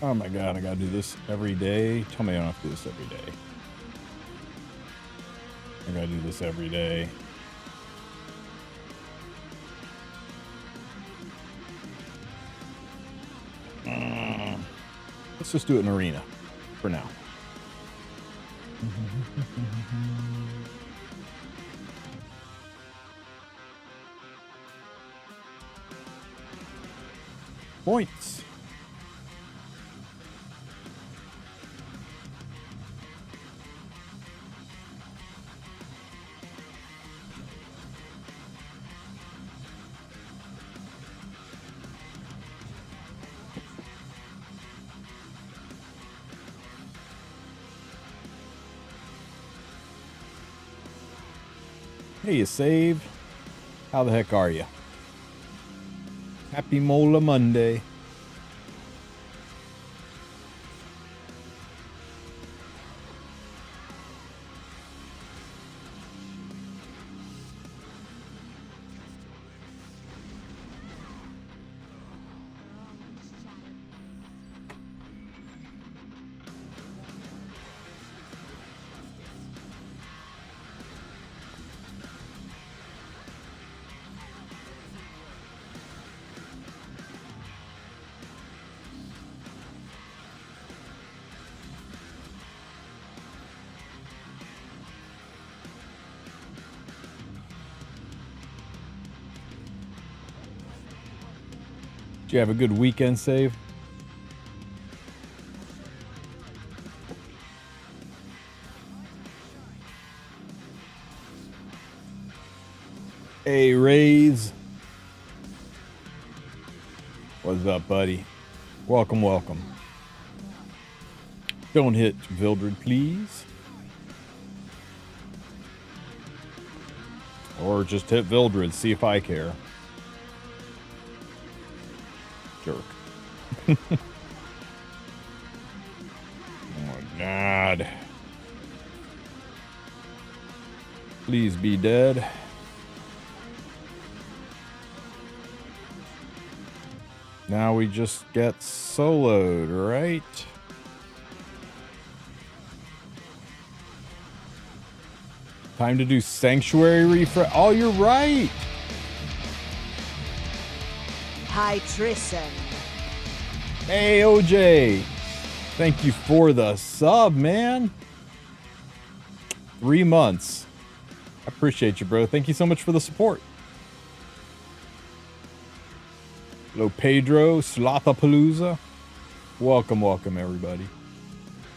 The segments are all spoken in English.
Oh my god, I gotta do this every day. Tell me I don't have to do this every day. I gotta do this every day. Let's just do it in arena for now. Points. Hey, you save. How the heck are you? Happy Mola Monday. Did you have a good weekend, Save? Hey, Rays. What's up, buddy? Welcome, welcome. Don't hit Vildred, please. Or just hit Vildred, see if I care. Jerk. Oh my god. Please be dead. Now we just get soloed, right? Time to do Sanctuary refresh. Oh, you're right. Hi, Tristen. Hey, OJ. Thank you for the sub, man. 3 months. I appreciate you, bro. Thank you so much for the support. Hello, Pedro, Slothapalooza. Welcome, welcome, everybody.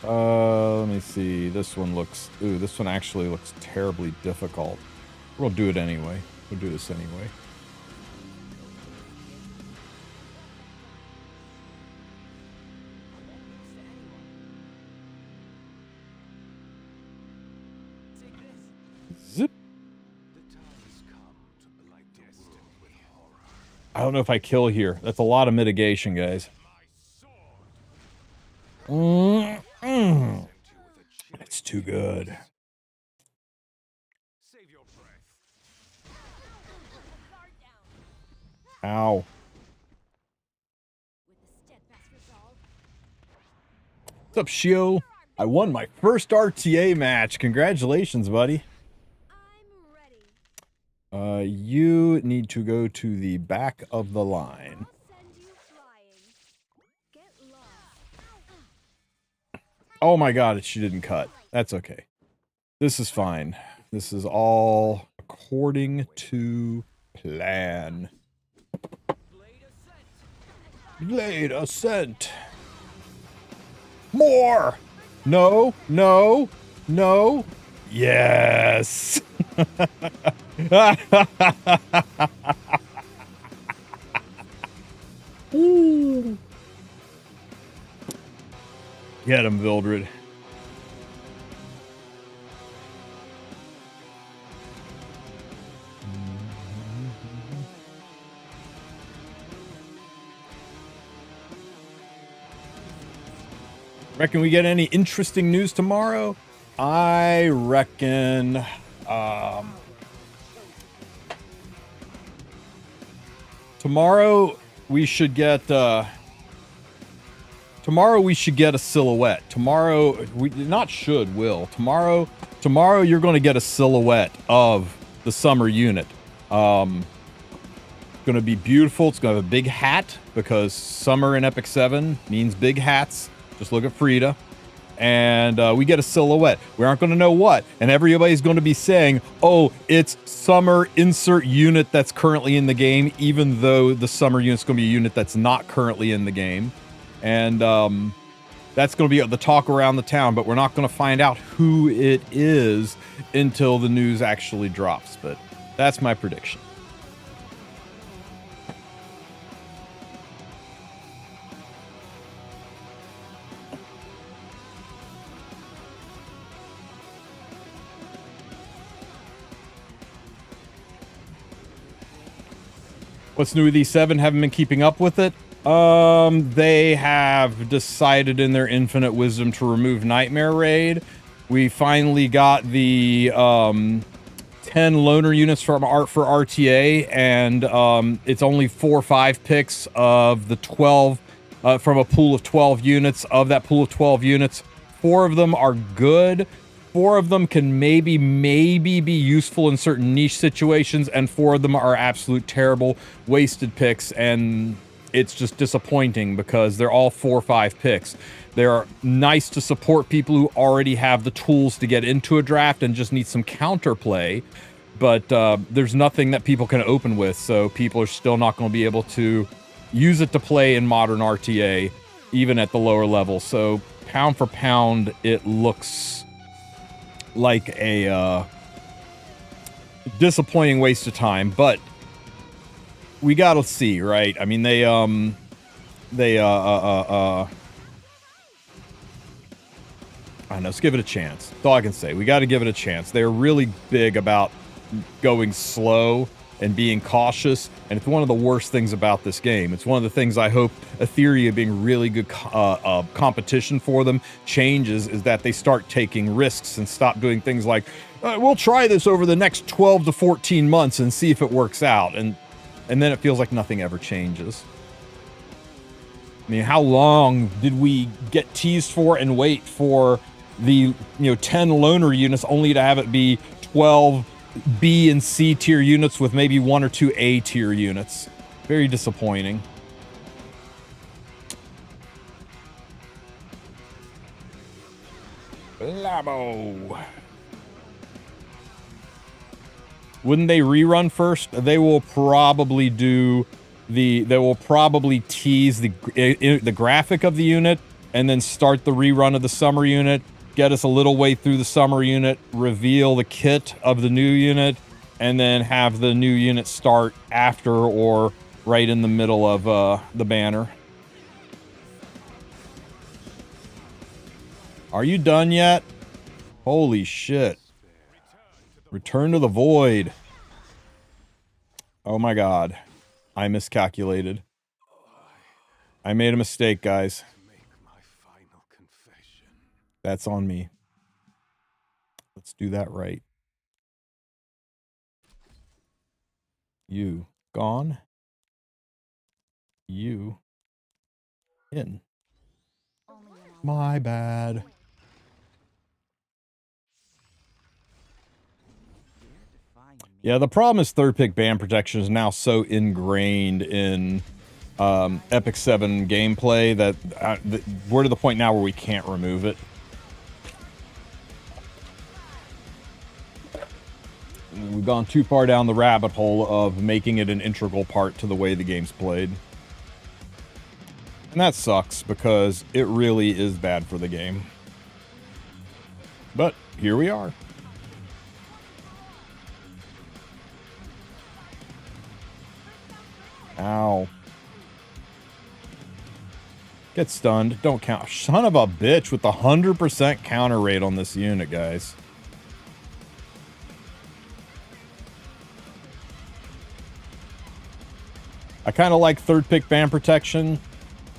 Let me see. This one looks... Ooh, this one actually looks terribly difficult. We'll do it anyway. We'll do this anyway. Zip. I don't know if I kill here. That's a lot of mitigation, guys. It's too good. Ow. What's up, Shio? I won my first RTA match. Congratulations, buddy. You need to go to the back of the line. Oh my god, she didn't cut. That's okay. This is fine. This is all according to plan. Blade Ascent. More! No, no, no. Yes! Ooh. Get him, Vildred. Reckon we get any interesting news tomorrow? I reckon tomorrow we should get Tomorrow we should get a silhouette. Tomorrow, will. Tomorrow you're going to get a silhouette of the summer unit. Going to be beautiful. It's going to have a big hat because summer in Epic 7 means big hats. Just look at Frida. And we get a silhouette. We aren't going to know what. And everybody's going to be saying, oh, it's summer insert unit that's currently in the game, even though the summer unit's going to be a unit that's not currently in the game. And that's going to be the talk around the town, but we're not going to find out who it is until the news actually drops. But that's my prediction. What's new with E7? Haven't been keeping up with it. They have decided in their infinite wisdom to remove Nightmare Raid. We finally got the 10 loner units for RTA, and it's only 4 or 5 picks of the 12 from a pool of 12 units. Of that pool of 12 units, 4 of them are good. 4 of them can maybe be useful in certain niche situations, and 4 of them are absolute terrible wasted picks, and it's just disappointing because they're all 4 or 5 picks. They're nice to support people who already have the tools to get into a draft and just need some counterplay, but there's nothing that people can open with, so people are still not going to be able to use it to play in modern RTA, even at the lower level. So pound for pound, it looks like a disappointing waste of time, but we gotta see, right? I mean, I don't know, let's give it a chance. That's all I can say. We got to give it a chance. They're really big about going slow and being cautious, and it's one of the worst things about this game. It's one of the things I hope Etheria being really good competition for them changes, is that they start taking risks and stop doing things like, we'll try this over the next 12 to 14 months and see if it works out. And then it feels like nothing ever changes. I mean, how long did we get teased for and wait for the 10 loner units only to have it be 12 B and C tier units with maybe 1 or 2 A tier units? Very disappointing. Labo. Wouldn't they rerun first? They will probably do they will probably tease the graphic of the unit and then start the rerun of the summer unit, get us a little way through the summer unit, reveal the kit of the new unit, and then have the new unit start after or right in the middle of the banner. Are you done yet? Holy shit. Return to the void. Oh my god. I miscalculated. I made a mistake, guys. That's on me. Let's do that right. You gone. You in. My bad. Yeah, the problem is third pick ban protection is now so ingrained in Epic 7 gameplay that we're to the point now where we can't remove it. We've gone too far down the rabbit hole of making it an integral part to the way the game's played. And that sucks because it really is bad for the game. But here we are. Ow. Get stunned. Don't count. Son of a bitch with the 100% counter rate on this unit, guys. I kind of like third pick ban protection.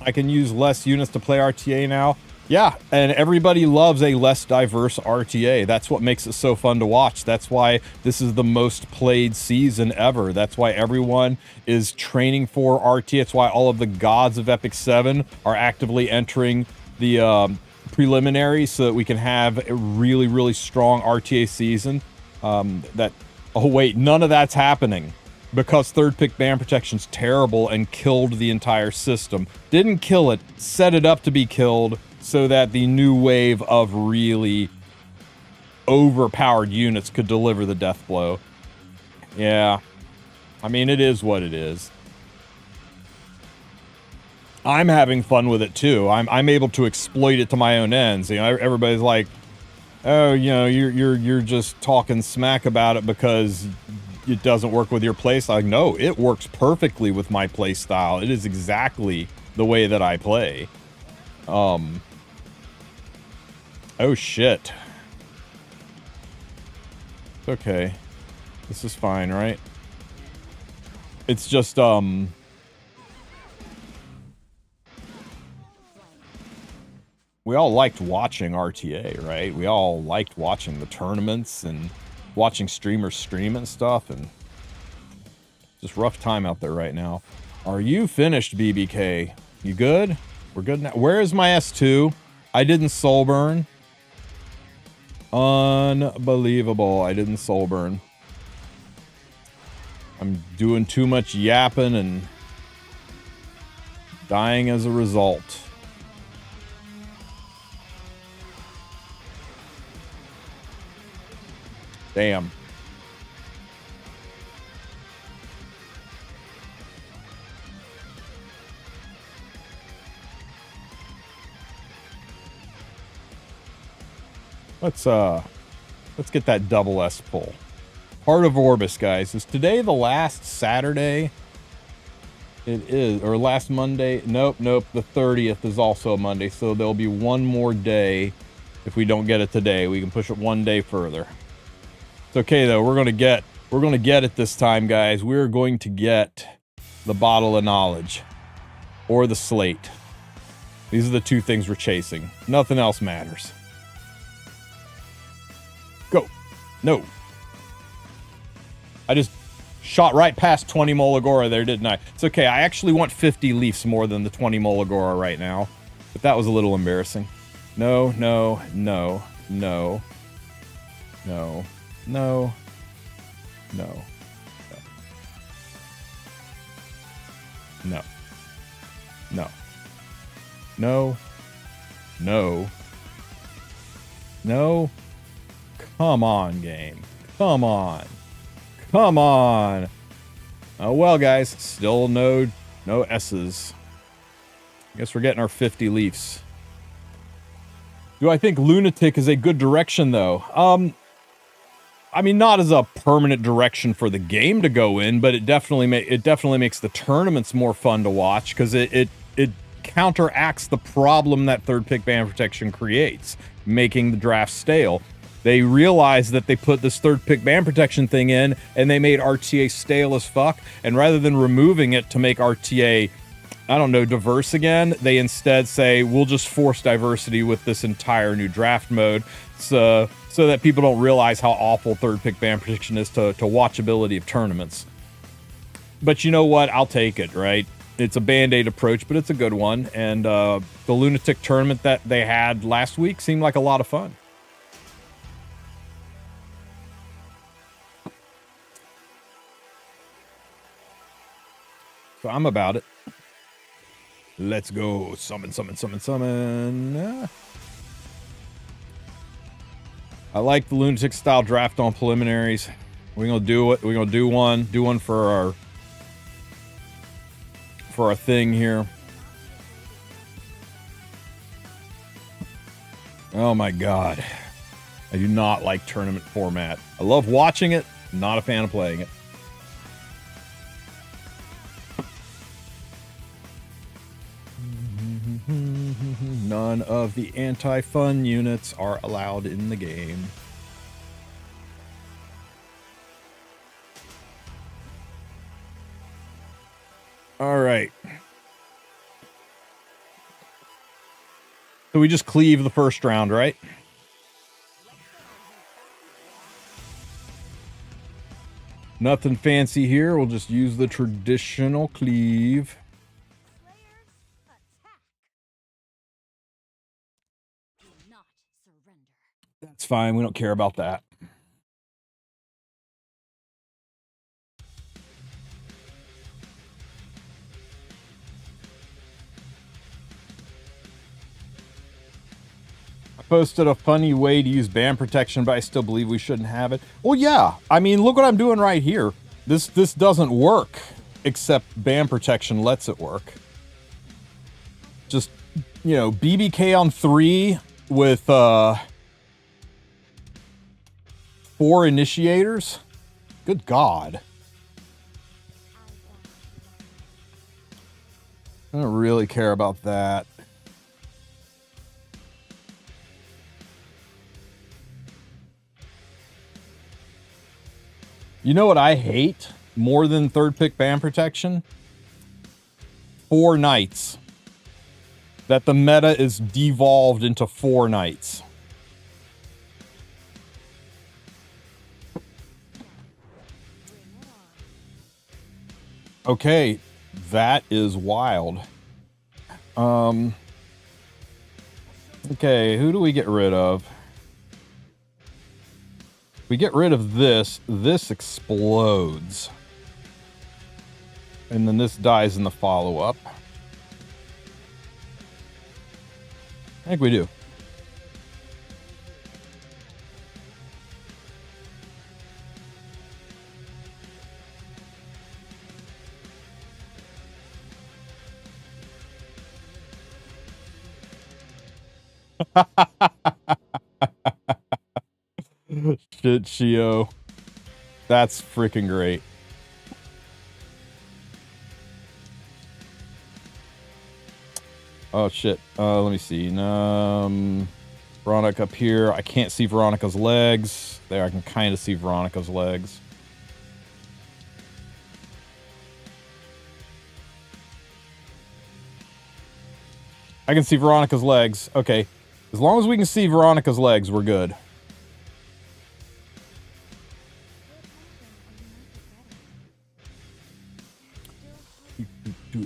I can use less units to play RTA now. Yeah, and everybody loves a less diverse RTA. That's what makes it so fun to watch. That's why this is the most played season ever. That's why everyone is training for RTA. It's why all of the gods of Epic 7 are actively entering the preliminaries so that we can have a really, really strong RTA season. Oh wait, none of that's happening because third pick ban protection's terrible and killed the entire system. Didn't kill it, set it up to be killed, so that the new wave of really overpowered units could deliver the death blow. Yeah. I mean, it is what it is. I'm having fun with it too. I'm able to exploit it to my own ends. You know, everybody's like, "Oh, you know, you're just talking smack about it because it doesn't work with your playstyle." Like, no, it works perfectly with my playstyle. It is exactly the way that I play. Oh shit. Okay. This is fine, right? It's just, we all liked watching RTA, right? We all liked watching the tournaments and watching streamers stream and stuff, and just rough time out there right now. Are you finished, BBK? You good? We're good now. Where is my S2? I didn't soul burn. Unbelievable. I didn't soul burn. I'm doing too much yapping and dying as a result. Damn. Let's get that double S pull. Heart of Orbis, guys. Is today the last Saturday? It is, or last Monday? Nope. The 30th is also a Monday, so there'll be one more day. If we don't get it today, we can push it one day further. It's okay though. We're gonna get it this time, guys. We're going to get the bottle of knowledge or the slate. These are the two things we're chasing. Nothing else matters. Go. No. I just shot right past 20 Molagora there, didn't I? It's okay. I actually want 50 Leafs more than the 20 Molagora right now. But that was a little embarrassing. No. No. Come on, game. Come on. Oh, well, guys. Still no S's. I guess we're getting our 50 Leafs. Do I think Lunatic is a good direction, though? I mean, not as a permanent direction for the game to go in, but it definitely makes the tournaments more fun to watch because it counteracts the problem that third pick ban protection creates, making the draft stale. They realized that they put this third pick ban protection thing in, and they made RTA stale as fuck. And rather than removing it to make RTA, I don't know, diverse again, they instead say, we'll just force diversity with this entire new draft mode, so that people don't realize how awful third pick ban protection is to watchability of tournaments. But you know what? I'll take it, right? It's a Band-Aid approach, but it's a good one. And the Lunatic tournament that they had last week seemed like a lot of fun. So I'm about it. Let's go. Summon. I like the Lunatic style draft on preliminaries. We're gonna do it. We're gonna do one for our thing here. Oh my god. I do not like tournament format. I love watching it, not a fan of playing it. None of the anti-fun units are allowed in the game. All right. So we just cleave the first round, right? Nothing fancy here. We'll just use the traditional cleave. That's fine. We don't care about that. I posted a funny way to use ban protection, but I still believe we shouldn't have it. Well, yeah. I mean, look what I'm doing right here. This doesn't work, except ban protection lets it work. Just, you know, BBK on 3 with 4 initiators. Good God. I don't really care about that. You know what I hate more than third pick ban protection? 4 knights. That the meta is devolved into 4 knights. Okay, that is wild. Okay, who do we get rid of? We get rid of this. This explodes. And then this dies in the follow-up. I think we do. Shit, Shio. That's freaking great. Oh, shit. Let me see. Veronica up here. I can't see Veronica's legs. There, I can kind of see Veronica's legs. I can see Veronica's legs. Okay. As long as we can see Veronica's legs, we're good.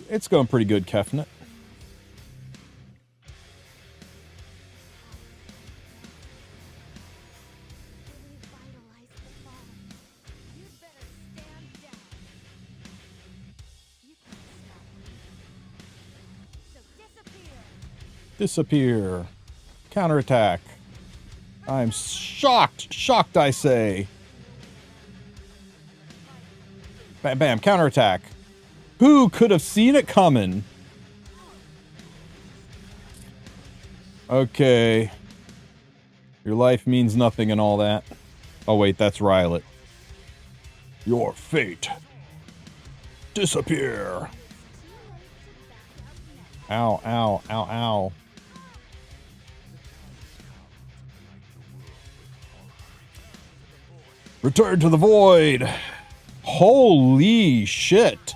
It's going pretty good, Kefnet. Disappear. Counterattack. I'm shocked. Shocked, I say. Bam, bam. Counterattack. Who could have seen it coming? Okay. Your life means nothing and all that. Oh, wait, that's Rylet. Your fate. Disappear. Ow, ow, ow, ow. Return to the void. Holy shit.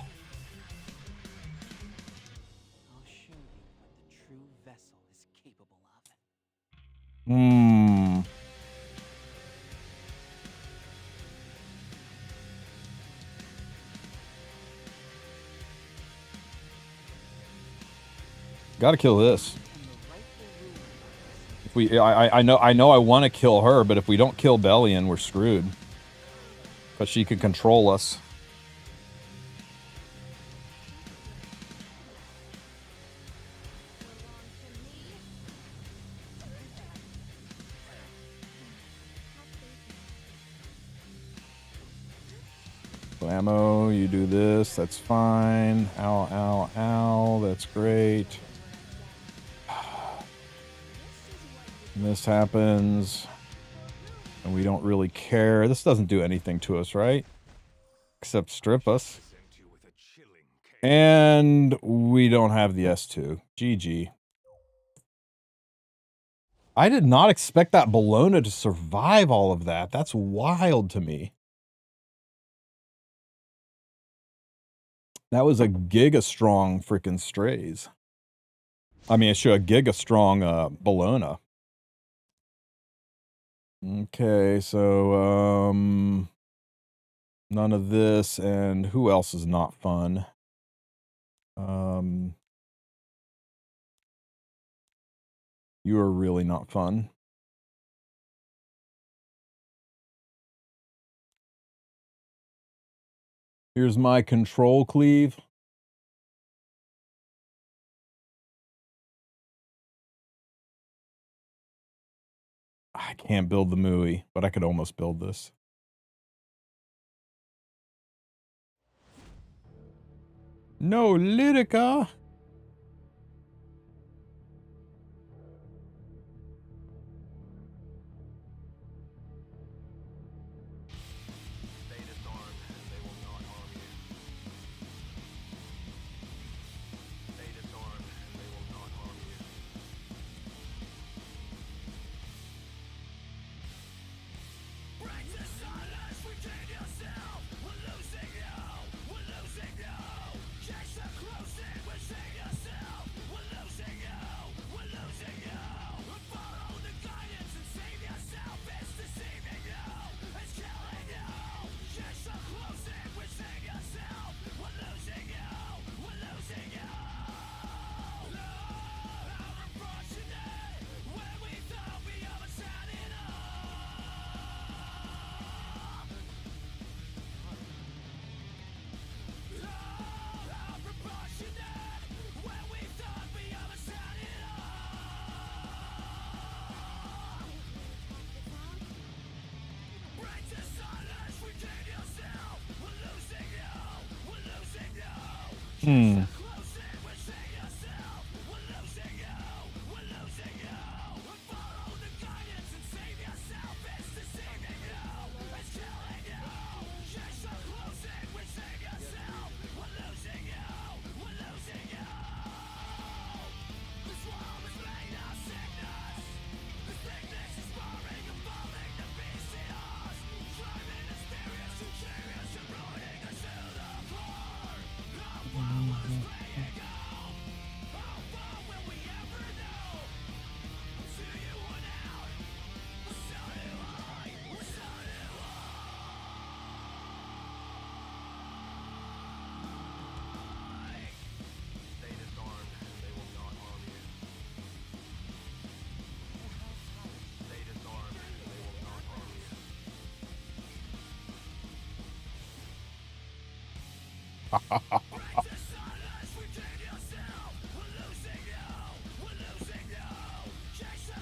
Gotta kill this. If we, I know I want to kill her, but if we don't kill Bellion, we're screwed. But she can control us. Ammo, you do this, that's fine. Ow, ow, ow, that's great. And this happens. And we don't really care. This doesn't do anything to us, right? Except strip us. And we don't have the S2. GG. I did not expect that Bologna to survive all of that. That's wild to me. That was a giga strong freaking strays. I mean, it's a giga strong Bologna. Okay, so none of this, and who else is not fun? You are really not fun. Here's my control cleave. I can't build the Mui, but I could almost build this. No, Lyrica.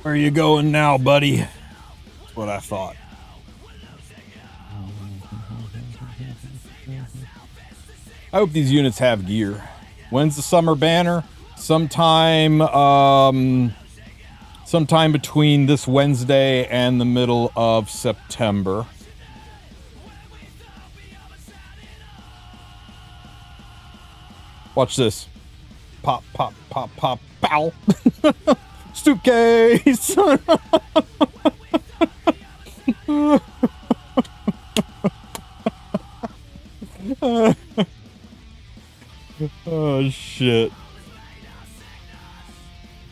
Where are you going now, buddy? That's what I thought. I hope these units have gear. When's the summer banner? Sometime between this Wednesday and the middle of September. Watch this. Pop, pop, pop, pop, pow. Suitcase. Oh, shit.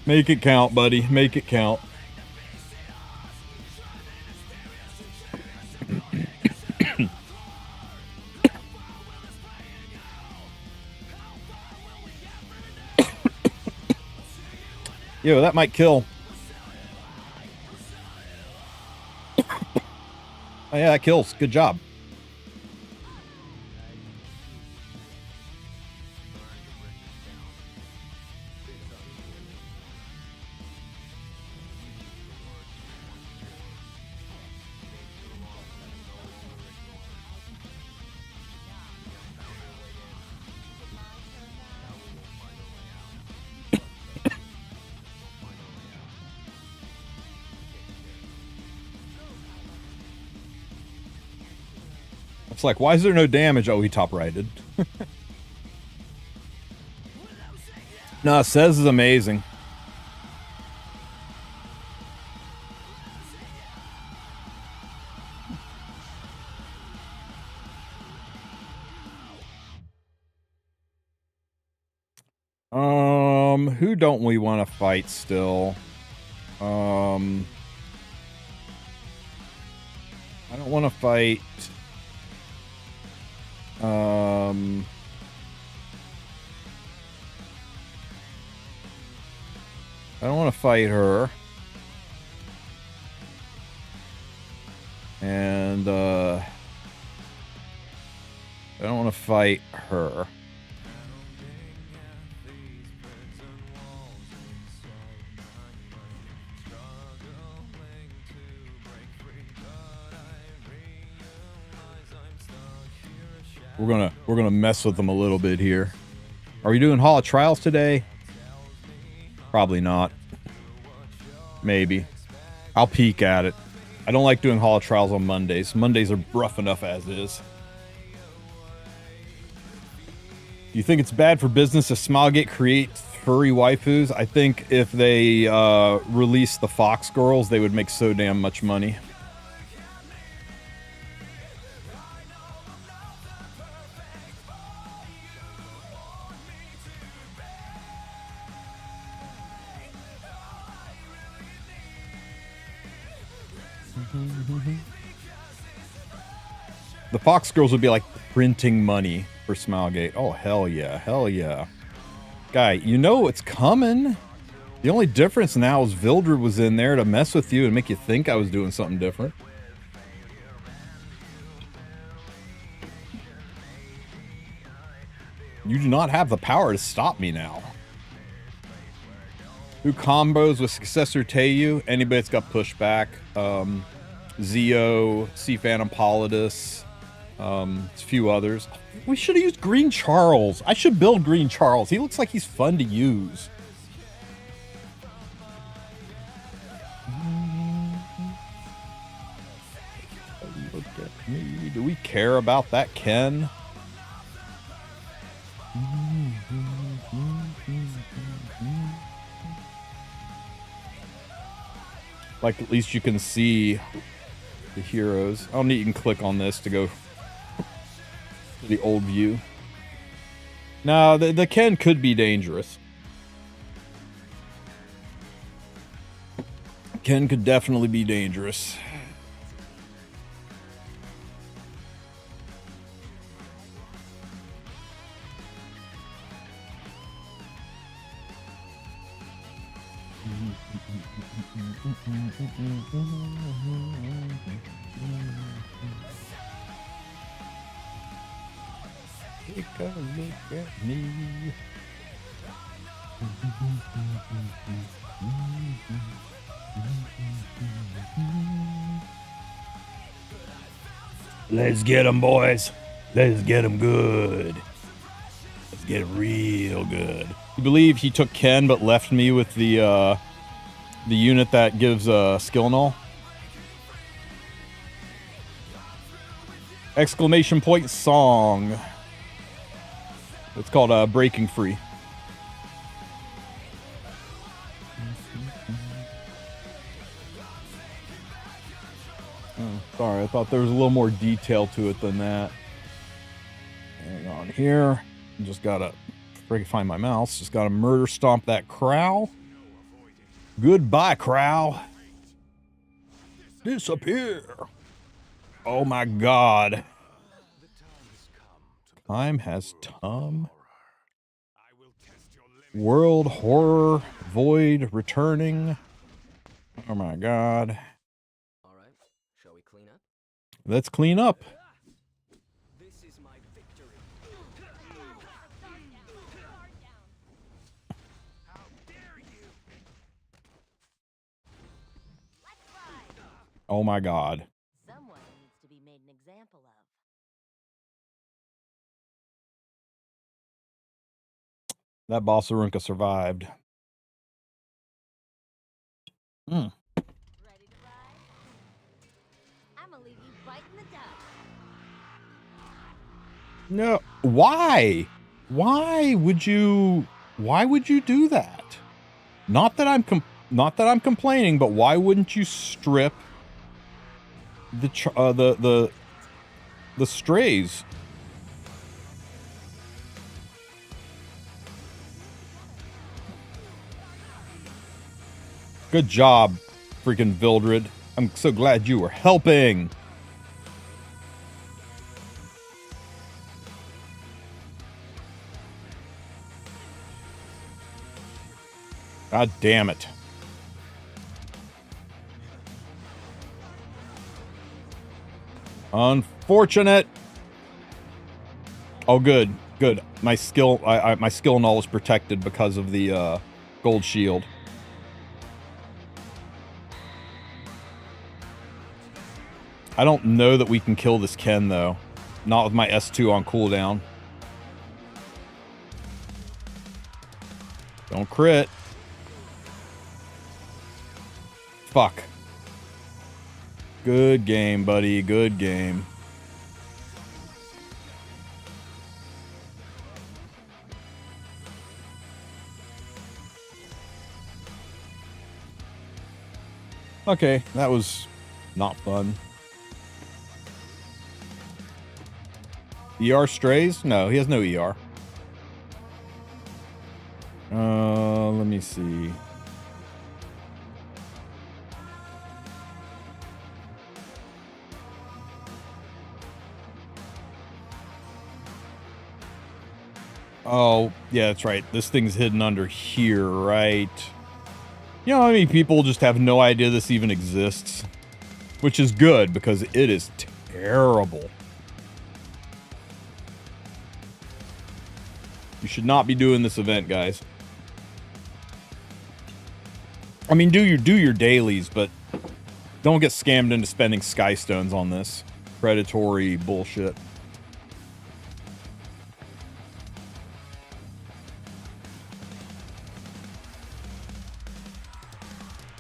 Make it count, buddy. Make it count. Yo, that might kill. Oh, yeah, that kills. Good job. It's like, why is there no damage? Oh, he top righted. No, Says is amazing. Who don't we want to fight still? I don't want to fight. I don't want to fight her. And, I don't want to fight her. We're gonna mess with them a little bit here. Are we doing Hall of Trials today? Probably not. Maybe. I'll peek at it. I don't like doing Hall of Trials on Mondays. Mondays are rough enough as is. Do you think it's bad for business if Smilegate creates furry waifus? I think if they release the Fox Girls, they would make so damn much money. The Fox Girls would be like printing money for Smilegate. Oh, hell yeah. Hell yeah. Guy, you know it's coming. The only difference now is Vildred was in there to mess with you and make you think I was doing something different. You do not have the power to stop me now. Who combos with Successor Teiyu? Anybody that's got pushback. Zeo, Sea Phantom Polydus, a few others. We should have used Green Charles. I should build Green Charles. He looks like he's fun to use. Look at me. Do we care about that Ken? Like, at least you can see the heroes. I don't need you can click on this to go to the old view. No, the Ken could be dangerous. Ken could definitely be dangerous. Take a look at me. Let's get 'em, boys. Let's get 'em good. Let's get 'em real good. You believe he took Ken but left me with the unit that gives skill null? Exclamation point song. It's called Breaking Free. Oh, sorry, I thought there was a little more detail to it than that. Hang on here. Just gotta freaking find my mouse. Just gotta murder stomp that crow. Goodbye, crow. Disappear. Oh my god. Time has come. World horror void returning. Oh my god. All right, shall we clean up? Let's clean up. This is my victory. How dare you? Oh my god. Someone needs to be made an example of. That boss Arunca survived. Ready to ride? I'm gonna leave you biting the dust. No, why? Why would you do that? Not that I'm complaining, but why wouldn't you strip the strays? Good job, freaking Vildred. I'm so glad you were helping. God damn it. Unfortunate. Oh, good. Good. My skill, my skill null is protected because of the gold shield. I don't know that we can kill this Ken, though. Not with my S2 on cooldown. Don't crit. Fuck. Good game, buddy. Good game. Okay, that was not fun. ER strays? No, he has no ER. Let me see. Oh, yeah, that's right. This thing's hidden under here, right? You know how many people just have no idea this even exists? Which is good, because it is terrible. You should not be doing this event, guys. I mean, do your dailies, but don't get scammed into spending sky stones on this predatory bullshit.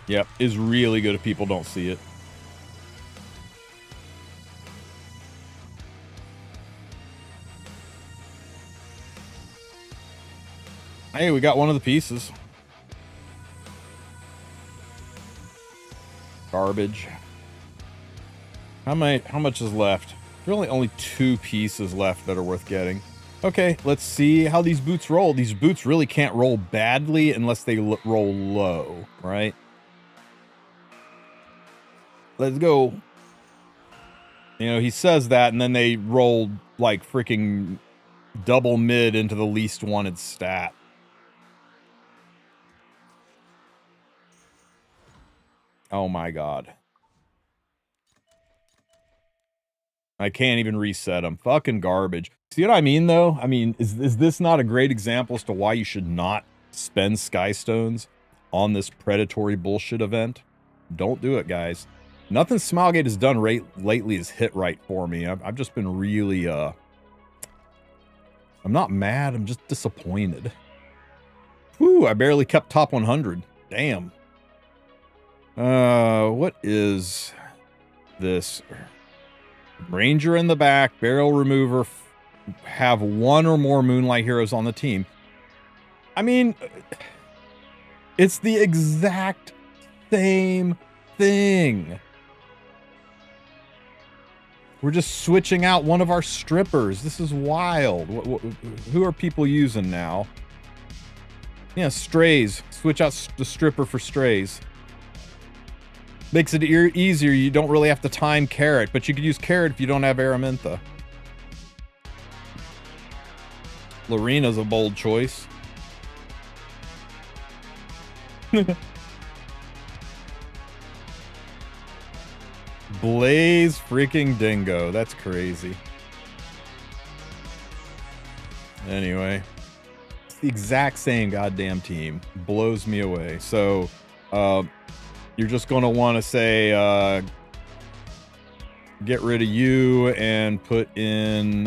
Yep, is really good if people don't see it. Hey, we got one of the pieces. Garbage. How much is left? Really only 2 pieces left that are worth getting. Okay, let's see how these boots roll. These boots really can't roll badly unless they roll low, right? Let's go. You know, he says that, and then they roll like freaking double mid into the least wanted stat. Oh my god. I can't even reset them. Fucking garbage. See what I mean, though? I mean, is this not a great example as to why you should not spend Sky Stones on this predatory bullshit event? Don't do it, guys. Nothing Smilegate has done lately has hit right for me. I've just been really, I'm not mad. I'm just disappointed. Whew, I barely kept top 100. Damn. What is this? Ranger in the back, barrel remover, have 1 or more Moonlight Heroes on the team. I mean, it's the exact same thing. We're just switching out one of our strippers. This is wild. Who are people using now? Yeah, strays. Switch out the stripper for strays. Makes it easier. You don't really have to time carrot, but you could use carrot if you don't have Araminta. Lorena's a bold choice. Blaze freaking dingo. That's crazy. Anyway, it's the exact same goddamn team. Blows me away. So, you're just going to want to say, get rid of you and put in,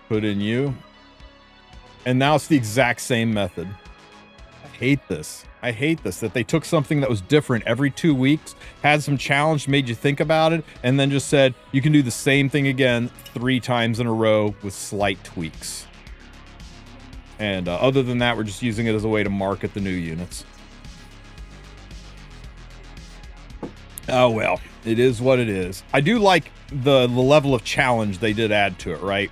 put in you. And now it's the exact same method. I hate this. I hate this, that they took something that was different every 2 weeks, had some challenge, made you think about it, and then just said, you can do the same thing again 3 times in a row with slight tweaks. And other than that, we're just using it as a way to market the new units. Oh, well, it is what it is. I do like the level of challenge they did add to it, right?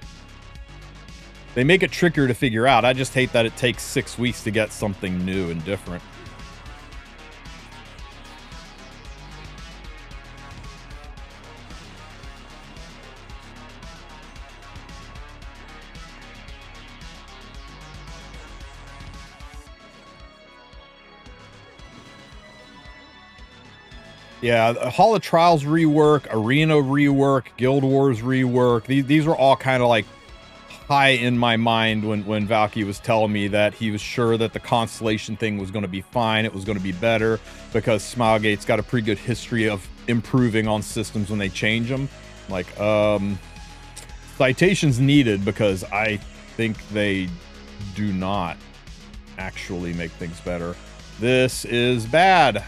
They make it trickier to figure out. I just hate that it takes 6 weeks to get something new and different. Yeah, Hall of Trials rework, Arena rework, Guild Wars rework. These were all kind of like high in my mind when Valky was telling me that he was sure that the Constellation thing was going to be fine. It was going to be better because Smilegate's got a pretty good history of improving on systems when they change them. Like, citations needed because I think they do not actually make things better. This is bad.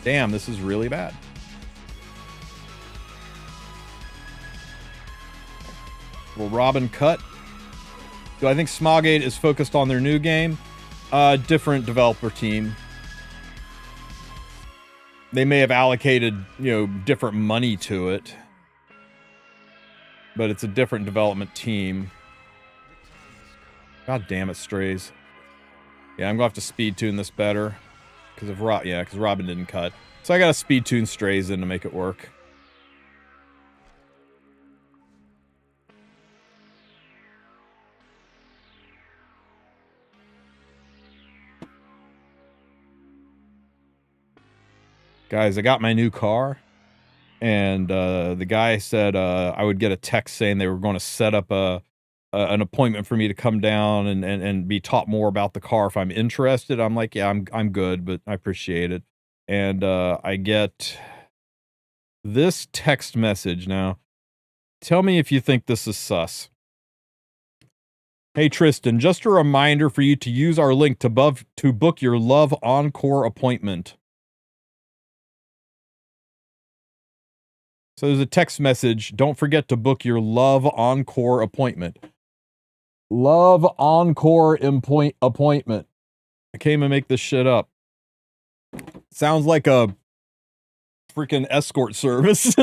Damn, this is really bad. Will Robin cut? Do I think Smilegate is focused on their new game? Different developer team. They may have allocated, you know, different money to it. But it's a different development team. God damn it, Strays. Yeah, I'm gonna have to speed tune this better. Because of because Robin didn't cut. So I gotta speed tune Strays in to make it work. Guys, I got my new car, and the guy said I would get a text saying they were going to set up an appointment for me to come down and be taught more about the car if I'm interested. I'm like, yeah, I'm good, but I appreciate it. And I get this text message now. Tell me if you think this is sus. Hey Tristen, just a reminder for you to use our link to book your Love Encore appointment. So there's a text message. Don't forget to book your Love Encore appointment. Love Encore appointment. I can't even make this shit up. Sounds like a freaking escort service.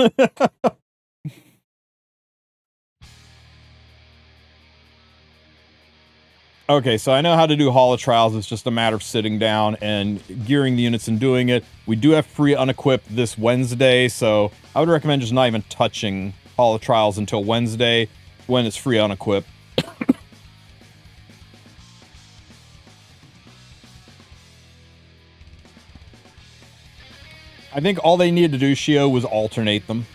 Okay, so I know how to do Hall of Trials. It's just a matter of sitting down and gearing the units and doing it. We do have free unequip this Wednesday, so I would recommend just not even touching Hall of Trials until Wednesday when it's free unequip. I think all they needed to do, Shio, was alternate them.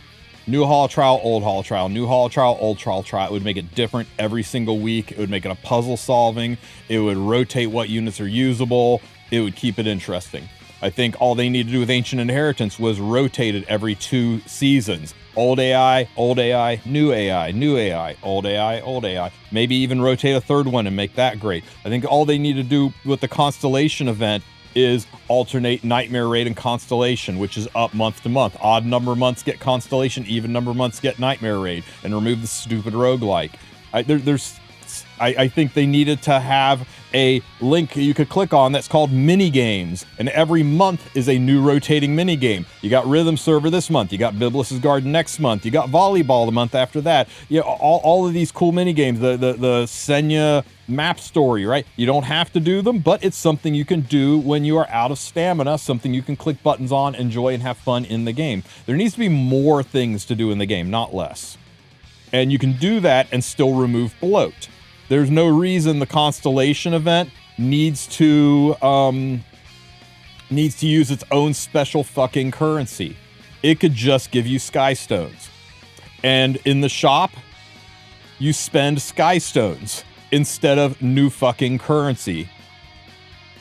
New Hall of Trial, old Hall of Trial, new Hall of Trial, old Hall of Trial. It would make it different every single week. It would make it a puzzle solving. It would rotate what units are usable. It would keep it interesting. I think all they need to do with Ancient Inheritance was rotate it every 2 seasons. Old AI, new AI, new AI, old AI, old AI. Maybe even rotate a 3rd one and make that great. I think all they need to do with the Constellation event is alternate Nightmare Raid and Constellation, which is up month to month. Odd number months get Constellation, even number months get Nightmare Raid, and remove the stupid roguelike. I think they needed to have a link you could click on that's called mini games, and every month is a new rotating mini game. You got Rhythm Server this month, you got Biblis's Garden next month, you got Volleyball the month after that. You know, all of these cool mini games, the Senya map story, right? You don't have to do them, but it's something you can do when you are out of stamina, something you can click buttons on, enjoy, and have fun in the game. There needs to be more things to do in the game, not less. And you can do that and still remove bloat. There's no reason the Constellation event needs to use its own special fucking currency. It could just give you Sky Stones. And in the shop, you spend Sky Stones instead of new fucking currency.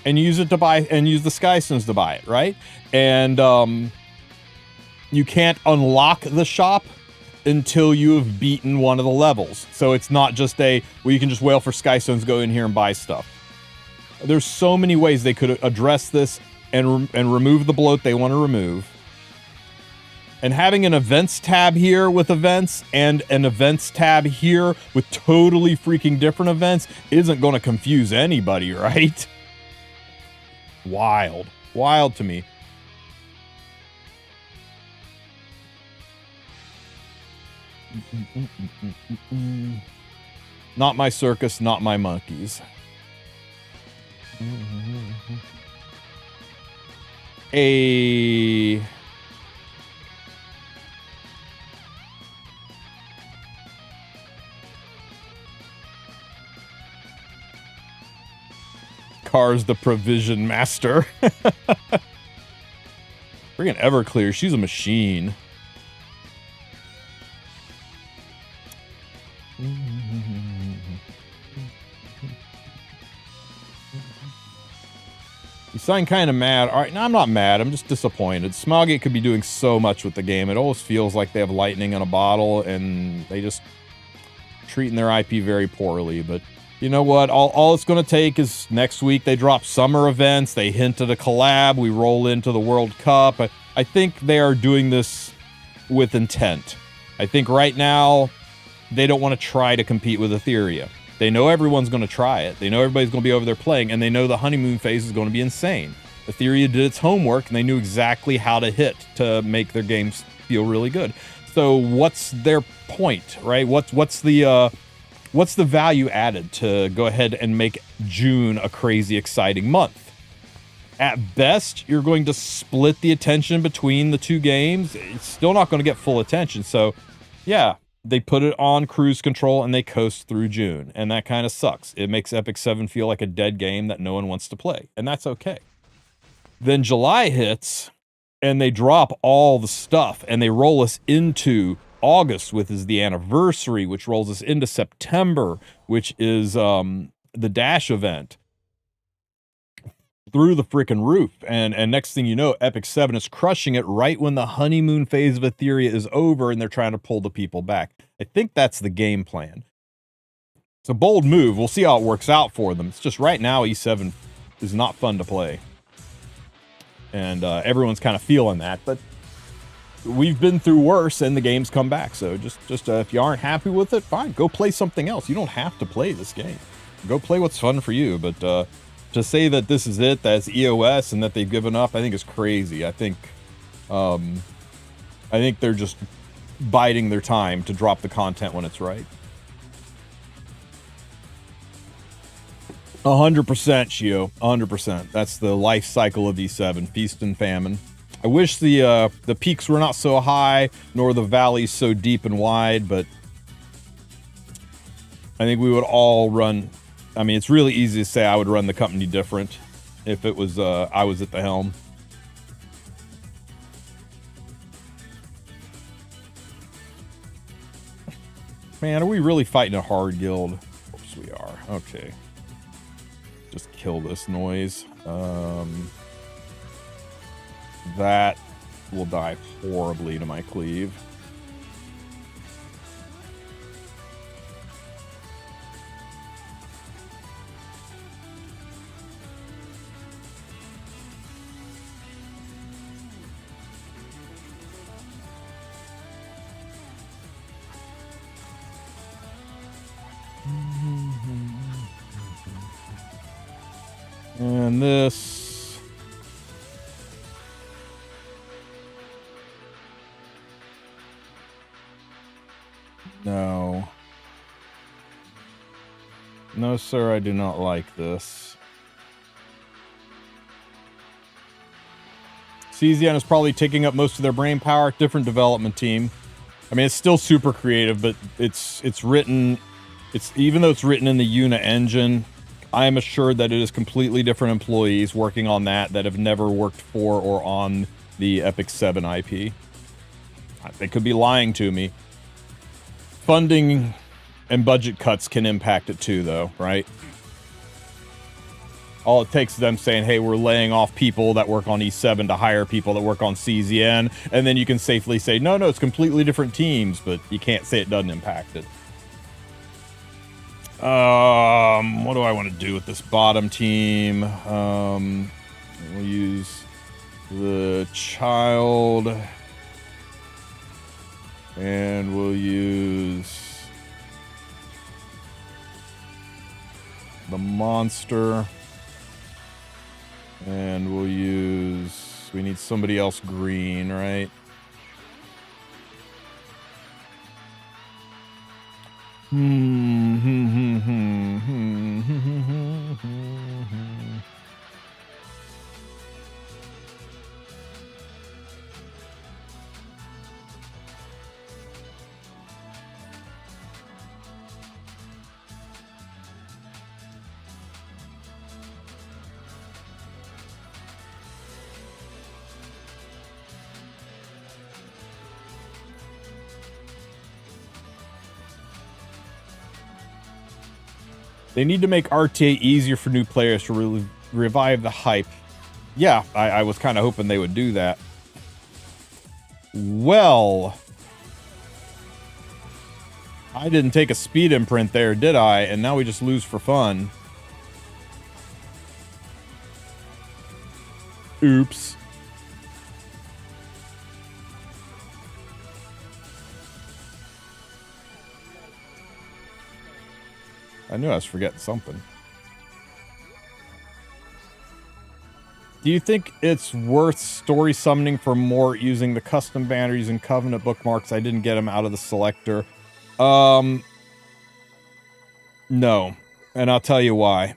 And use it to buy, and use the Sky Stones to buy it, right? And you can't unlock the shop until you have beaten one of the levels. So it's not just well, you can just wail for Sky Stones, go in here and buy stuff. There's so many ways they could address this and remove the bloat they want to remove. And having an events tab here with events and an events tab here with totally freaking different events isn't going to confuse anybody, right? Wild. Wild to me. Not my circus, not my monkeys. A Car's the provision master. Friggin' Everclear, she's a machine. You sound kind of mad. All right, no, I'm not mad. I'm just disappointed. Smoggate could be doing so much with the game. It always feels like they have lightning in a bottle, and they just treating their IP very poorly. But you know what? All it's going to take is next week they drop summer events. They hint at a collab. We roll into the World Cup. I think they are doing this with intent. I think right now they don't want to try to compete with Etheria. They know everyone's going to try it. They know everybody's going to be over there playing, and they know the honeymoon phase is going to be insane. Etheria did its homework, and they knew exactly how to hit to make their games feel really good. So what's their point, right? What's the value added to go ahead and make June a crazy exciting month? At best, you're going to split the attention between the two games. It's still not going to get full attention. So, yeah. They put it on cruise control and they coast through June, and that kind of sucks. It makes Epic 7 feel like a dead game that no one wants to play, and that's okay. Then July hits, and they drop all the stuff, and they roll us into August, which is the anniversary, which rolls us into September, which is the Dash event. Through the freaking roof, and next thing you know, Epic 7 is crushing it right when the honeymoon phase of Etheria is over and they're trying to pull the people back. I think that's the game plan. It's a bold move. We'll see how it works out for them. It's just right now E7 is not fun to play, and everyone's kind of feeling that, but we've been through worse and the game's come back. So just if you aren't happy with it, fine, go play something else. You don't have to play this game. Go play what's fun for you, but to say that this is it, that's EOS, and that they've given up, I think is crazy. I think they're just biding their time to drop the content when it's right. 100%, Shio. 100%. That's the life cycle of E7. Feast and famine. I wish the peaks were not so high, nor the valleys so deep and wide, but I think we would all run... I mean, it's really easy to say I would run the company different if it was I was at the helm. Man, are we really fighting a hard guild? Of course we are. Okay. Just kill this noise. That will die horribly to my cleave. And this. No. No, sir, I do not like this. CZN is probably taking up most of their brain power. Different development team. I mean, it's still super creative, but it's written... even though it's written in the Una engine, I am assured that it is completely different employees working on that have never worked for or on the Epic 7 IP. They could be lying to me. Funding and budget cuts can impact it too, though, right? All it takes is them saying, hey, we're laying off people that work on E7 to hire people that work on CZN, and then you can safely say, no, it's completely different teams, but you can't say it doesn't impact it. What do I want to do with this bottom team? We'll use the child, and we'll use the monster, and we'll use, we need somebody else green, right? They need to make RTA easier for new players to revive the hype. Yeah, I was kind of hoping they would do that. Well, I didn't take a speed imprint there, did I? And now we just lose for fun. Oops. I knew I was forgetting something. Do you think it's worth story summoning for Mort using the custom banner using Covenant bookmarks? I didn't get them out of the selector. No. And I'll tell you why.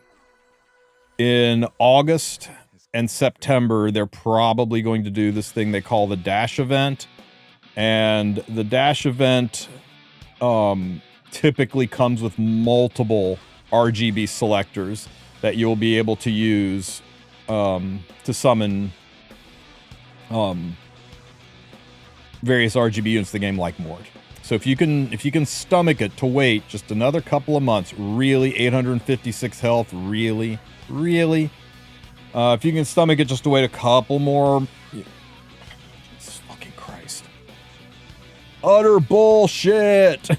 In August and September, they're probably going to do this thing they call the Dash event. And the Dash event typically comes with multiple RGB selectors that you'll be able to use to summon various RGB units in the game like Mort. So if you can stomach it to wait just another couple of months, really 856 health, really, if you can stomach it just to wait a couple more, Jesus fucking Christ, utter bullshit.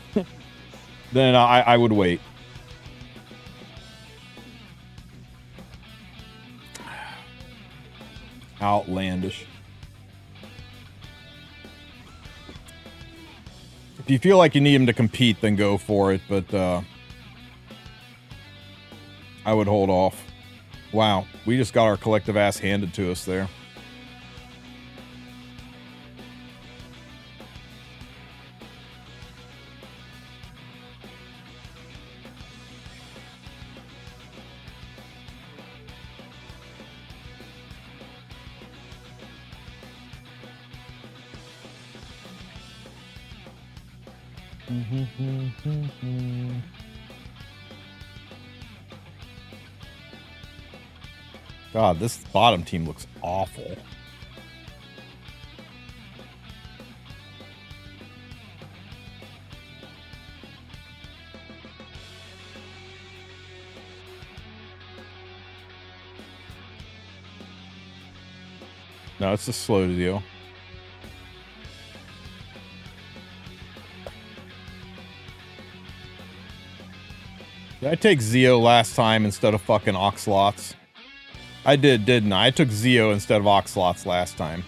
Then I would wait. Outlandish. If you feel like you need him to compete, then go for it, but I would hold off. Wow, we just got our collective ass handed to us there. God, this bottom team looks awful. No, it's a slow deal. Did I take Zeo last time instead of fucking Oxlots? I did, didn't I? I took Zeo instead of Oxlots last time.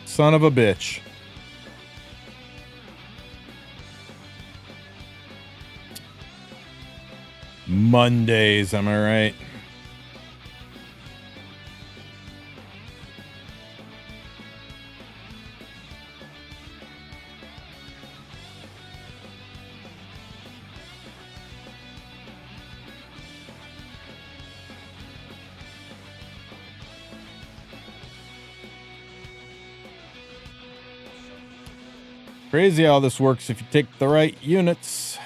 Son of a bitch. Mondays, am I right? Crazy how this works if you take the right units.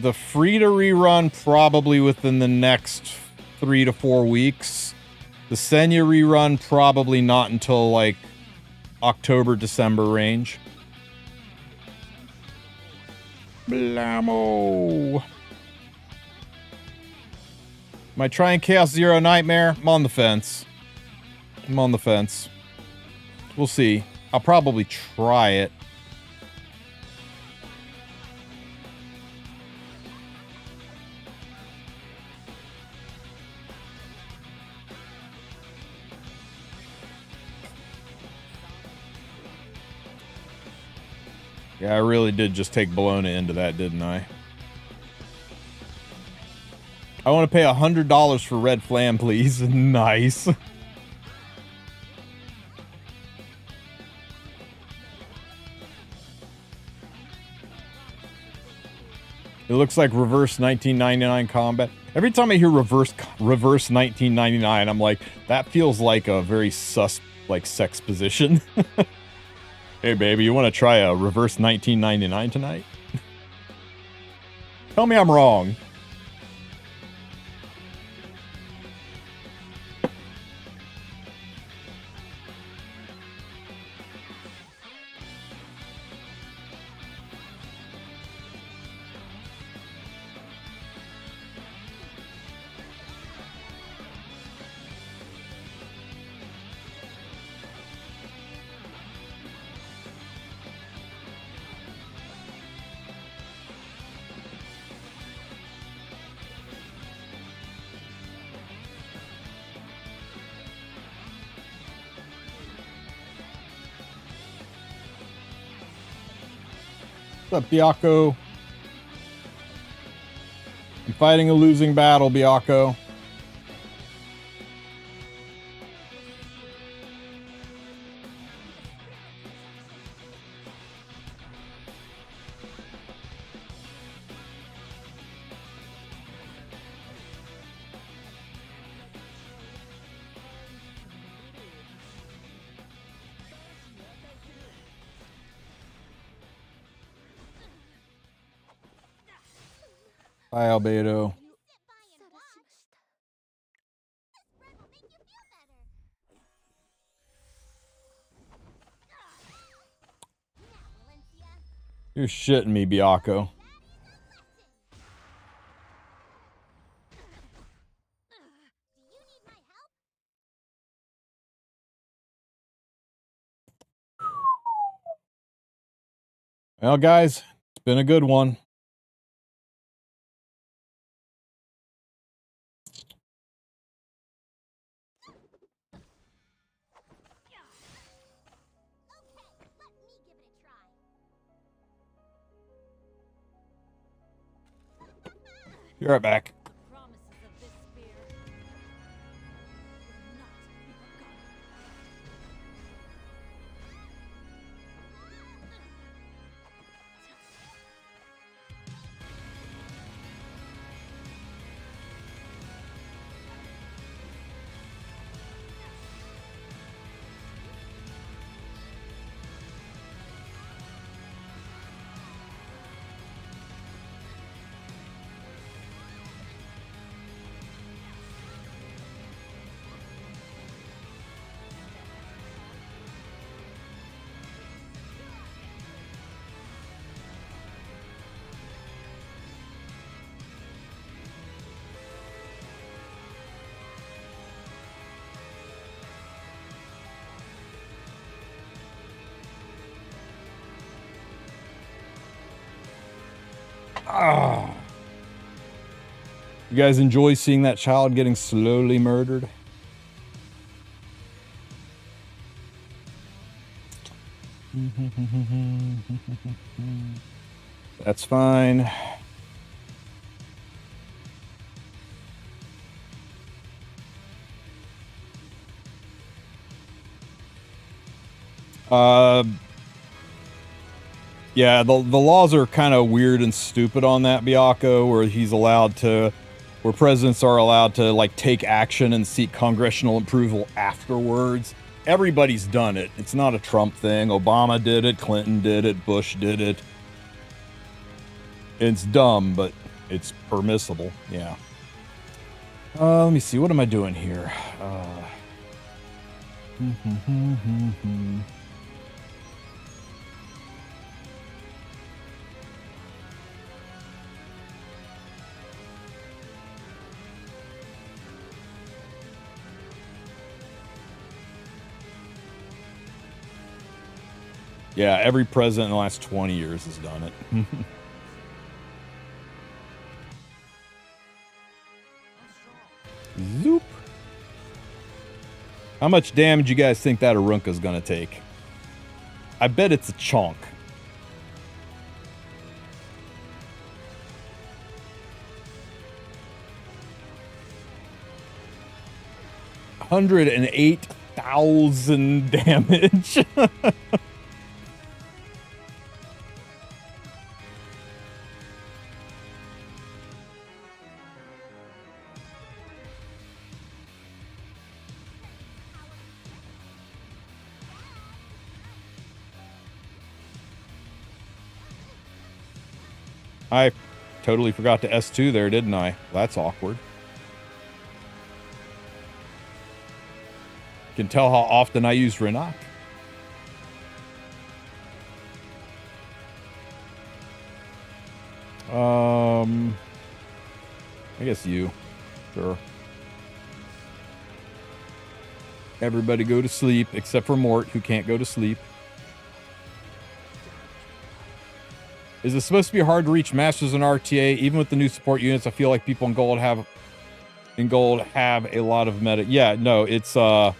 The free to rerun probably within the next 3 to 4 weeks. The Senya rerun probably not until like October, December range. Blammo. Am I trying Chaos Zero Nightmare? I'm on the fence. I'm on the fence. We'll see. I'll probably try it. Yeah, I really did just take Bologna into that, didn't I? I want to pay $100 for Red Flam, please. Nice. It looks like reverse 1999 combat. Every time I hear reverse 1999, I'm like, that feels like a very sus, like, sex position. Hey, baby, you want to try a reverse 1999 tonight? Tell me I'm wrong. What's up, Biako? I'm fighting a losing battle, Biako. Bye, Albedo. You're shitting me, Biako. Well, guys, it's been a good one. Be right back. Ah. You guys enjoy seeing that child getting slowly murdered? That's fine. Yeah, the laws are kind of weird and stupid on that, Biako, where presidents are allowed to, like, take action and seek congressional approval afterwards. Everybody's done it. It's not a Trump thing. Obama did it, Clinton did it, Bush did it. It's dumb, but it's permissible, yeah. Let me see, what am I doing here? Yeah, every president in the last 20 years has done it. Zoop. How much damage you guys think that Arunca's gonna take? I bet it's a chunk. 108,000 damage. I totally forgot to S2 there, didn't I? That's awkward. Can tell how often I use Renak. I guess you. Sure. Everybody go to sleep, except for Mort, who can't go to sleep. Is it supposed to be hard to reach Masters in RTA? Even with the new support units, I feel like people in Gold have a lot of meta. Yeah, no, it's the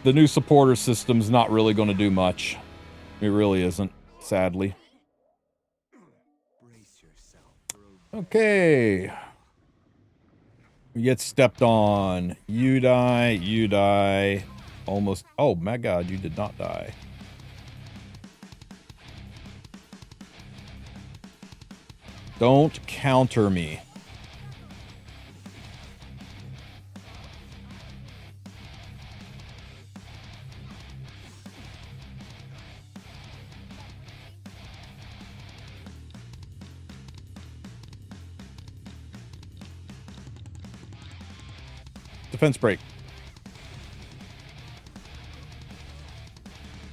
new supporter system's not really going to do much. It really isn't, sadly. Okay. We get stepped on. You die, you die. Almost. Oh my god, you did not die. Don't counter me. Defense break.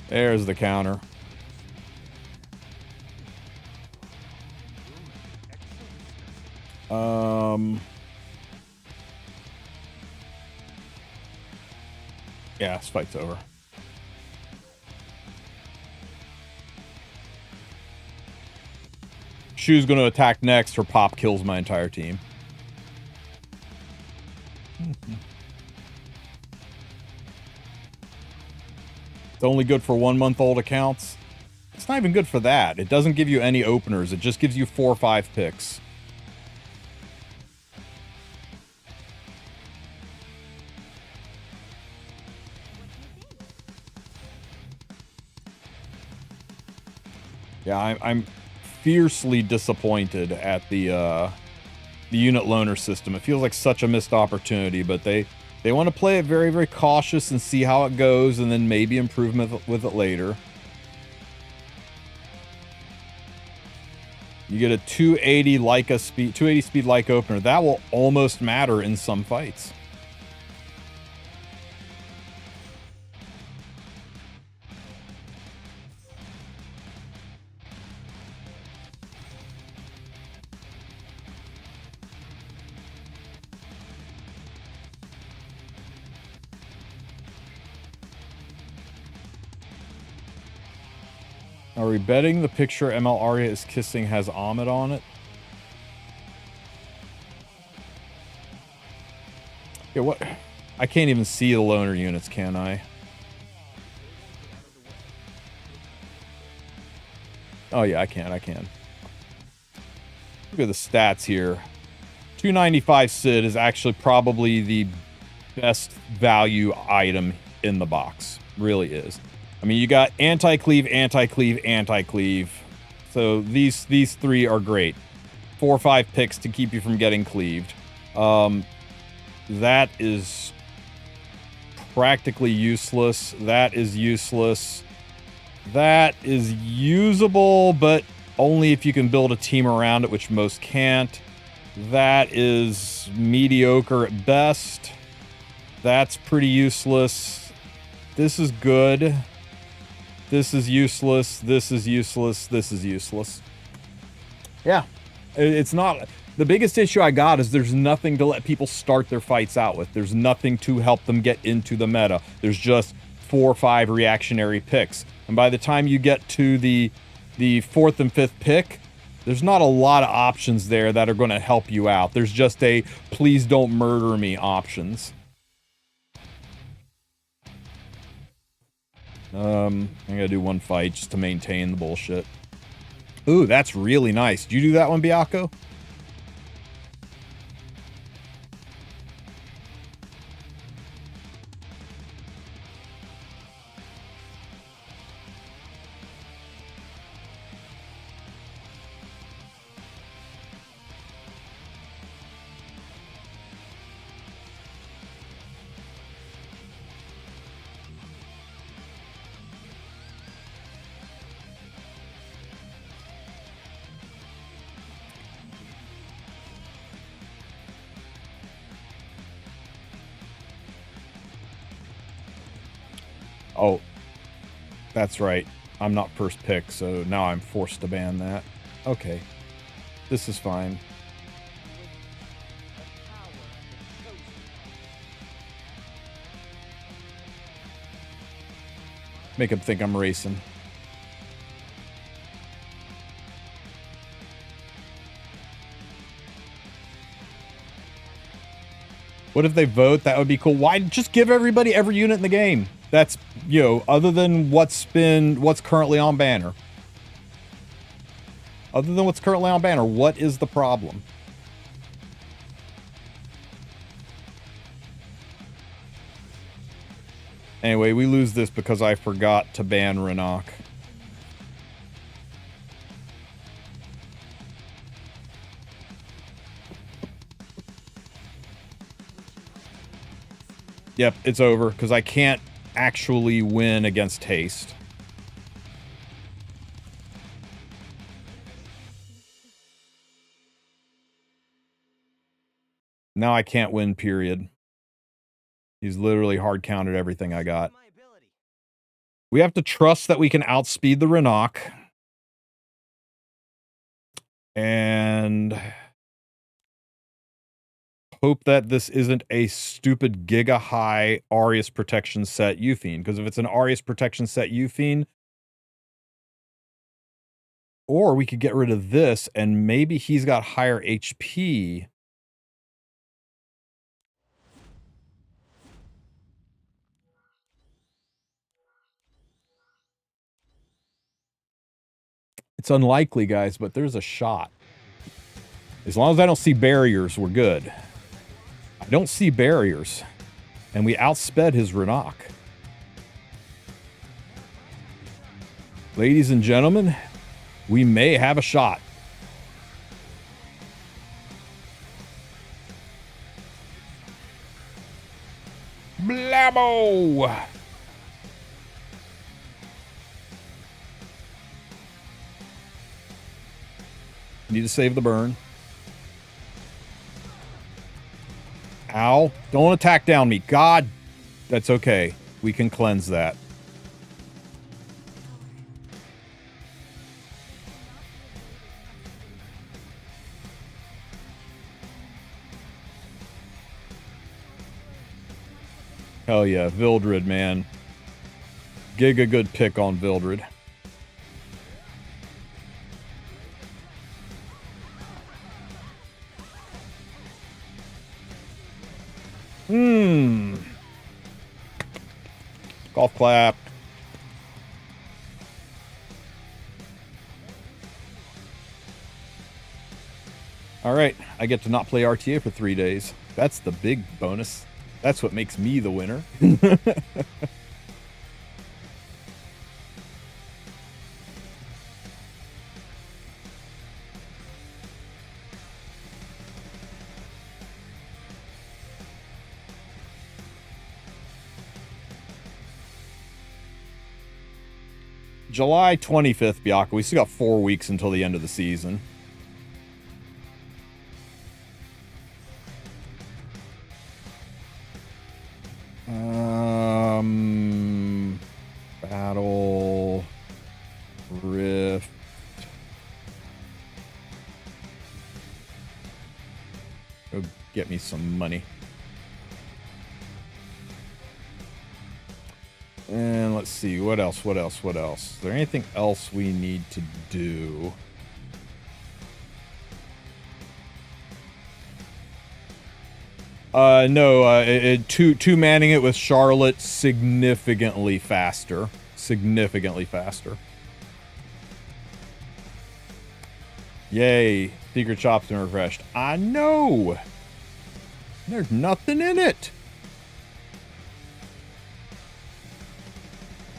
There's the counter. Yeah, this fight's over. Shu's going to attack next. Her pop kills my entire team. It's only good for 1-month-old accounts. It's not even good for that. It doesn't give you any openers. It just gives you 4 or 5 picks. Yeah, I'm fiercely disappointed at the unit loaner system. It feels like such a missed opportunity, but they want to play it very, very cautious and see how it goes, and then maybe improve with it later. You get a 280 Leica speed, 280 speed Leica opener. That will almost matter in some fights. Are we betting the picture ML Arya is kissing has Ahmed on it? Yeah, what? I can't even see the loaner units, can I? Oh yeah, I can. Look at the stats here. 295 Sid is actually probably the best value item in the box. Really is. I mean, you got anti-cleave, anti-cleave, anti-cleave. So these 3 are great. 4 or 5 picks to keep you from getting cleaved. That is practically useless. That is useless. That is usable, but only if you can build a team around it, which most can't. That is mediocre at best. That's pretty useless. This is good. This is useless. This is useless. This is useless. Yeah. It's not... The biggest issue I got is there's nothing to let people start their fights out with. There's nothing to help them get into the meta. There's just 4 or 5 reactionary picks. And by the time you get to the 4th and 5th pick, there's not a lot of options there that are going to help you out. There's just a please don't murder me options. I gotta do 1 fight just to maintain the bullshit. Ooh, that's really nice. Did you do that one, Biako? Oh, that's right. I'm not first pick, so now I'm forced to ban that. Okay. This is fine. Make him think I'm racing. What if they vote? That would be cool. Why just give everybody every unit in the game? That's, you know, other than what's currently on banner. Other than what's currently on banner, what is the problem? Anyway, we lose this because I forgot to ban Renok. Yep, it's over because I can't actually win against haste. Now I can't win, period. He's literally hard counted everything I got. We have to trust that we can outspeed the Renok. And hope that this isn't a stupid giga high Arius protection set Euphine. Because if it's an Arius protection set Euphine, or we could get rid of this and maybe he's got higher HP. It's unlikely, guys, but there's a shot. As long as I don't see barriers, we're good. I don't see barriers. And we outsped his Renok. Ladies and gentlemen, we may have a shot. Blammo! Need to save the burn. Ow. Don't attack down me. God. That's okay. We can cleanse that. Hell yeah. Vildred, man. Giga good pick on Vildred. Golf clap. All right, I get to not play RTA for 3 days. That's the big bonus. That's what makes me the winner. July 25th, Bianca. We still got 4 weeks until the end of the season. Battle. Rift. Go get me some money. And let's see, what else? Is there anything else we need to do? No, two manning it with Charlotte significantly faster. Yay, Secret Shop's been refreshed. I know! There's nothing in it!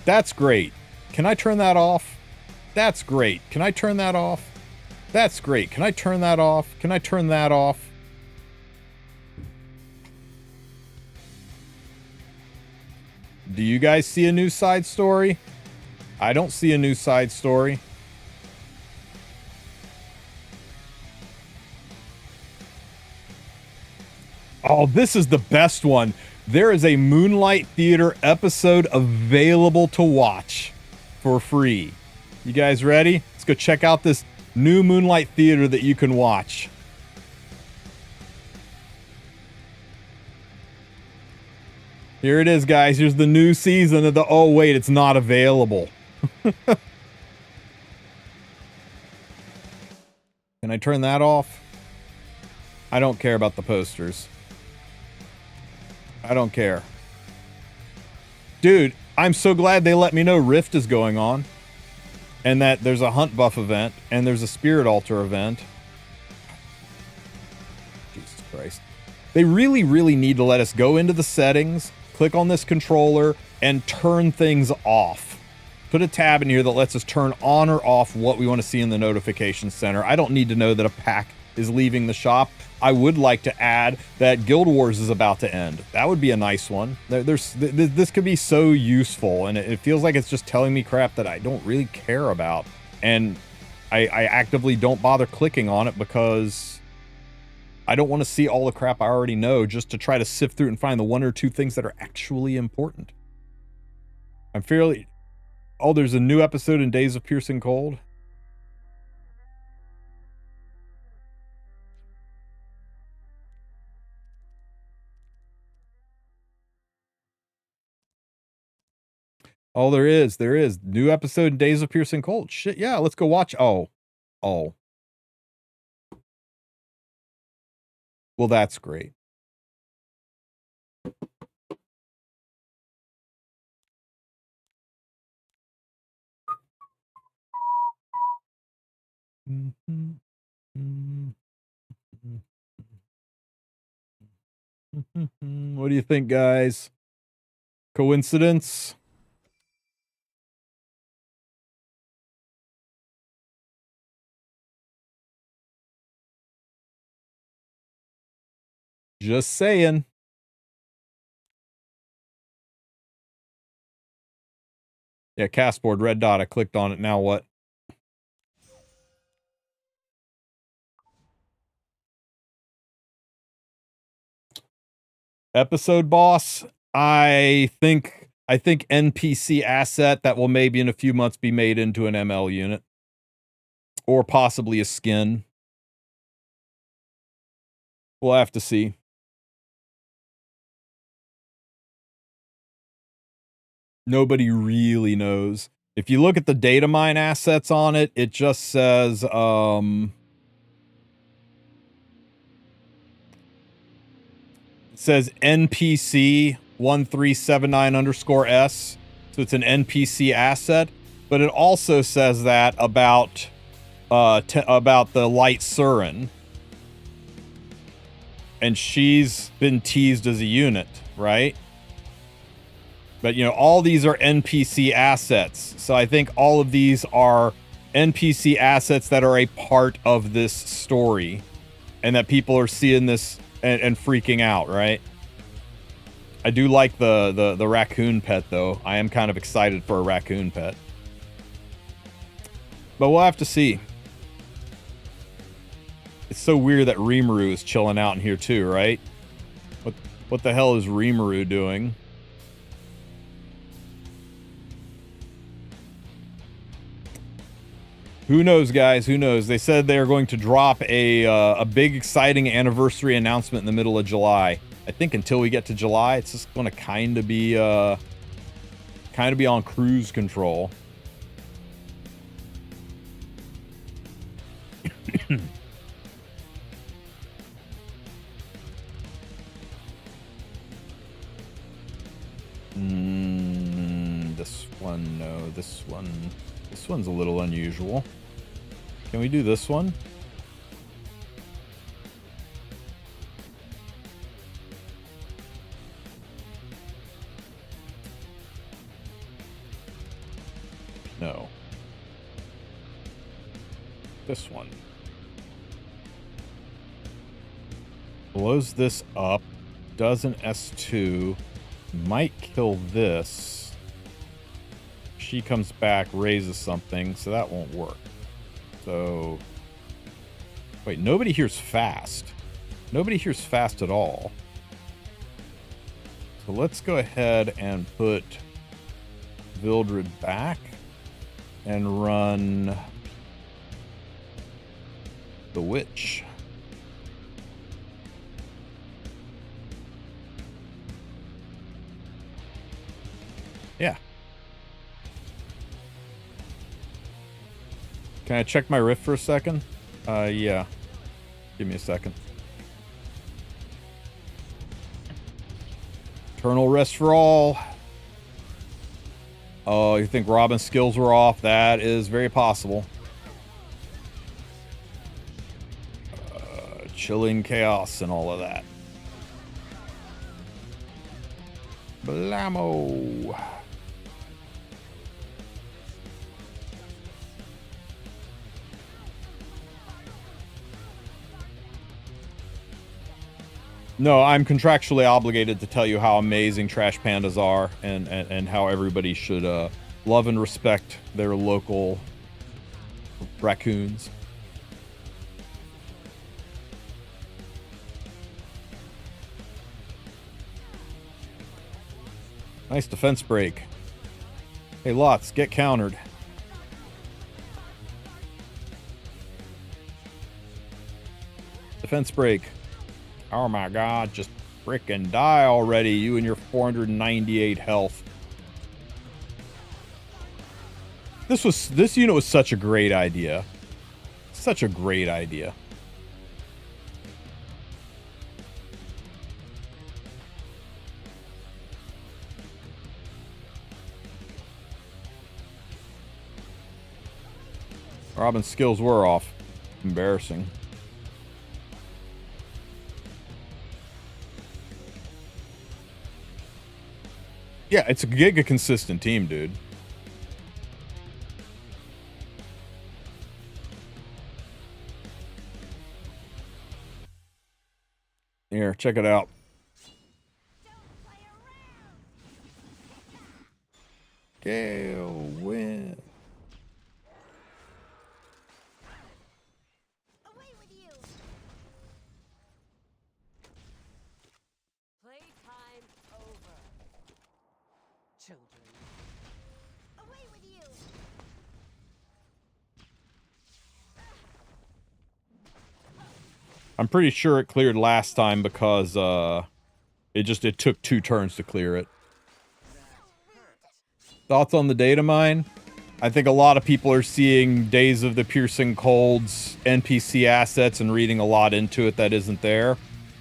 That's great. Can I turn that off? That's great. Can I turn that off? That's great. Can I turn that off? Can I turn that off? Do you guys see a new side story? I don't see a new side story. Oh, this is the best one. There is a Moonlight Theater episode available to watch for free. You guys ready? Let's go check out this new Moonlight Theater that you can watch. Here it is, guys. Here's the new season of the... Oh, wait, it's not available. Can I turn that off? I don't care about the posters. I don't care. Dude, I'm so glad they let me know Rift is going on. And that there's a Hunt Buff event. And there's a Spirit Altar event. Jesus Christ. They really, really need to let us go into the settings, click on this controller, and turn things off. Put a tab in here that lets us turn on or off what we want to see in the notification center. I don't need to know that a pack is leaving the shop. I would like to add that Guild Wars is about to end. That would be a nice one. This could be so useful, and it feels like it's just telling me crap that I don't really care about. And I actively don't bother clicking on it because I don't want to see all the crap I already know just to try to sift through and find the one or two things that are actually important. I'm fairly... Oh, there's a new episode in Days of Piercing Cold. Oh, there is. There is. New episode in Days of Piercing Cold. Shit, yeah, let's go watch. Oh. Oh. Well, that's great. What do you think, guys? Coincidence? Just saying. Yeah, castboard, red dot. I clicked on it. Now what? Episode boss. I think NPC asset that will maybe in a few months be made into an ML unit. Or possibly a skin. We'll have to see. Nobody really knows. If you look at the data mine assets on it, it just says, it says NPC 1379_S. So it's an NPC asset, but it also says that about the Light Surin. And she's been teased as a unit, right? But, you know, all these are NPC assets. So I think all of these are NPC assets that are a part of this story. And that people are seeing this and freaking out, right? I do like the raccoon pet, though. I am kind of excited for a raccoon pet. But we'll have to see. It's so weird that Rimuru is chilling out in here too, right? What the hell is Rimuru doing? Who knows, guys? Who knows? They said they are going to drop a big, exciting anniversary announcement in the middle of July. I think until we get to July, it's just going to kind of be on cruise control. This one, no. This one's a little unusual. Can we do this one? No. This one. Blows this up. Does an S2. Might kill this. She comes back, raises something, so that won't work. So... Wait, nobody here's fast. Nobody here's fast at all. So let's go ahead and put Vildred back and run the Witch. Yeah. Can I check my rift for a second? Yeah. Give me a second. Eternal rest for all. Oh, you think Robin's skills were off? That is very possible. Chilling chaos and all of that. Blammo. No, I'm contractually obligated to tell you how amazing trash pandas are and how everybody should love and respect their local raccoons. Nice defense break. Hey, Lots, get countered. Defense break. Oh my god, just frickin' die already, you and your 498 health. This unit was such a great idea. Such a great idea. Robin's skills were off. Embarrassing. Yeah, it's a giga consistent team, dude. Here, check it out. Gale win. Away with you. Playtime over. Children. Away with you. I'm pretty sure it cleared last time because it took 2 turns to clear it. Thoughts on the data mine? I think a lot of people are seeing Days of the Piercing Cold's NPC assets and reading a lot into it that isn't there.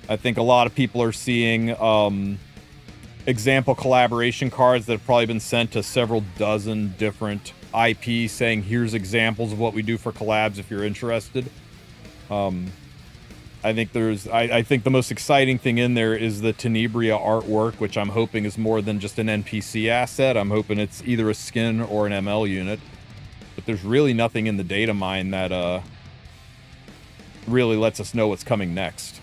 I think a lot of people are seeing example collaboration cards that have probably been sent to several dozen different IPs saying, here's examples of what we do for collabs if you're interested. I think the most exciting thing in there is the Tenebria artwork, which I'm hoping is more than just an NPC asset. I'm hoping it's either a skin or an ML unit. But there's really nothing in the data mine that really lets us know what's coming next.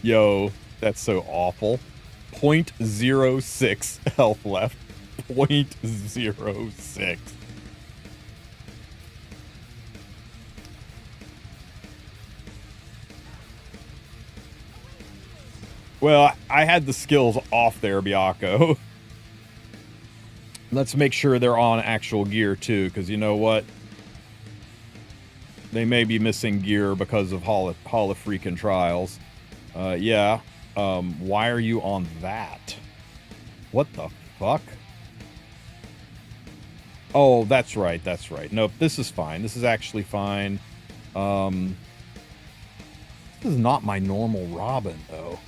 Yo, that's so awful. 0.06 health left. 0.06. Well, I had the skills off there, Biako. Let's make sure they're on actual gear, too, because you know what? They may be missing gear because of Hall of Freaking Trials. Yeah. Why are you on that? What the fuck? Oh, that's right, that's right. Nope, this is fine. This is actually fine. This is not my normal Robin, though.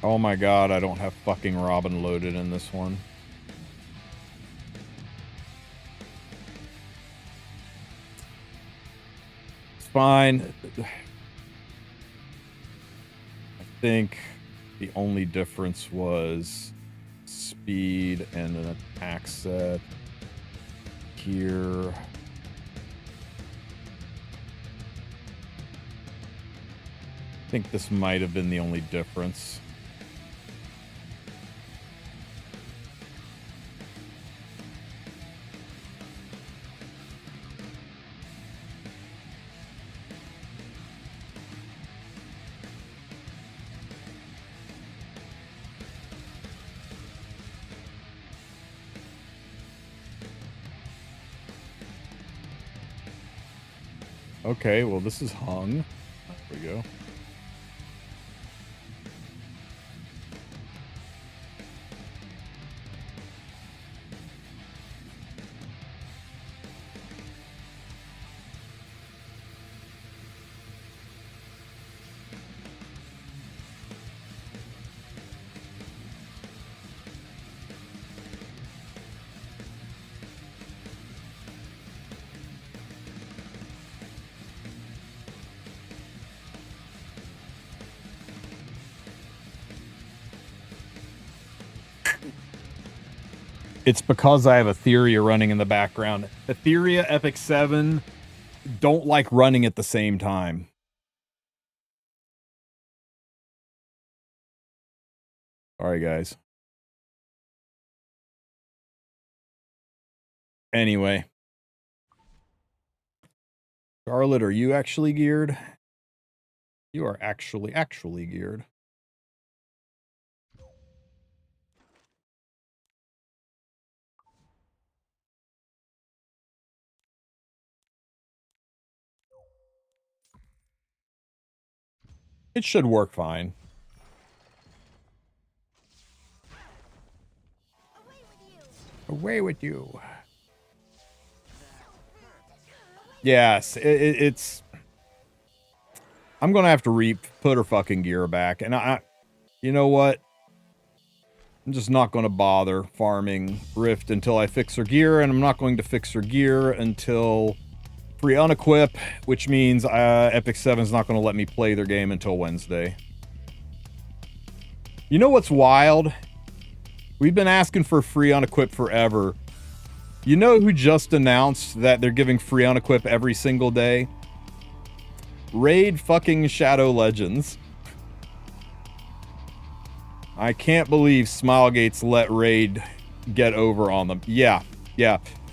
Oh my god, I don't have fucking Robin loaded in this one. It's fine. I think the only difference was speed and an attack set. Here. think this might have been the only difference. Okay, well, this is hung. There we go. It's because I have Etheria running in the background. Etheria, Epic 7 don't like running at the same time. Sorry, guys. Anyway. Charlotte, are you actually geared? You are actually geared. It should work fine. Away with you. Yes, it's... I'm gonna have to put her fucking gear back. And you know what? I'm just not gonna bother farming Rift until I fix her gear, and I'm not going to fix her gear until free unequip, which means Epic 7 is not going to let me play their game until Wednesday. You know what's wild? We've been asking for free unequip forever. You know who just announced that they're giving free unequip every single day? Raid fucking Shadow Legends. I can't believe Smilegate's let Raid get over on them. Yeah.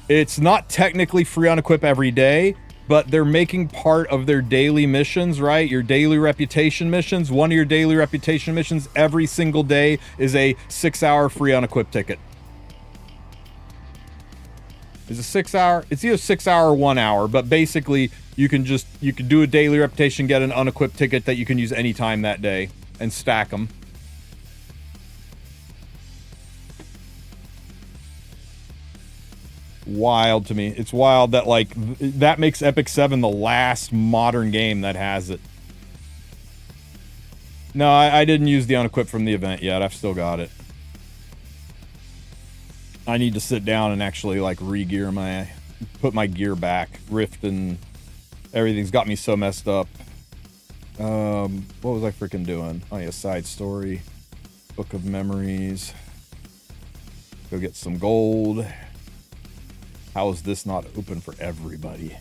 It's not technically free unequip every day, but they're making part of their daily missions, right? Your daily reputation missions. One of your daily reputation missions every single day is a 6-hour free unequip ticket. Is it 6 hour? It's either 6 hour or 1 hour, but basically you can do a daily reputation, get an unequipped ticket that you can use anytime that day and stack them. Wild to me. It's wild that, like, that makes Epic 7 the last modern game that has it. No, I didn't use the unequip from the event yet. I've still got it. I need to sit down and actually, like, re-gear put my gear back. Rift and everything's got me so messed up. What was I freaking doing? Oh yeah, side story. Book of Memories. Go get some gold. How is this not open for everybody?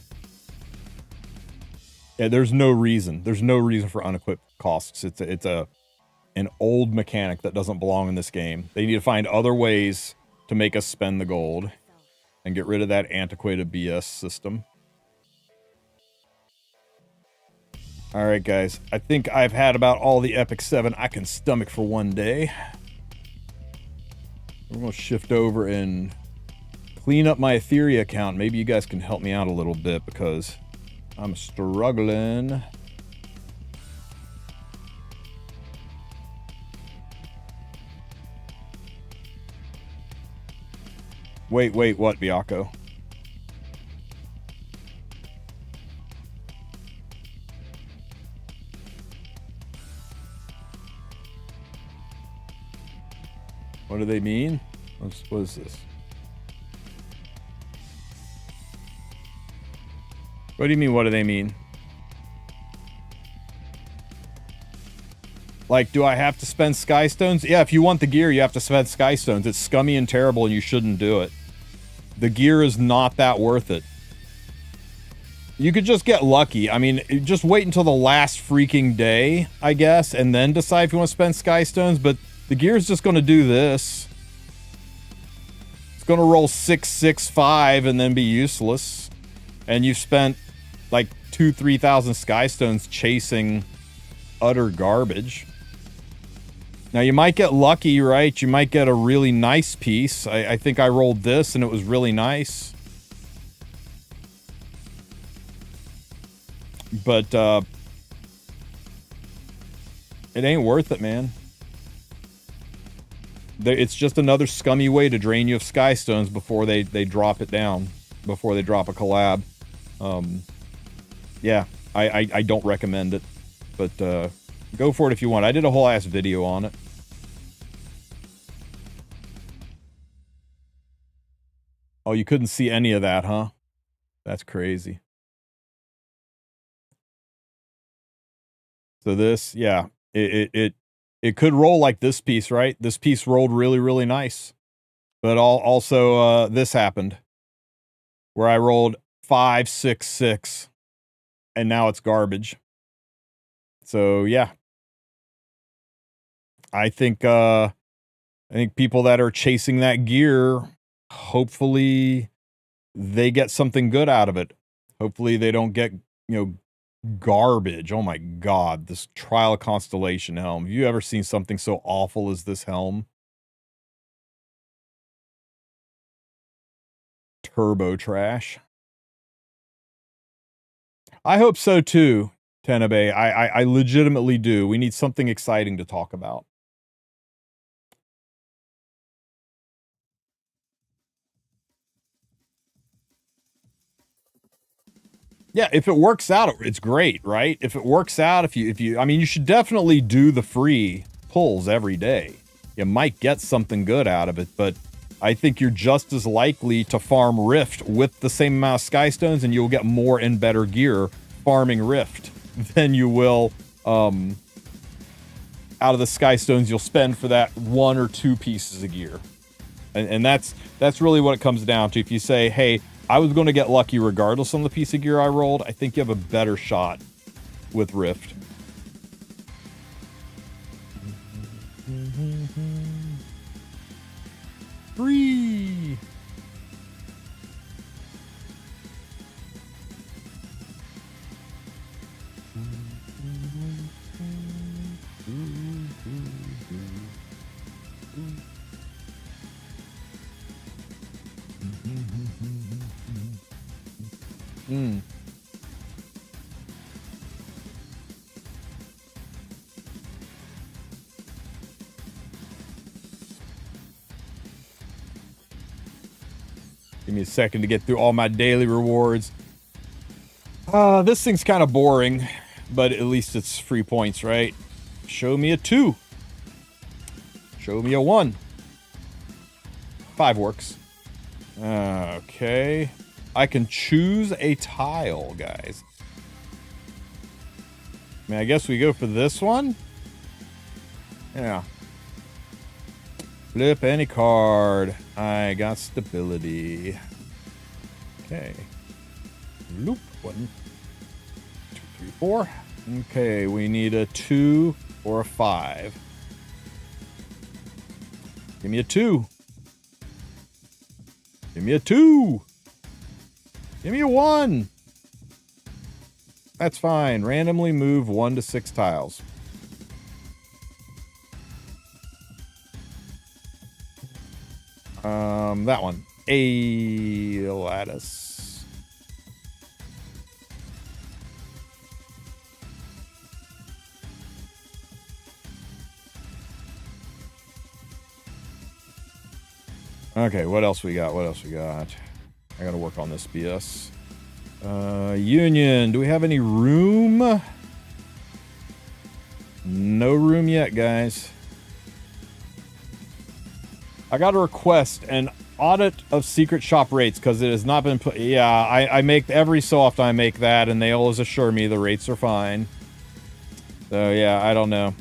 Yeah, there's no reason. There's no reason for unequipped costs. It's an old mechanic that doesn't belong in this game. They need to find other ways to make us spend the gold and get rid of that antiquated BS system. All right, guys. I think I've had about all the Epic 7 I can stomach for one day. We're going to shift over and clean up my Etheria account. Maybe you guys can help me out a little bit because I'm struggling. Wait, what, Biako? What do they mean? What is this? What do you mean, what do they mean? Like, do I have to spend Skystones? Yeah, if you want the gear, you have to spend Skystones. It's scummy and terrible, and you shouldn't do it. The gear is not that worth it. You could just get lucky. I mean, just wait until the last freaking day, I guess, and then decide if you want to spend Skystones, but the gear's just going to do this. It's going to roll 6, 6, 5 and then be useless. And you've spent like 2,000-3,000 Skystones chasing utter garbage. Now, you might get lucky, right? You might get a really nice piece. I think I rolled this and it was really nice. But, it ain't worth it, man. It's just another scummy way to drain you of Skystones before they drop it down. Before they drop a collab. Yeah, I don't recommend it. But, go for it if you want. I did a whole ass video on it. Oh, you couldn't see any of that, huh? That's crazy. So this, yeah, it could roll like this piece, right? This piece rolled really, really nice. But also, this happened. Where I rolled 5, 6, 6. And now it's garbage. So, yeah. I think people that are chasing that gear, hopefully they get something good out of it. Hopefully they don't get, garbage. Oh my god, this Trial of Constellation helm. Have you ever seen something so awful as this helm? Turbo trash. I hope so too, Tenabe. I legitimately do. We need something exciting to talk about. Yeah, if it works out, it's great, right? If it works out, if you, I mean, you should definitely do the free pulls every day. You might get something good out of it, but I think you're just as likely to farm Rift with the same amount of Skystones, and you'll get more and better gear farming Rift than you will out of the Skystones you'll spend for that 1 or 2 pieces of gear. And that's really what it comes down to. If you say, hey, I was going to get lucky regardless on the piece of gear I rolled, I think you have a better shot with Rift. Free! Give me a second to get through all my daily rewards. This thing's kind of boring, but at least it's free points, right? Show me a 2. Show me a 1. 5 works. Okay. I can choose a tile, guys. I mean, I guess we go for this one. Yeah. Flip any card. I got stability. Okay. Loop. 1, 2, 3, 4. Okay, we need a 2 or a 5. Give me a 2. Give me a 2. Give me a 1. That's fine. Randomly move 1 to 6 tiles. That one. A lattice. Okay, what else we got? What else we got? I gotta work on this BS. Union. Do we have any room? No room yet, guys. I got to request an audit of secret shop rates because it has not been put. Yeah, I make every so often I make that, and they always assure me the rates are fine. So yeah, I don't know.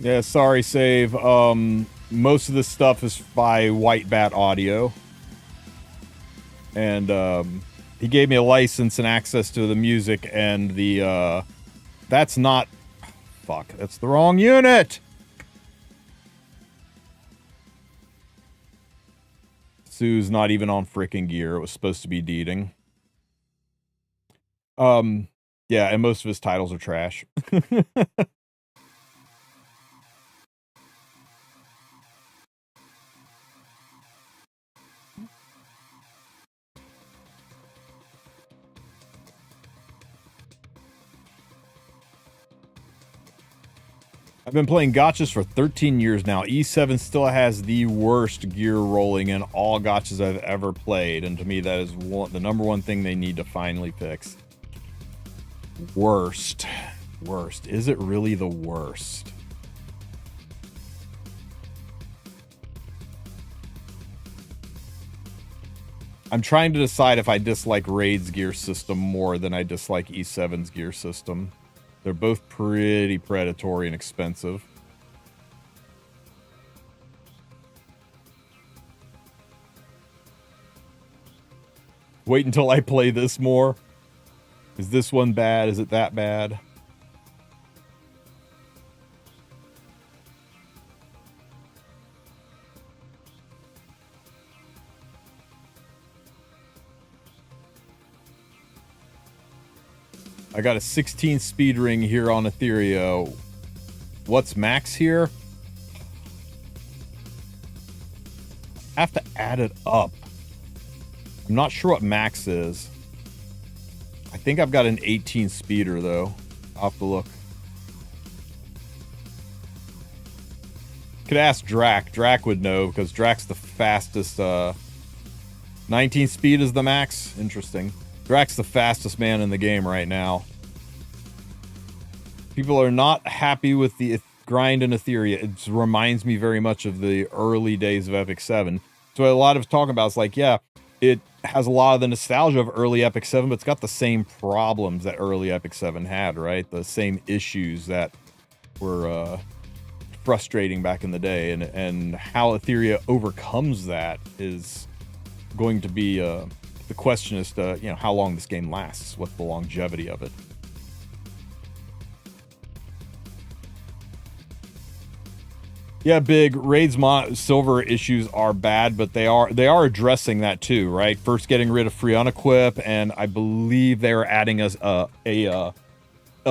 Yeah, sorry, Save. Most of this stuff is by White Bat Audio. And, he gave me a license and access to the music, and the, that's not... Fuck, that's the wrong unit! Sue's not even on frickin' gear. It was supposed to be Deeding. Yeah, and most of his titles are trash. I've been playing gotchas for 13 years now. E7 still has the worst gear rolling in all gotchas I've ever played, and to me that is the number one thing they need to finally fix. Worst. Worst. Is it really the worst? I'm trying to decide if I dislike Raid's gear system more than I dislike E7's gear system. They're both pretty predatory and expensive. Wait until I play this more. Is this one bad? Is it that bad? I got a 16 speed ring here on Etheria. What's max here? I have to add it up. I'm not sure what max is. I think I've got an 18 speeder though. I'll have to look. Could ask Drac. Drac would know because Drac's the fastest. 19 speed is the max. Interesting. Drac's the fastest man in the game right now. People are not happy with the grind in Etheria. It reminds me very much of the early days of Epic 7. So a lot of talking about is like, yeah, it has a lot of the nostalgia of early Epic 7, but it's got the same problems that early Epic 7 had, right? The same issues that were frustrating back in the day. And how Etheria overcomes that is going to be... the question is to, you know, how long this game lasts. What's the longevity of it? Yeah, Big. Raid's silver issues are bad, but they are addressing that too, right? First getting rid of free unequip, and I believe they're adding a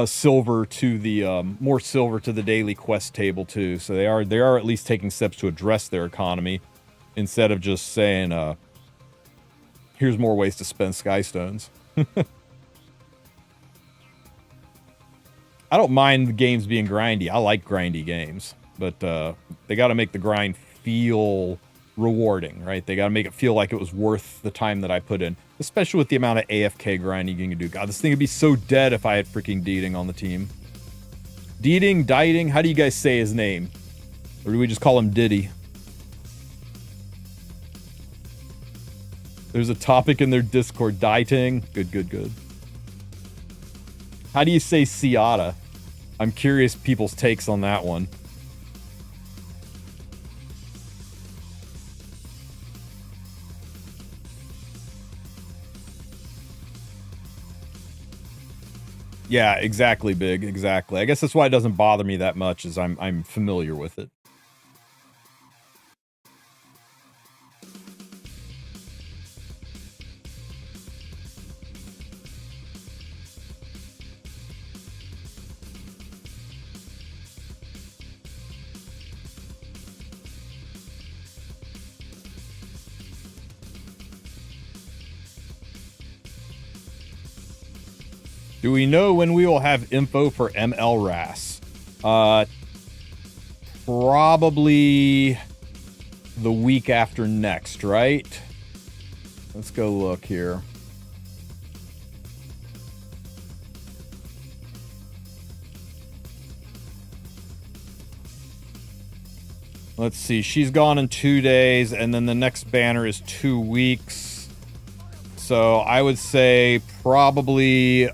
silver to the more silver to the daily quest table too. So they are at least taking steps to address their economy instead of just saying here's more ways to spend Skystones. I don't mind the games being grindy. I like grindy games, but they got to make the grind feel rewarding, right? They got to make it feel like it was worth the time that I put in, especially with the amount of AFK grinding you can do. God, this thing would be so dead if I had freaking Deeding on the team. Dieting? How do you guys say his name? Or do we just call him Diddy? There's a topic in their Discord, dieting. Good. How do you say Ciata? I'm curious people's takes on that one. Yeah, exactly, Big. Exactly. I guess that's why it doesn't bother me that much, is I'm familiar with it. Do we know when we will have info for MLRAS? Probably the week after next, right? Let's go look here. Let's see. She's gone in 2 days, and then the next banner is 2 weeks. So I would say probably...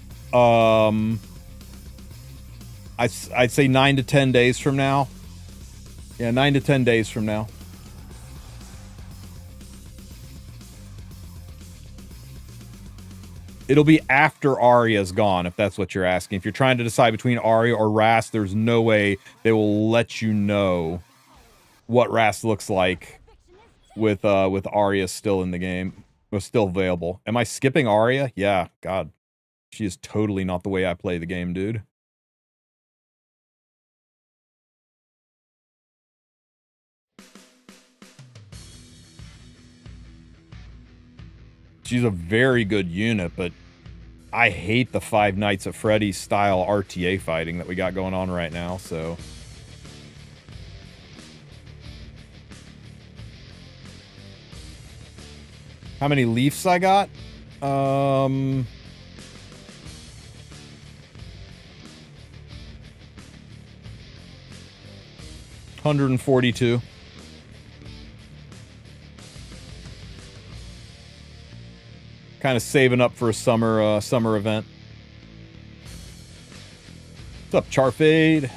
I'd say 9 to 10 days from now. Yeah, 9 to 10 days from now. It'll be after Arya's gone, if that's what you're asking. If you're trying to decide between Arya or Rast, there's no way they will let you know what Rast looks like with Arya still in the game. Was still available. Am I skipping Arya? Yeah, God. She is totally not the way I play the game, dude. She's a very good unit, but I hate the Five Nights at Freddy's style RTA fighting that we got going on right now, so. How many leafs I got? 142. Kind of saving up for a summer event. What's up, Charfade?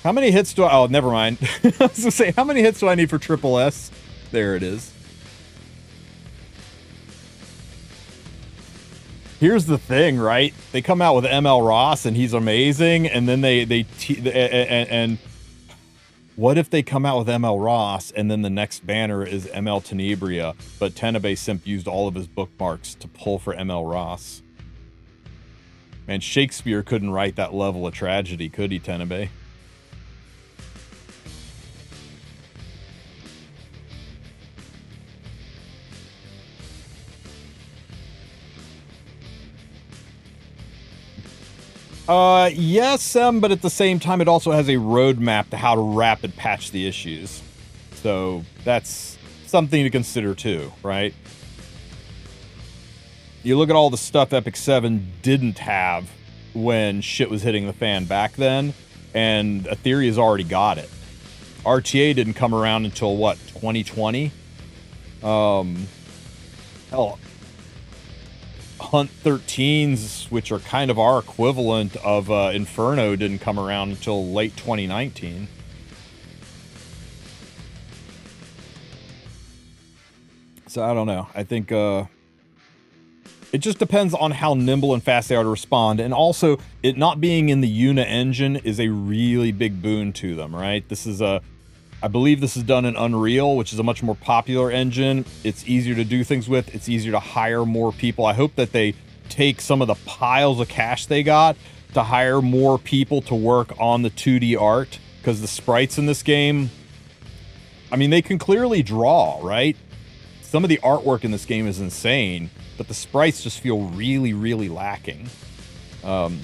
How many hits do I... Oh, never mind. I was going to say, how many hits do I need for Triple S? There it is. Here's the thing, right? They come out with ML Ross, and he's amazing, and then and what if they come out with ML Ross, and then the next banner is ML Tenebria, but Tenebe Simp used all of his bookmarks to pull for ML Ross? Man, Shakespeare couldn't write that level of tragedy, could he, Tenebe? Yes, but at the same time, it also has a roadmap to how to rapid patch the issues. So that's something to consider too, right? You look at all the stuff Epic 7 didn't have when shit was hitting the fan back then, and Etheria's already got it. RTA didn't come around until, what, 2020? Hell, Hunt 13s, which are kind of our equivalent of Inferno, didn't come around until late 2019. So I don't know. I think it just depends on how nimble and fast they are to respond. And also, it not being in the Una engine is a really big boon to them, right? This is I believe this is done in Unreal, which is a much more popular engine. It's easier to do things with. It's easier to hire more people. I hope that they take some of the piles of cash they got to hire more people to work on the 2D art, because the sprites in this game, I mean, they can clearly draw, right? Some of the artwork in this game is insane, but the sprites just feel really, really lacking. And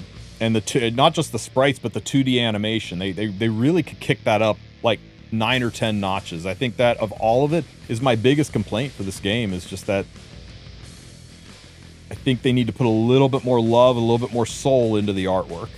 not just the sprites, but the 2D animation. They really could kick that up like 9 or 10 notches. I think that of all of it is my biggest complaint for this game, is just that I think they need to put a little bit more love, a little bit more soul into the artwork.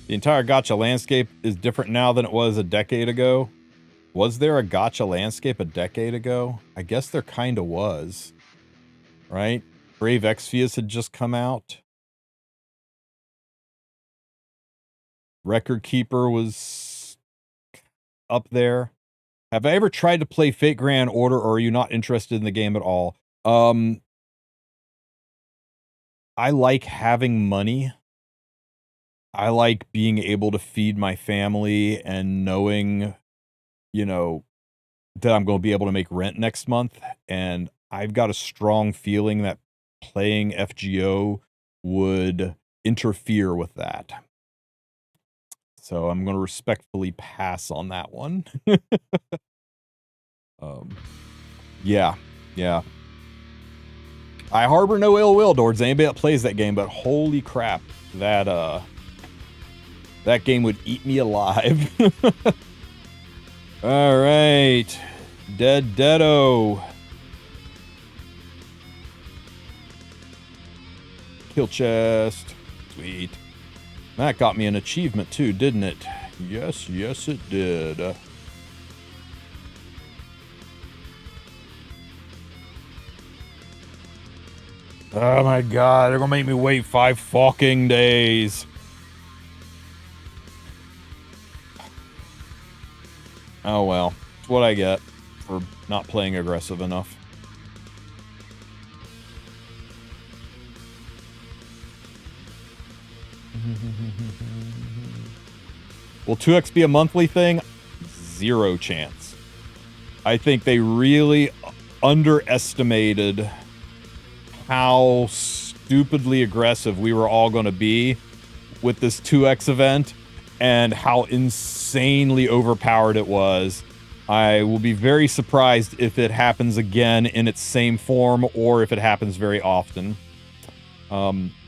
The entire gacha landscape is different now than it was a decade ago. Was there a gacha landscape a decade ago? I guess there kind of was, right? Brave Exvius had just come out. Record Keeper was up there. Have I ever tried to play Fate Grand Order, or are you not interested in the game at all? I like having money. I like being able to feed my family and knowing, you know, that I'm going to be able to make rent next month. And I've got a strong feeling that playing FGO would interfere with that. So I'm going to respectfully pass on that one. Yeah. I harbor no ill will towards anybody that plays that game, but holy crap, that game would eat me alive. All right, Deado. Kill chest, sweet. That got me an achievement too, didn't it? Yes, it did. Oh my god, they're gonna make me wait 5 fucking days. Oh well, it's what I get for not playing aggressive enough. Will 2x be a monthly thing? Zero chance. I think they really underestimated how stupidly aggressive we were all going to be with this 2x event and how insanely overpowered it was. I will be very surprised if it happens again in its same form or if it happens very often.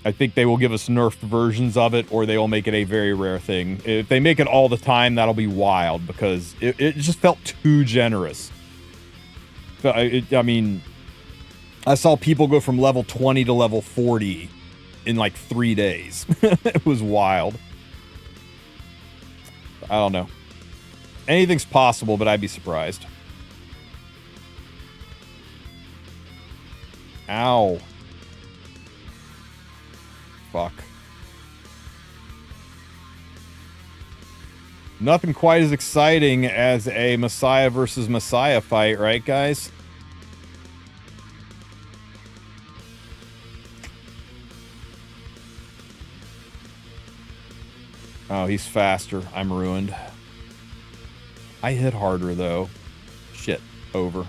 I think they will give us nerfed versions of it, or they will make it a very rare thing. If they make it all the time, that'll be wild, because it just felt too generous. I mean, I saw people go from level 20 to level 40 in like 3 days. It was wild. I don't know. Anything's possible, but I'd be surprised. Ow. Fuck. Nothing quite as exciting as a Messiah versus Messiah fight, right, guys? Oh, he's faster. I'm ruined. I hit harder, though. Shit. Over.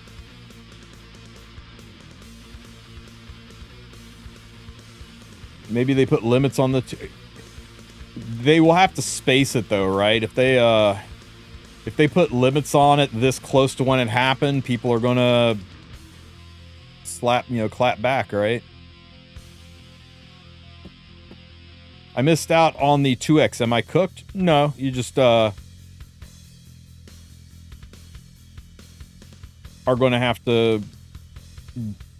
Maybe they put limits on the... They will have to space it, though, right? If they put limits on it this close to when it happened, people are gonna clap back, right? I missed out on the 2x. Am I cooked? No, you just are gonna have to...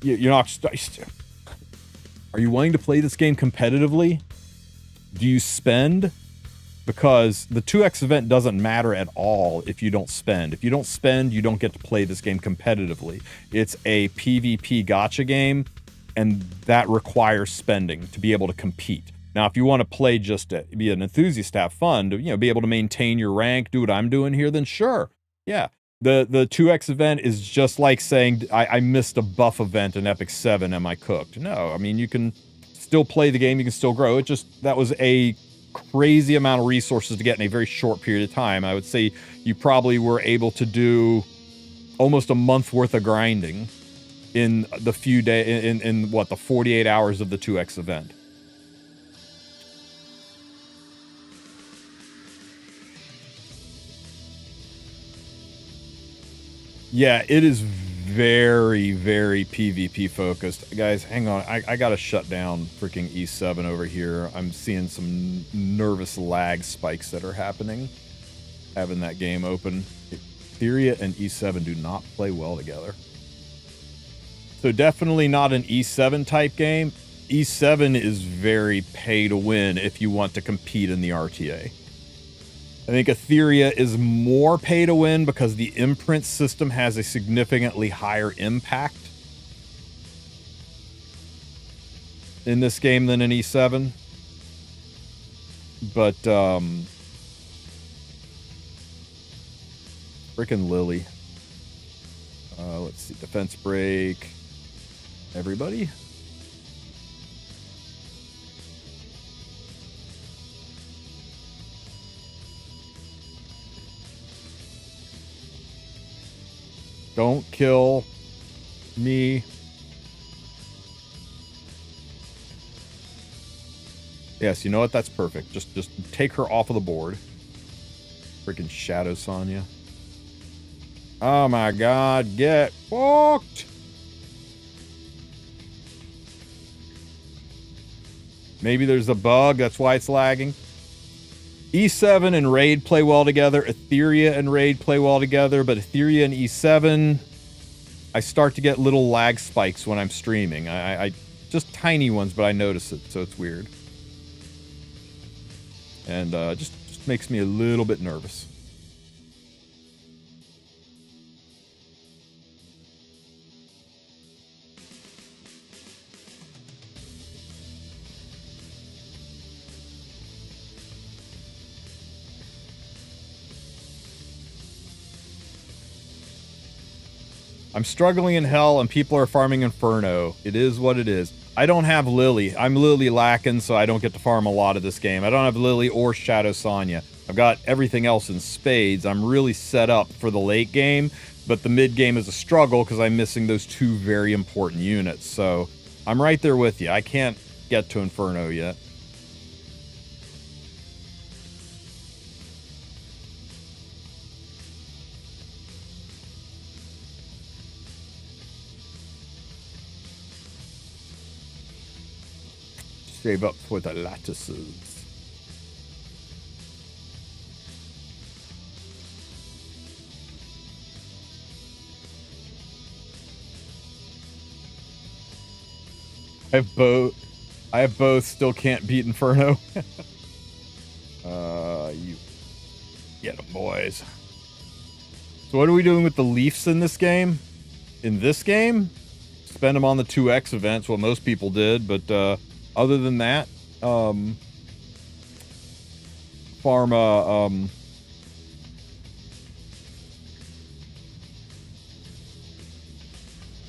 You're not... Are you wanting to play this game competitively? Do you spend? Because the 2x event doesn't matter at all if you don't spend. If you don't spend, you don't get to play this game competitively. It's a PvP gacha game, and that requires spending to be able to compete. Now, if you want to play just to be an enthusiast, have fun, to be able to maintain your rank, do what I'm doing here, then sure. Yeah. The 2x event is just like saying, I missed a buff event in Epic 7, am I cooked? No, I mean, you can still play the game, you can still grow. That was a crazy amount of resources to get in a very short period of time. I would say you probably were able to do almost a month worth of grinding in the few days, in what, the 48 hours of the 2x event. Yeah, it is very, very PvP focused. Guys, hang on. I gotta shut down freaking E7 over here. I'm seeing some nervous lag spikes that are happening. Having that game open. Etheria and E7 do not play well together. So definitely not an E7 type game. E7 is very pay to win if you want to compete in the RTA. I think Etheria is more pay to win because the imprint system has a significantly higher impact in this game than in E7. But, frickin' Lily. Let's see, defense break. Everybody? Don't kill me. Yes, you know what? That's perfect. Just take her off of the board. Freaking Shadow Sonya. Oh my god, get fucked! Maybe there's a bug, that's why it's lagging. E7 and Raid play well together. Etheria and Raid play well together, but Etheria and E7, I start to get little lag spikes when I'm streaming. I just tiny ones, but I notice it, so it's weird. And just makes me a little bit nervous. I'm struggling in Hell and people are farming Inferno. It is what it is. I don't have Lily. I'm Lily lacking, so I don't get to farm a lot of this game. I don't have Lily or Shadow Sonya. I've got everything else in spades. I'm really set up for the late game, but the mid game is a struggle because I'm missing those two very important units. So I'm right there with you. I can't get to Inferno yet. Save up for the lattices. I have both. Still can't beat Inferno. You get them, boys. So what are we doing with the Leafs in this game? In this game? Spend them on the 2X events, what most people did, but other than that, farm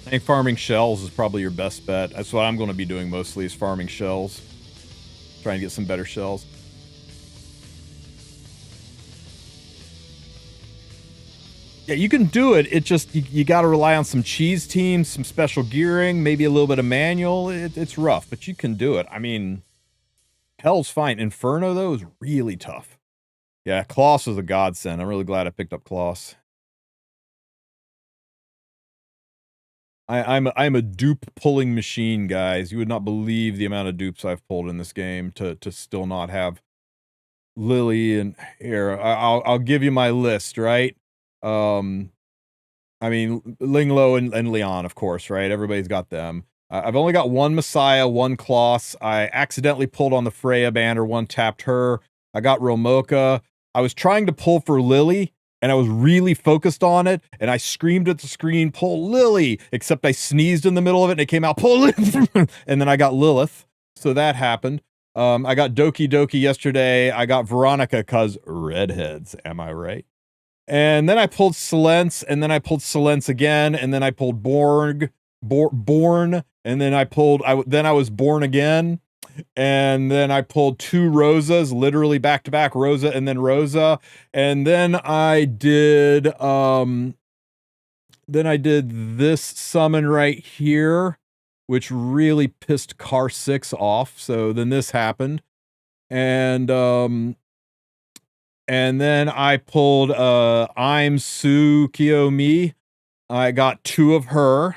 I think farming shells is probably your best bet. That's what I'm going to be doing mostly, is farming shells. Trying to get some better shells. Yeah, you can do it. It just, you got to rely on some cheese teams, some special gearing, maybe a little bit of manual. It's rough, but you can do it. I mean, Hell's fine. Inferno, though, is really tough. Yeah, Kloss was a godsend. I'm really glad I picked up Kloss. I'm a dupe pulling machine, guys. You would not believe the amount of dupes I've pulled in this game to still not have Lily. And here, I'll give you my list, right? I mean, Linglo and Leon, of course, right? Everybody's got them. I've only got one Messiah, one Kloss. I accidentally pulled on the Freya banner, one tapped her. I got Romoka. I was trying to pull for Lily, and I was really focused on it, and I screamed at the screen, pull Lily, except I sneezed in the middle of it, and it came out, pull Lily, and then I got Lilith, so that happened. I got Doki Doki yesterday. I got Veronica, because redheads, am I right? And then I pulled Silence, and then I pulled Silence again, and then I pulled Born, and then I was Born again, and then I pulled two Rosas, literally back to back, Rosa and then Rosa, and then I did this summon right here, which really pissed Car 6 off. So then this happened, and then I pulled I'm Su Kiyomi. I got two of her.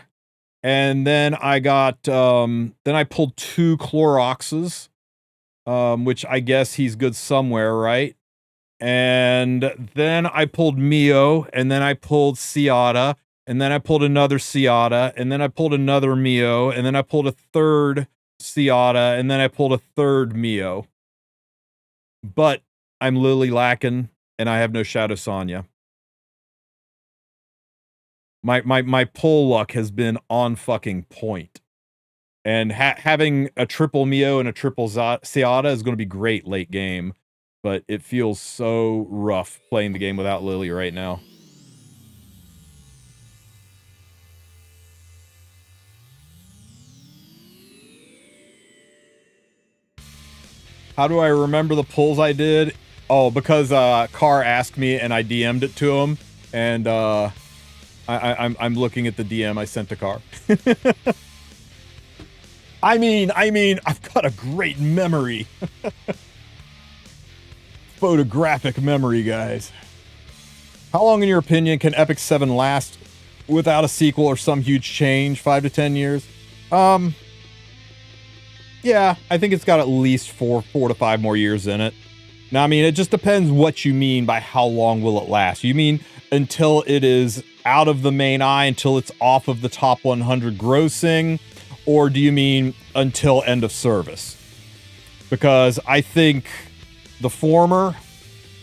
And then I got then I pulled two Cloroxes, which I guess he's good somewhere, right? And then I pulled Mio, and then I pulled Ciata, and then I pulled another Ciata, and then I pulled another Mio, and then I pulled a third Ciata, and then I pulled a third Mio. But I'm Lily lacking, and I have no Shadow Sonya. My pull luck has been on fucking point. And having a triple Mio and a triple Ciata is going to be great late game. But it feels so rough playing the game without Lily right now. How do I remember the pulls I did? Oh, because Carr asked me and I DM'd it to him. And I'm looking at the DM I sent to Carr. I mean, I've got a great memory. Photographic memory, guys. How long, in your opinion, can Epic 7 last without a sequel or some huge change? 5 to 10 years? Yeah, I think it's got at least 4 to 5 more years in it. Now, I mean, it just depends what you mean by how long will it last. You mean until it is out of the main eye, until it's off of the top 100 grossing, or do you mean until end of service? Because I think the former,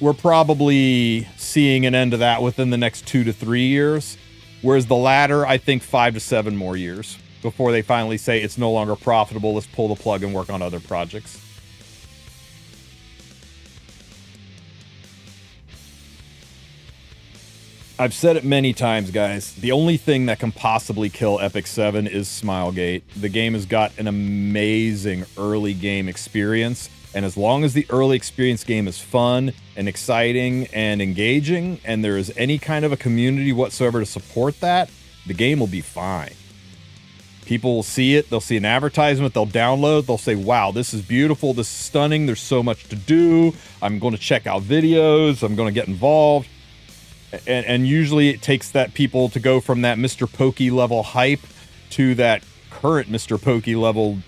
we're probably seeing an end of that within the next 2 to 3 years, whereas the latter, I think 5 to 7 more years before they finally say it's no longer profitable, let's pull the plug and work on other projects. I've said it many times, guys. The only thing that can possibly kill Epic 7 is Smilegate. The game has got an amazing early game experience, and as long as the early experience game is fun and exciting and engaging, and there is any kind of a community whatsoever to support that, the game will be fine. People will see it, they'll see an advertisement, they'll download, they'll say, wow, this is beautiful, this is stunning, there's so much to do, I'm going to check out videos, I'm going to get involved. And usually it takes that people to go from that Mr. Pokey level hype to that current Mr. Pokey level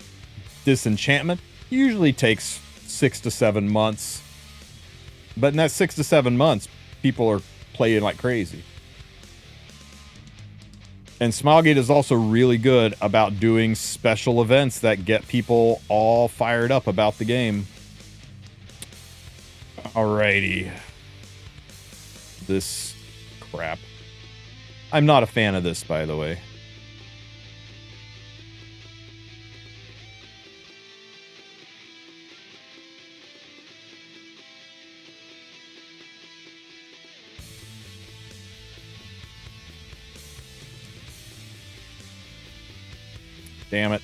disenchantment. Usually takes 6 to 7 months. But in that 6 to 7 months, people are playing like crazy. And Smilegate is also really good about doing special events that get people all fired up about the game. Alrighty. This crap. I'm not a fan of this, by the way. Damn it.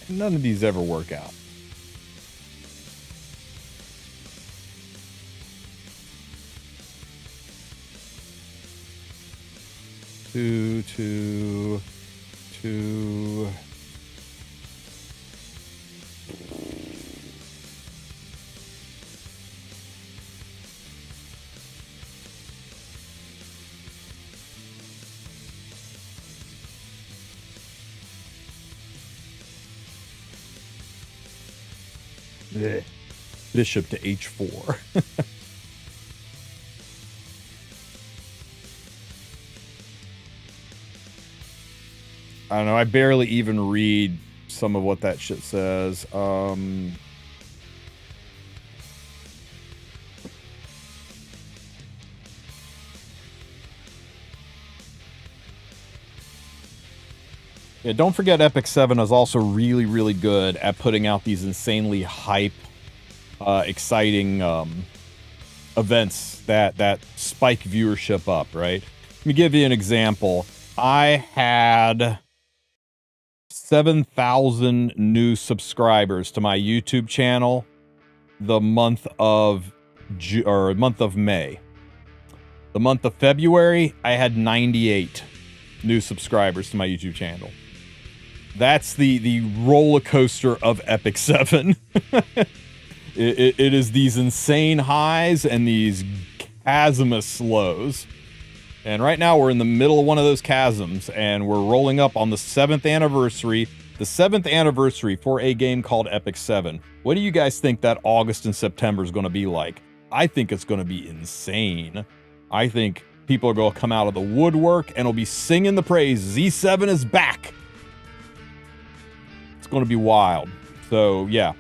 None of these ever work out. Two. Blech. Bishop to h4. I don't know. I barely even read some of what that shit says. Yeah, don't forget Epic 7 is also really, really good at putting out these insanely hype, exciting events that spike viewership up, right? Let me give you an example. I had 7,000 new subscribers to my YouTube channel the month of May. The month of February, I had 98 new subscribers to my YouTube channel. That's the roller coaster of Epic 7. It is these insane highs and these chasmous lows. And right now we're in the middle of one of those chasms, and we're rolling up on the 7th anniversary. The 7th anniversary for a game called Epic 7. What do you guys think that August and September is going to be like? I think it's going to be insane. I think people are going to come out of the woodwork and will be singing the praises. E7 is back. It's going to be wild. So, yeah.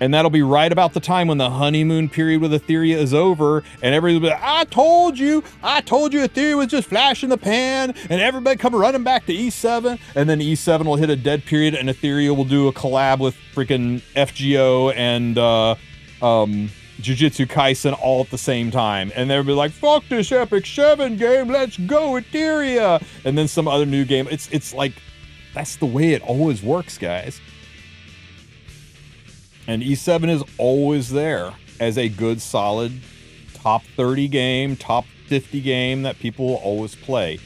And that'll be right about the time when the honeymoon period with Etheria is over, and everybody will be like, I told you Etheria was just flash in the pan, and everybody come running back to E7, and then E7 will hit a dead period, and Etheria will do a collab with freaking FGO and Jujutsu Kaisen all at the same time, and they'll be like, fuck this Epic 7 game, let's go Etheria, and then some other new game. It's like, that's the way it always works, guys. And E7 is always there as a good, solid top 30 game, top 50 game that people will always play.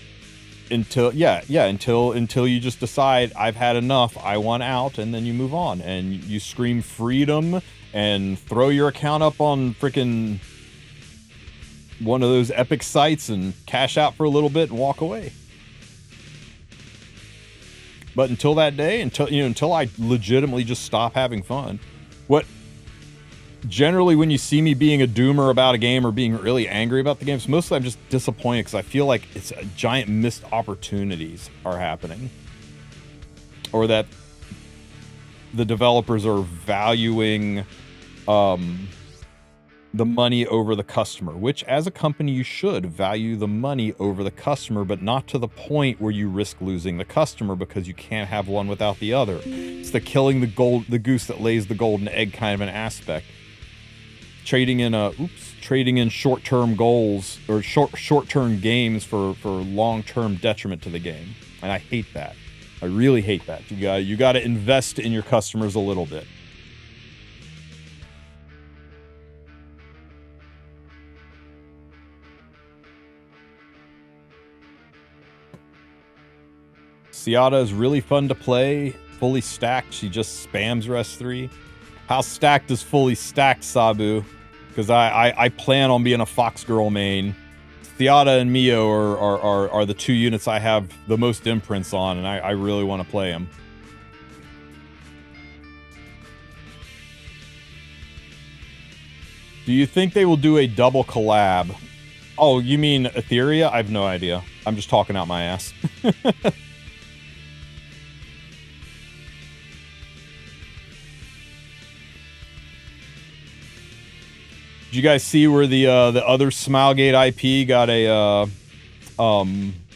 until you just decide I've had enough, I want out, and then you move on and you scream freedom and throw your account up on freaking one of those epic sites and cash out for a little bit and walk away. But until that day, until I legitimately just stop having fun, generally when you see me being a doomer about a game or being really angry about the games, mostly I'm just disappointed because I feel like it's a giant missed opportunities are happening, or that the developers are valuing the money over the customer, which as a company you should value the money over the customer, but not to the point where you risk losing the customer because you can't have one without the other. It's the killing the goose that lays the golden egg kind of an aspect. Trading in short-term goals or short-term games for long-term detriment to the game, and I hate that. I really hate that. You got to invest in your customers a little bit. Ciata is really fun to play. Fully stacked, she just spams Rest 3. How stacked is fully stacked, Sabu? Because I plan on being a Fox Girl main. Ciata and Mio are the two units I have the most imprints on, and I really want to play them. Do you think they will do a double collab? Oh, you mean Etheria? I have no idea. I'm just talking out my ass. Did you guys see where the other Smilegate IP got a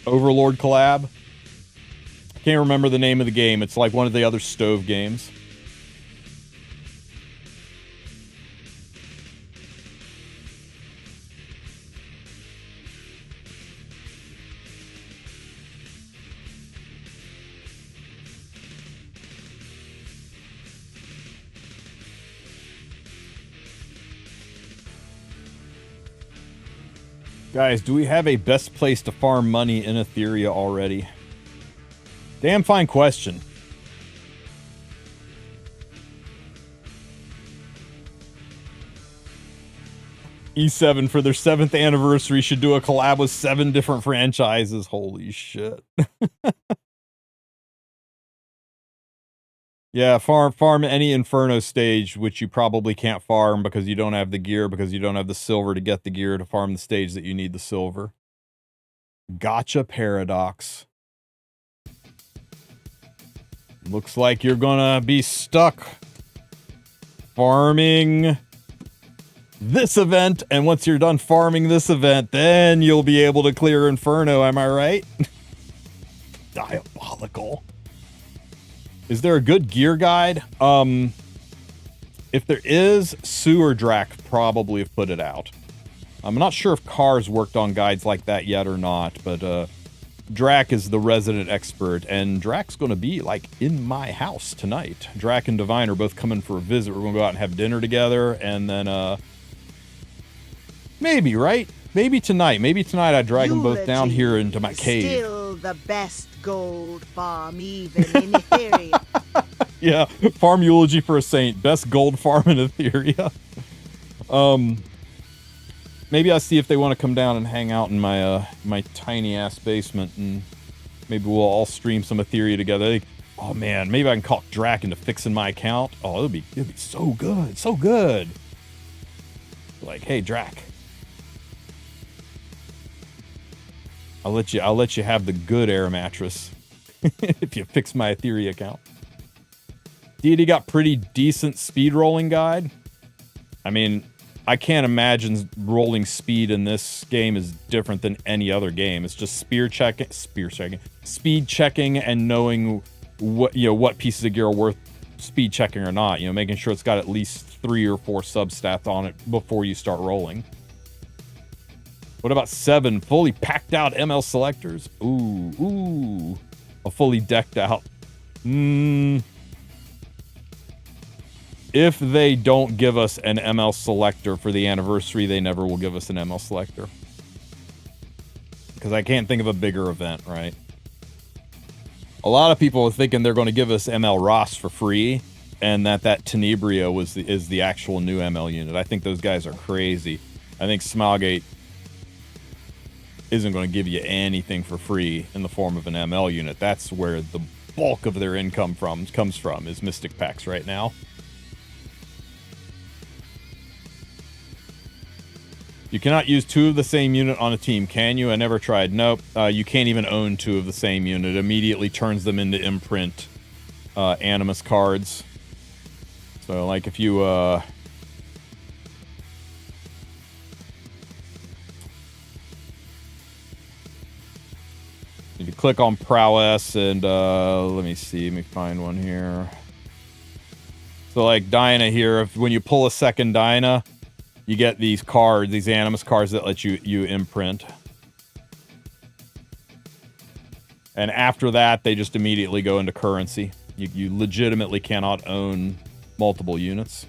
Overlord collab? I can't remember the name of the game. It's like one of the other Stove games. Guys, do we have a best place to farm money in Etheria already? Damn fine question. E7 for their 7th anniversary should do a collab with 7 different franchises. Holy shit. Yeah, farm any Inferno stage, which you probably can't farm because you don't have the gear, because you don't have the silver to get the gear to farm the stage that you need the silver. Gotcha, Paradox. Looks like you're gonna be stuck farming this event, and once you're done farming this event, then you'll be able to clear Inferno, am I right? Diabolical. Is there a good gear guide? If there is, Sue or Drac probably have put it out. I'm not sure if Cars worked on guides like that yet or not, but Drac is the resident expert, and Drac's going to be, like, in my house tonight. Drac and Divine are both coming for a visit. We're going to go out and have dinner together, and then, maybe, right? Maybe tonight. Maybe tonight I drag them both down here into my cave. Still the best gold farm, even in Etheria. Yeah, farm eulogy for a saint. Best gold farm in Etheria. Maybe I'll see if they want to come down and hang out in my my tiny ass basement, and maybe we'll all stream some Etheria together. Like, oh man, maybe I can call Drac into fixing my account. Oh, it'll be so good, so good. Like, hey Drac, I'll let you have the good air mattress if you fix my Etheria account. Deity got pretty decent speed rolling guide. I mean, I can't imagine rolling speed in this game is different than any other game. It's just speed checking, and knowing what pieces of gear are worth speed checking or not. You know, making sure it's got at least 3 or 4 substats on it before you start rolling. What about 7 fully packed out ML selectors? Ooh, a fully decked out. If they don't give us an ML selector for the anniversary, they never will give us an ML selector. because I can't think of a bigger event, right? A lot of people are thinking they're going to give us ML Ross for free, and that Tenebria is the actual new ML unit. I think those guys are crazy. I think Smilegate isn't going to give you anything for free in the form of an ML unit. That's where the bulk of their income comes from, is Mystic Packs right now. You cannot use 2 of the same unit on a team, can you? I never tried. Nope. You can't even own 2 of the same unit. It immediately turns them into imprint Animus cards. So, like, if you... you click on Prowess and, let me see. Let me find one here. So, like, Dinah here, when you pull a second Dinah, you get these cards, these Animus cards that let you imprint. And after that, they just immediately go into currency. You legitimately cannot own multiple units.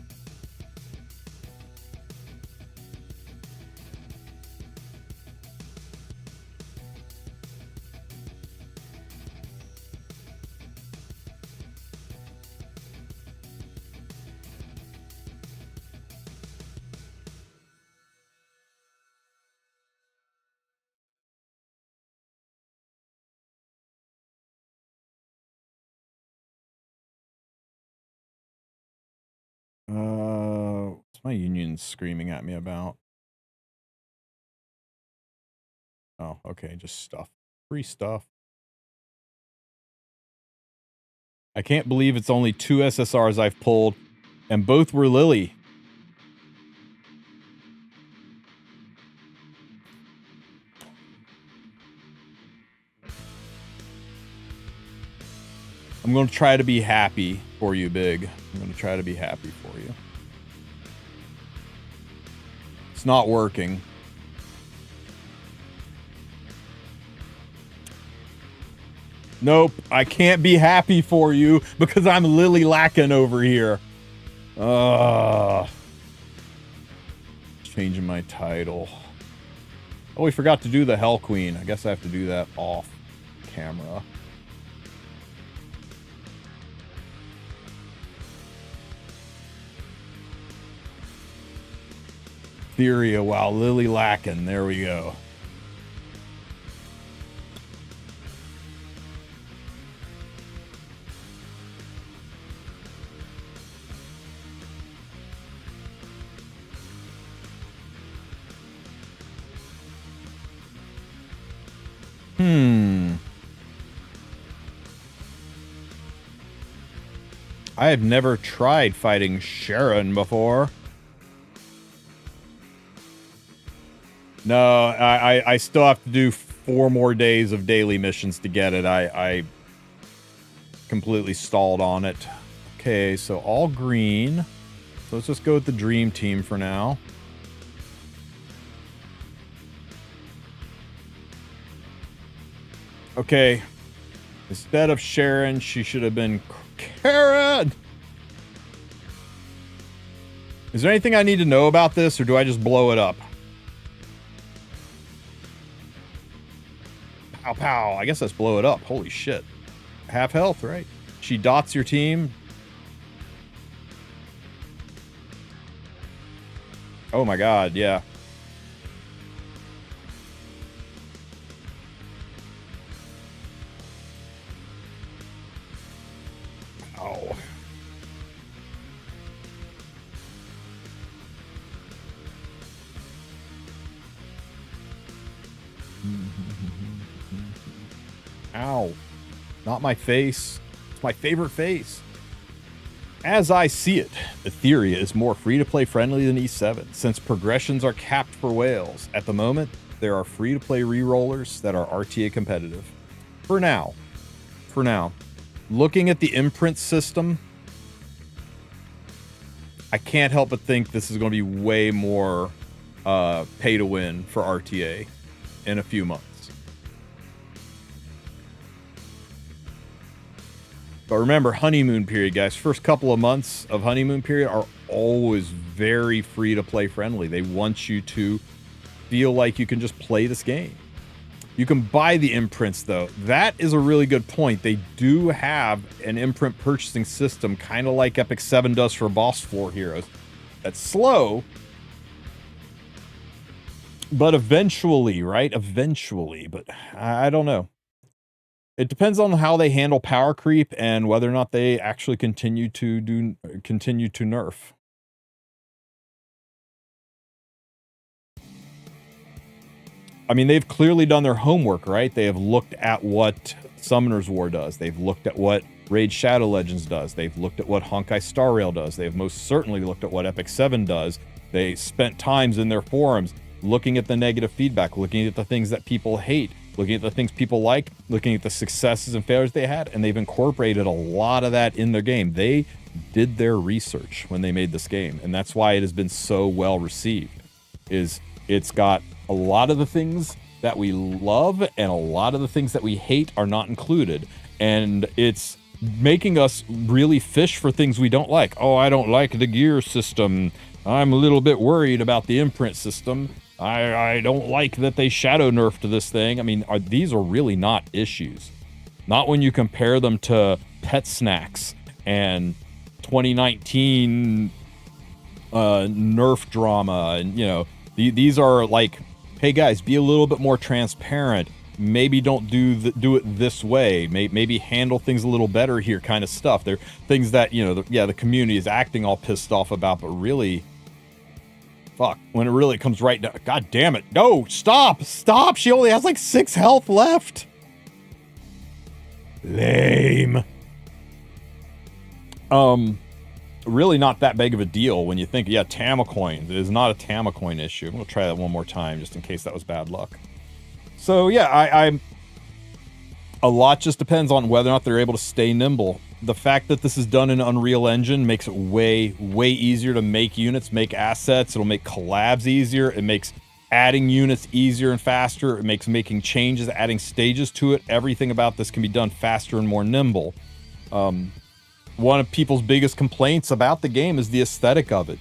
What's my union screaming at me about? Oh, okay, just stuff. Free stuff. I can't believe it's only 2 SSRs I've pulled, and both were Lily. I'm going to try to be happy for you, Big. I'm going to try to be happy for you. It's not working. Nope, I can't be happy for you because I'm Lily lacking over here. Changing my title. Oh, we forgot to do the Hell Queen. I guess I have to do that off camera. Etheria, wow, Lily lacking. There we go. I have never tried fighting Sharon before. No, I still have to do 4 more days of daily missions to get it. I completely stalled on it. Okay, so all green. So let's just go with the dream team for now. Okay. Instead of Sharon, she should have been Karen. Is there anything I need to know about this, or do I just blow it up? Pow, pow. I guess let's blow it up. Holy shit. Half health, right? She dots your team. Oh my god, yeah. Ow. Ow. Not my face. It's my favorite face. As I see it, Etheria is more free-to-play friendly than E7, since progressions are capped for whales. At the moment, there are free-to-play rerollers that are RTA competitive. For now. Looking at the imprint system, I can't help but think this is going to be way more pay-to-win for RTA in a few months. But remember, honeymoon period, guys. First couple of months of honeymoon period are always very free to play friendly. They want you to feel like you can just play this game. You can buy the imprints, though. That is a really good point. They do have an imprint purchasing system, kind of like Epic 7 does for boss floor heroes. That's slow, but eventually, right? Eventually, but I don't know. It depends on how they handle power creep and whether or not they actually continue to nerf. I mean, they've clearly done their homework, right? They have looked at what Summoner's War does. They've looked at what Raid Shadow Legends does. They've looked at what Honkai Star Rail does. They've most certainly looked at what Epic 7 does. They spent times in their forums looking at the negative feedback, looking at the things that people hate, looking at the things people like, looking at the successes and failures they had, and they've incorporated a lot of that in their game. They did their research when they made this game, and that's why it has been so well received. It's got a lot of the things that we love and a lot of the things that we hate are not included, and it's making us really fish for things we don't like. Oh, I don't like the gear system. I'm a little bit worried about the imprint system. I don't like that they shadow nerfed this thing. I mean, these are really not issues. Not when you compare them to Pet Snacks and 2019 nerf drama. And, you know, these are like, hey guys, be a little bit more transparent. Maybe don't do it this way. Maybe handle things a little better here kind of stuff. They're things that, you know, the community is acting all pissed off about, but really... Fuck, when it really comes right down, god damn it, no, stop, she only has like 6 health left. Lame. Really not that big of a deal when you think, yeah, Tamacoins, it is not a Tamacoin issue. I'm gonna try that one more time just in case that was bad luck. So yeah, I'm a lot just depends on whether or not they're able to stay nimble. The fact that this is done in Unreal Engine makes it way easier to make units, make assets. It'll make collabs easier. It makes adding units easier and faster. It makes making changes, adding stages to it. Everything about this can be done faster and more nimble. One of people's biggest complaints about the game is the aesthetic of it.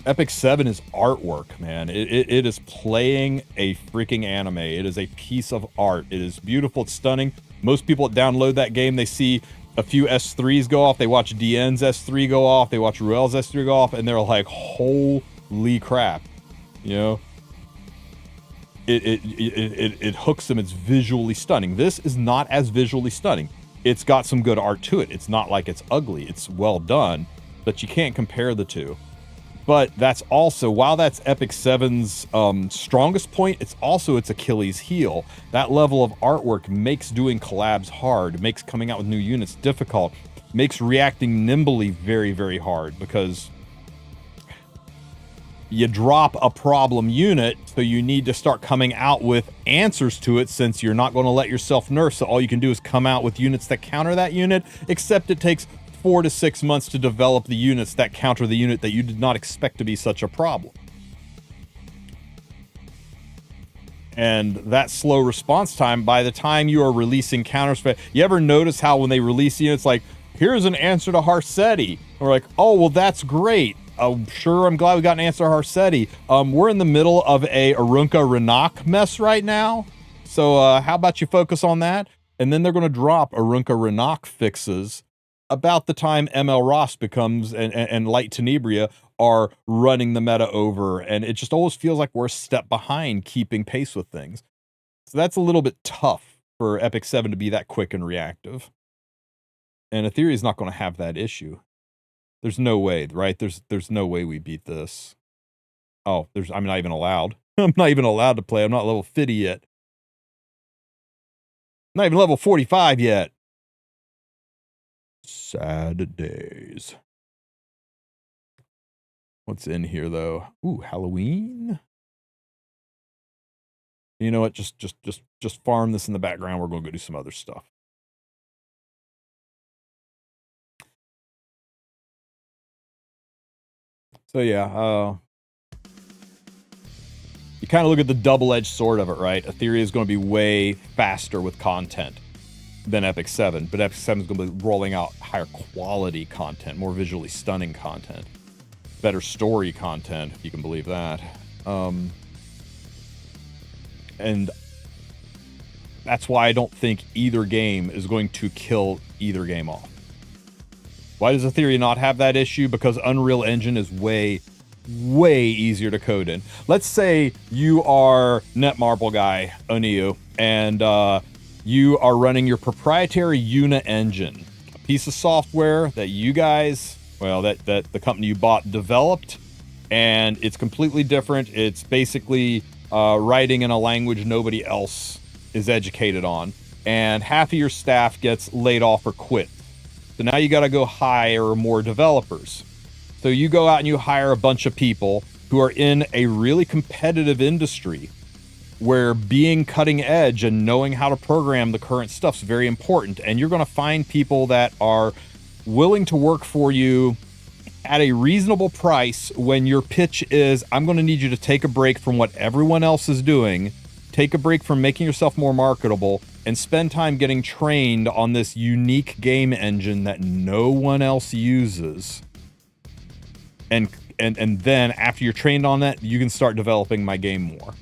Epic 7 is artwork, man. It is playing a freaking anime. It is a piece of art. It is beautiful. It's stunning. Most people that download that game, they see a few S3s go off. They watch DN's S3 go off. They watch Ruel's S3 go off, and they're like, holy crap. You know? It hooks them. It's visually stunning. This is not as visually stunning. It's got some good art to it. It's not like it's ugly. It's well done, but you can't compare the two. But that's also, while that's Epic 7's strongest point, it's also its Achilles heel. That level of artwork makes doing collabs hard, makes coming out with new units difficult, makes reacting nimbly very, very hard, because you drop a problem unit, so you need to start coming out with answers to it, since you're not going to let yourself nerf, so all you can do is come out with units that counter that unit, except it takes 4 to 6 months to develop the units that counter the unit that you did not expect to be such a problem. And that slow response time, by the time you are releasing counters, you ever notice how when they release units, like, here's an answer to Harsetti, or like, oh, well, that's great. Sure, I'm glad we got an answer to Harsetti. We're in the middle of a Arunca Renak mess right now, so how about you focus on that? And then they're going to drop Arunca Renak fixes about the time ML Ross becomes and Light Tenebria are running the meta over, and it just always feels like we're a step behind keeping pace with things. So that's a little bit tough for Epic 7 to be that quick and reactive. And Etheria is not going to have that issue. There's no way, right? There's no way we beat this. Oh, I'm not even allowed. I'm not even allowed to play. I'm not level 50 yet. I'm not even level 45 yet. Sad days. What's in here though? Ooh, Halloween. You know what? Just farm this in the background. We're going to go do some other stuff. So yeah, you kind of look at the double-edged sword of it, right? Etheria is going to be way faster with content than Epic 7, but Epic 7 is going to be rolling out higher quality content, more visually stunning content, better story content, if you can believe that. And that's why I don't think either game is going to kill either game off. Why does Etheria not have that issue? Because Unreal Engine is way easier to code in. Let's say you are Netmarble guy, O'Neill, and you are running your proprietary Una engine, a piece of software that you guys, well, that the company you bought developed, and it's completely different. It's basically writing in a language nobody else is educated on, and half of your staff gets laid off or quit. So now you got to go hire more developers. So you go out and you hire a bunch of people who are in a really competitive industry where being cutting edge and knowing how to program the current stuff is very important. And you're going to find people that are willing to work for you at a reasonable price when your pitch is, I'm going to need you to take a break from what everyone else is doing, take a break from making yourself more marketable, and spend time getting trained on this unique game engine that no one else uses. And then after you're trained on that, you can start developing my game more.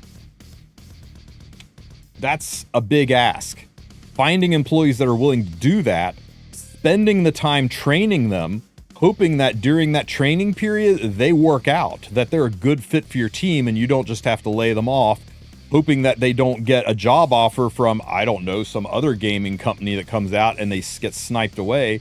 That's a big ask. Finding employees that are willing to do that, spending the time training them, hoping that during that training period, they work out, that they're a good fit for your team and you don't just have to lay them off, hoping that they don't get a job offer from, I don't know, some other gaming company that comes out and they get sniped away.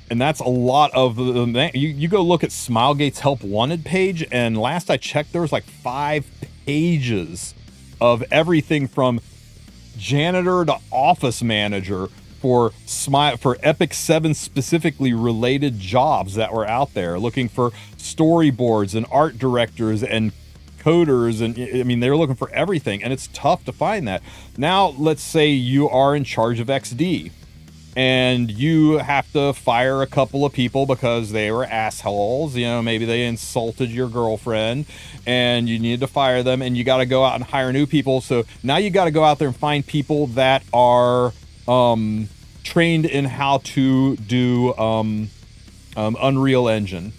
And that's a lot of you go look at Smilegate's Help Wanted page, and last I checked, there was like 5 pages of everything from janitor to office manager for Epic 7 specifically related jobs that were out there, looking for storyboards and art directors and coders, and I mean, they're looking for everything, and it's tough to find that. Now, let's say you are in charge of XD, and you have to fire a couple of people because they were assholes. You know, maybe they insulted your girlfriend, and you need to fire them, and you got to go out and hire new people. So now you got to go out there and find people that are trained in how to do Unreal Engine.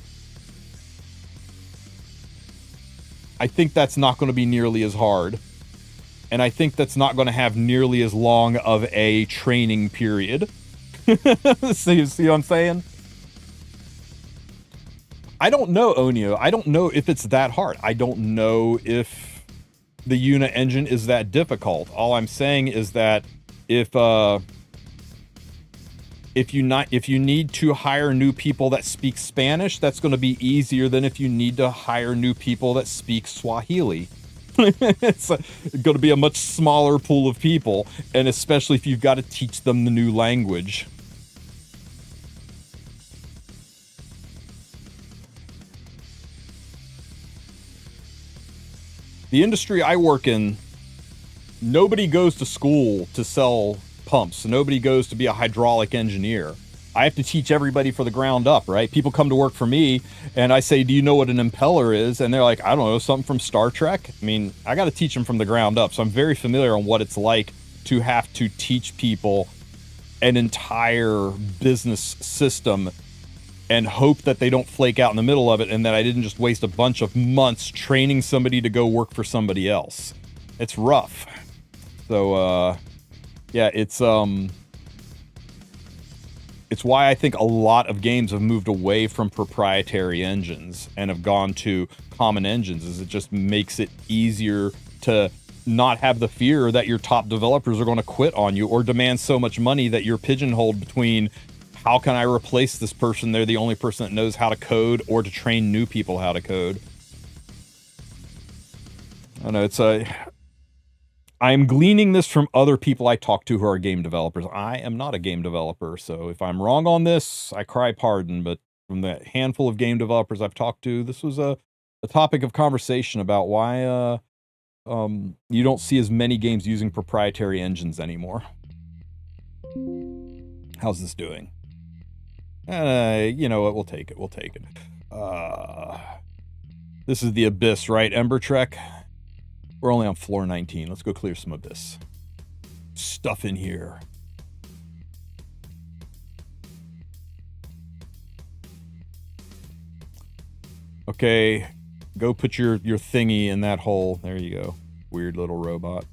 I think that's not going to be nearly as hard. And I think that's not going to have nearly as long of a training period. See what I'm saying? I don't know, Onio. I don't know if it's that hard. I don't know if the Una engine is that difficult. All I'm saying is that if you need to hire new people that speak Spanish, that's going to be easier than if you need to hire new people that speak Swahili. It's going to be a much smaller pool of people, and especially if you've got to teach them the new language. The industry I work in, nobody goes to school to sell pumps. Nobody goes to be a hydraulic engineer. I have to teach everybody for the ground up, right? People come to work for me and I say, do you know what an impeller is? And they're like, I don't know, something from Star Trek. I mean, I got to teach them from the ground up. So I'm very familiar on what it's like to have to teach people an entire business system and hope that they don't flake out in the middle of it, and that I didn't just waste a bunch of months training somebody to go work for somebody else. It's rough. So, yeah, it's why I think a lot of games have moved away from proprietary engines and have gone to common engines, is it just makes it easier to not have the fear that your top developers are going to quit on you or demand so much money that you're pigeonholed between how can I replace this person? They're the only person that knows how to code, or to train new people how to code. I know I'm gleaning this from other people I talk to who are game developers. I am not a game developer, so if I'm wrong on this, I cry pardon, but from the handful of game developers I've talked to, this was a topic of conversation about why you don't see as many games using proprietary engines anymore. How's this doing? You know what? We'll take it. We'll take it. This is the Abyss, right? Ember Trek? We're only on floor 19. Let's go clear some Abyss. Stuff in here. Okay. Go put your thingy in that hole. There you go. Weird little robot.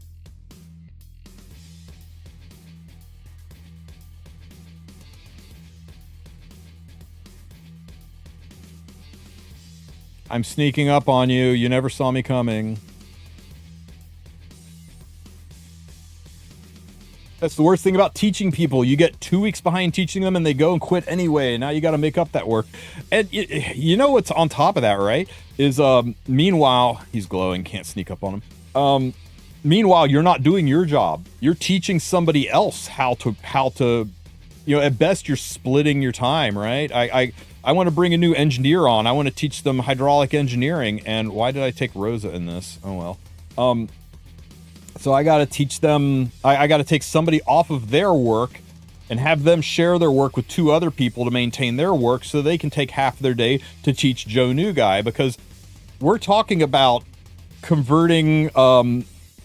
I'm sneaking up on you. You never saw me coming. That's the worst thing about teaching people. You get 2 weeks behind teaching them and they go and quit anyway. Now you got to make up that work. And you know what's on top of that, right? Is meanwhile, he's glowing, can't sneak up on him. Meanwhile, you're not doing your job. You're teaching somebody else how to, you know, at best you're splitting your time, right? I want to bring a new engineer on. I want to teach them hydraulic engineering. And why did I take Rosa in this? Oh, well. So I got to teach them, I got to take somebody off of their work and have them share their work with 2 other people to maintain their work so they can take half of their day to teach Joe New Guy, because we're talking about converting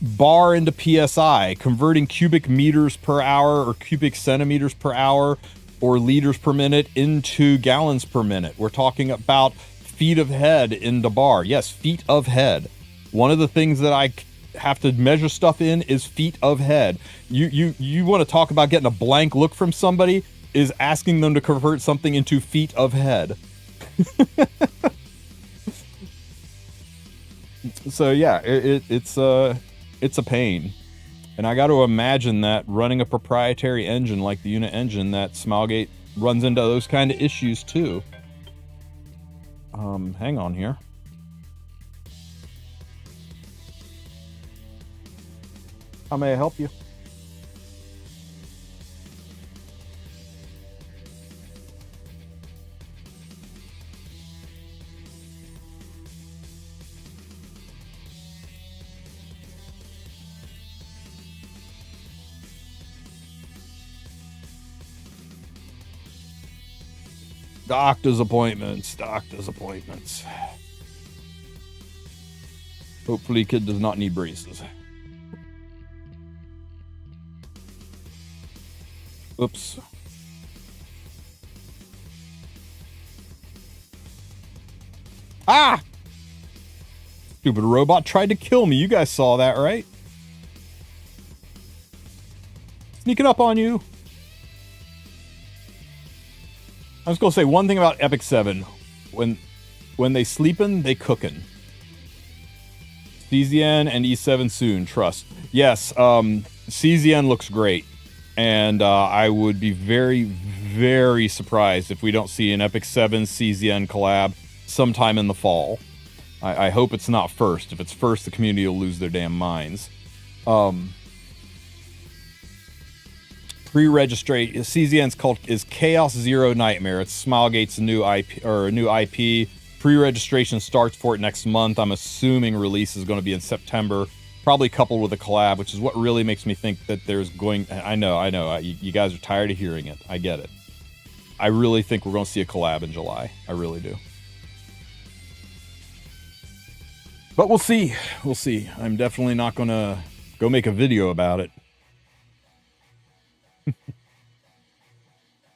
bar into PSI, converting cubic meters per hour or cubic centimeters per hour or liters per minute into gallons per minute. We're talking about feet of head into bar. Yes, feet of head. One of the things that I have to measure stuff in is feet of head. You want to talk about getting a blank look from somebody, is asking them to convert something into feet of head. So yeah, it's a pain. And I got to imagine that running a proprietary engine like the unit engine, that Smilegate runs into those kind of issues too. Hang on here. How may I help you? Doctor's appointments. Hopefully kid does not need braces. Oops. Ah! Stupid robot tried to kill me. You guys saw that, right? Sneaking up on you. I was gonna say one thing about Epic 7. When they sleepin', they cookin'. CZN and E7 soon, trust. Yes, CZN looks great. And I would be very, very surprised if we don't see an Epic 7 CZN collab sometime in the fall. I hope it's not first. If it's first, the community will lose their damn minds. Pre-registration. CZN's is Chaos Zero Nightmare. It's Smilegate's new IP. Pre-registration starts for it next month. I'm assuming release is going to be in September. Probably coupled with a collab, which is what really makes me think that there's going... I know. You guys are tired of hearing it. I get it. I really think we're going to see a collab in July. I really do. But we'll see. We'll see. I'm definitely not going to go make a video about it.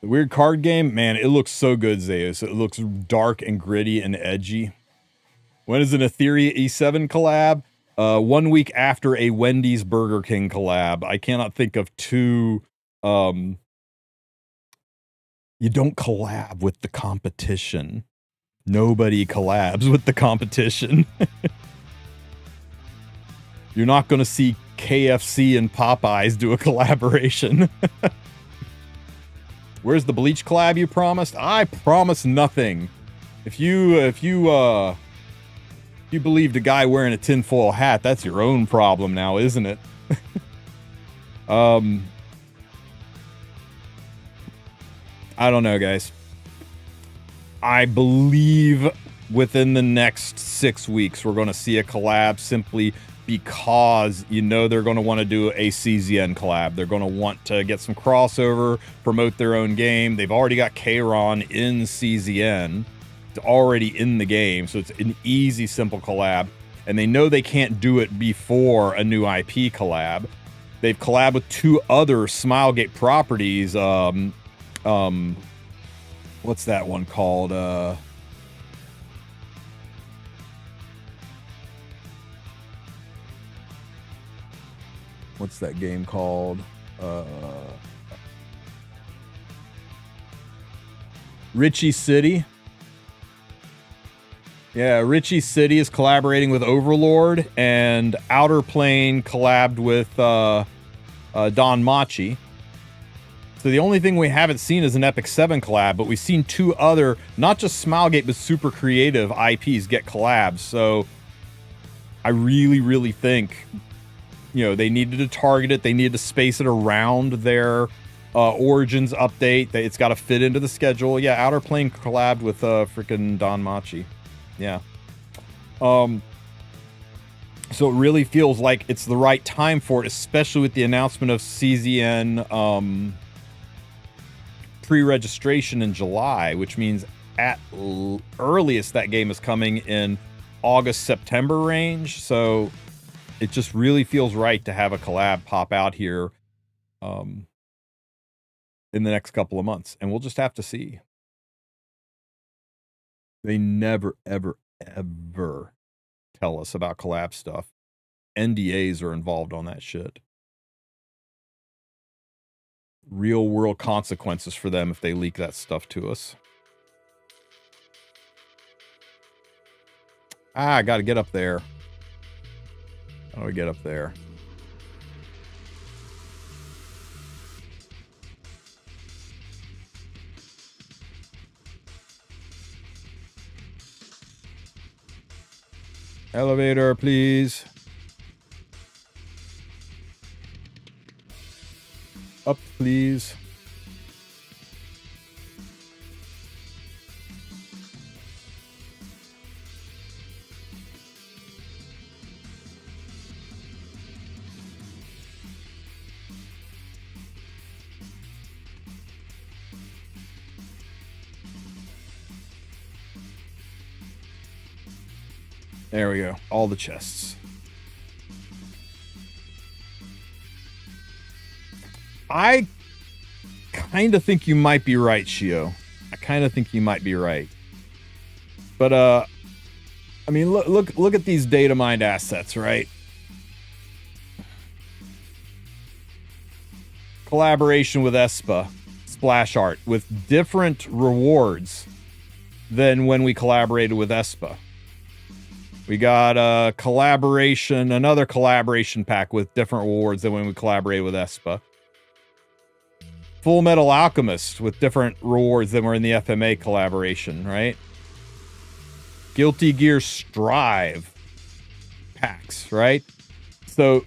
The weird card game? Man, it looks so good, Zeus. It looks dark and gritty and edgy. When is an Etheria E7 collab? 1 week after a Wendy's Burger King collab. I cannot think of two. You don't collab with the competition. Nobody collabs with the competition. You're not going to see KFC and Popeyes do a collaboration. Where's the Bleach collab you promised? I promised nothing. If you believed a guy wearing a tinfoil hat, that's your own problem now, isn't it? I don't know, guys. I believe within the next 6 weeks, we're going to see a collab simply because you know they're going to want to do a CZN collab. They're going to want to get some crossover, promote their own game. They've already got Kayron in CZN. It's already in the game, so it's an easy, simple collab. And they know they can't do it before a new IP collab. They've collabed with 2 other Smilegate properties. What's that one called? what's that game called? Richie City. Yeah, Richie City is collaborating with Overlord, and Outer Plane collabed with Don Machi. So the only thing we haven't seen is an Epic 7 collab, but we've seen 2 other, not just Smilegate, but super creative IPs get collabs. So I really, really think, you know, they needed to target it. They needed to space it around their Origins update. It's got to fit into the schedule. Yeah, Outer Plane collabed with freaking Don Machi. Yeah. So it really feels like it's the right time for it, especially with the announcement of CZN pre-registration in July, which means at earliest that game is coming in August, September range. So it just really feels right to have a collab pop out here in the next couple of months. And we'll just have to see. They never, ever, ever tell us about collab stuff. NDAs are involved on that shit. Real world consequences for them if they leak that stuff to us. I gotta get up there. How do I get up there? Elevator, please. Up, please. There we go. All the chests. I kind of think you might be right, Shio. I kind of think you might be right. But I mean, look at these data mined assets, right? Collaboration with Espa, splash art with different rewards than when we collaborated with Espa. We got a collaboration, another collaboration pack with different rewards than when we collaborated with Espa. Full Metal Alchemist with different rewards than were in the FMA collaboration, right? Guilty Gear Strive packs, right? So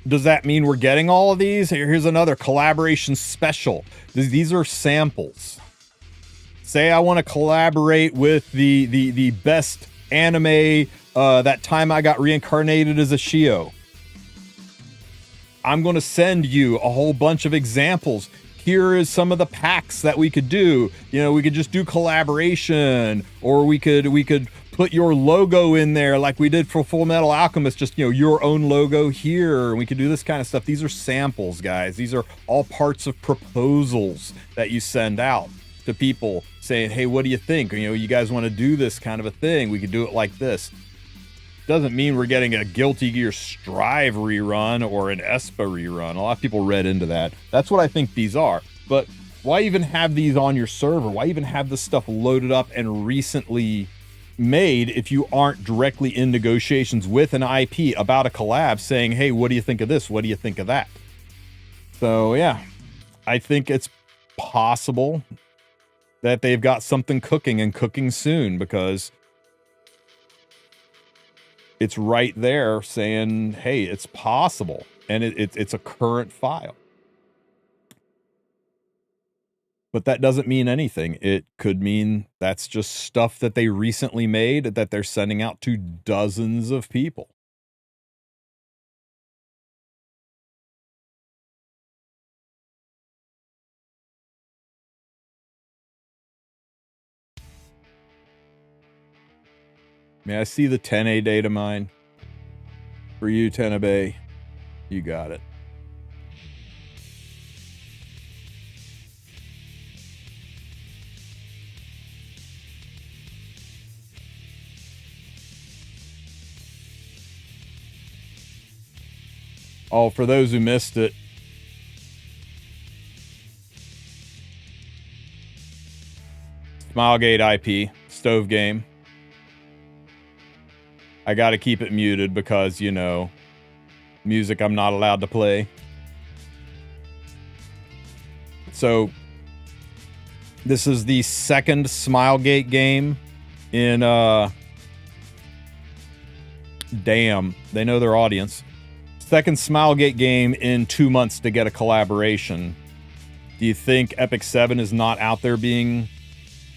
does that mean we're getting all of these? Here's another collaboration special. These are samples. Say I want to collaborate with the best anime that time I got reincarnated as a Shio. I'm going to send you a whole bunch of examples. Here is some of the packs that we could do. You know, we could just do collaboration, or we could put your logo in there like we did for Full Metal Alchemist, just, you know, your own logo here. And we could do this kind of stuff. These are samples, guys. These are all parts of proposals that you send out to people saying, hey, what do you think? You know, you guys want to do this kind of a thing? We could do it like this. Doesn't mean we're getting a Guilty Gear Strive rerun or an Espa rerun. A lot of people read into that. That's what I think these are. But why even have these on your server? Why even have this stuff loaded up and recently made if you aren't directly in negotiations with an IP about a collab saying, hey, what do you think of this? What do you think of that? So, yeah, I think it's possible that they've got something cooking and cooking soon, because it's right there saying, hey, it's possible. And it's a current file. But that doesn't mean anything. It could mean that's just stuff that they recently made that they're sending out to dozens of people. May I see the 10A data mine? For you, Tenabe. You got it. Oh, for those who missed it, Smilegate IP, Stove game. I gotta keep it muted because, you know, music I'm not allowed to play. So, this is the second Smilegate game in, damn, they know their audience. Second Smilegate game in 2 months to get a collaboration. Do you think Epic 7 is not out there being,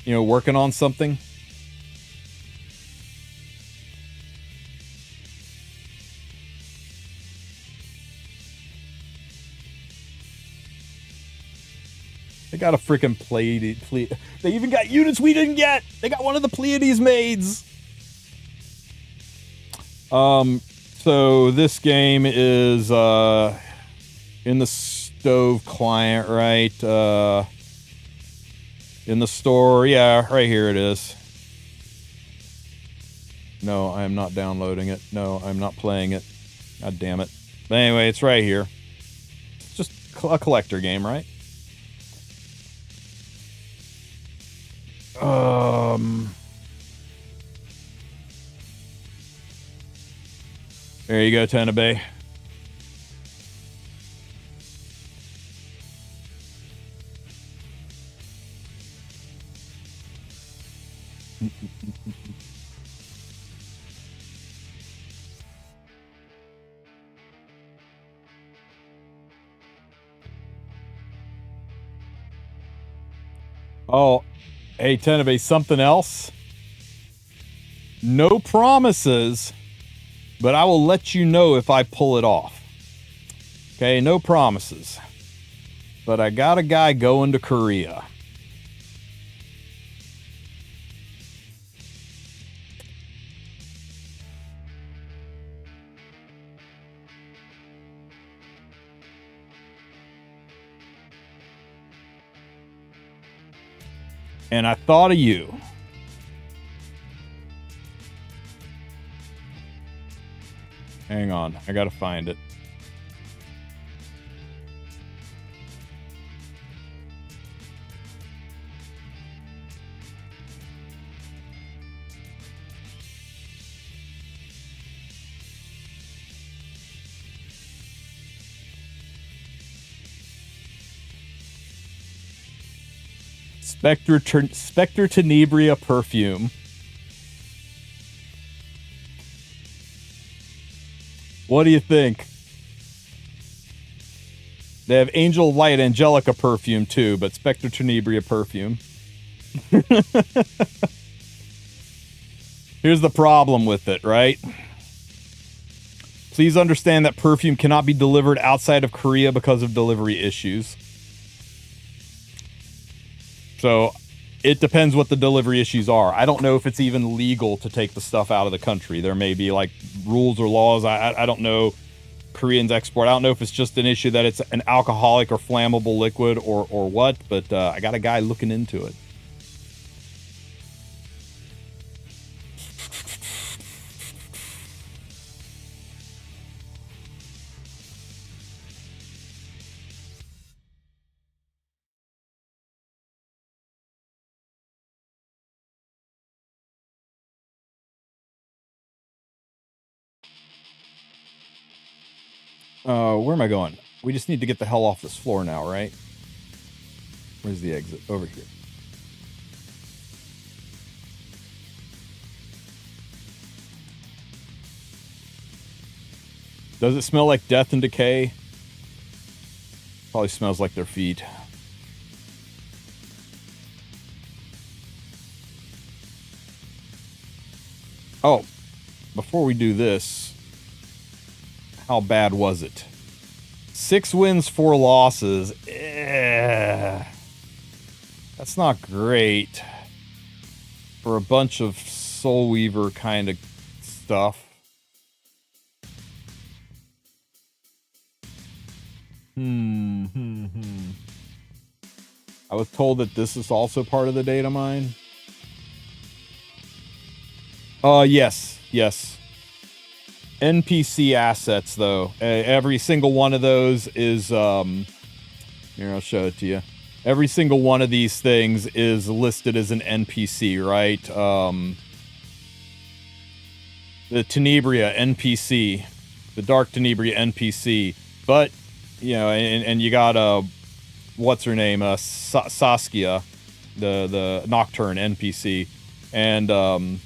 you know, working on something? They got a freaking Pleiades. They even got units we didn't get. They got one of the Pleiades maids. So this game is in the Stove client, right? In the store, yeah, right here it is. No, I am not downloading it. No, I'm not playing it. God damn it. But anyway, it's right here. It's just a collector game, right? There you go, Tenebrae. Oh, hey, Tenebrae, something else? No promises, but I will let you know if I pull it off. Okay, no promises. But I got a guy going to Korea. And I thought of you. Hang on, I gotta find it. Spectre Tenebria perfume. What do you think? They have Angel Light Angelica perfume too, but Spectre Tenebria perfume. Here's the problem with it, right? Please understand that perfume cannot be delivered outside of Korea because of delivery issues. So it depends what the delivery issues are. I don't know if it's even legal to take the stuff out of the country. There may be like rules or laws. I don't know. Koreans export. I don't know if it's just an issue that it's an alcoholic or flammable liquid or what, but I got a guy looking into it. Where am I going? We just need to get the hell off this floor now, right? Where's the exit? Over here. Does it smell like death and decay? Probably smells like their feet. Oh, before we do this, how bad was it? 6 wins, 4 losses. That's not great for a bunch of Soul Weaver kind of stuff. I was told that this is also part of the data mine. Yes. NPC assets, though. Every single one of those is, here, I'll show it to you. Every single one of these things is listed as an NPC, right? The Tenebria NPC, the Dark Tenebria NPC, but, you know, and you got, what's her name? Saskia, the Nocturne NPC, and,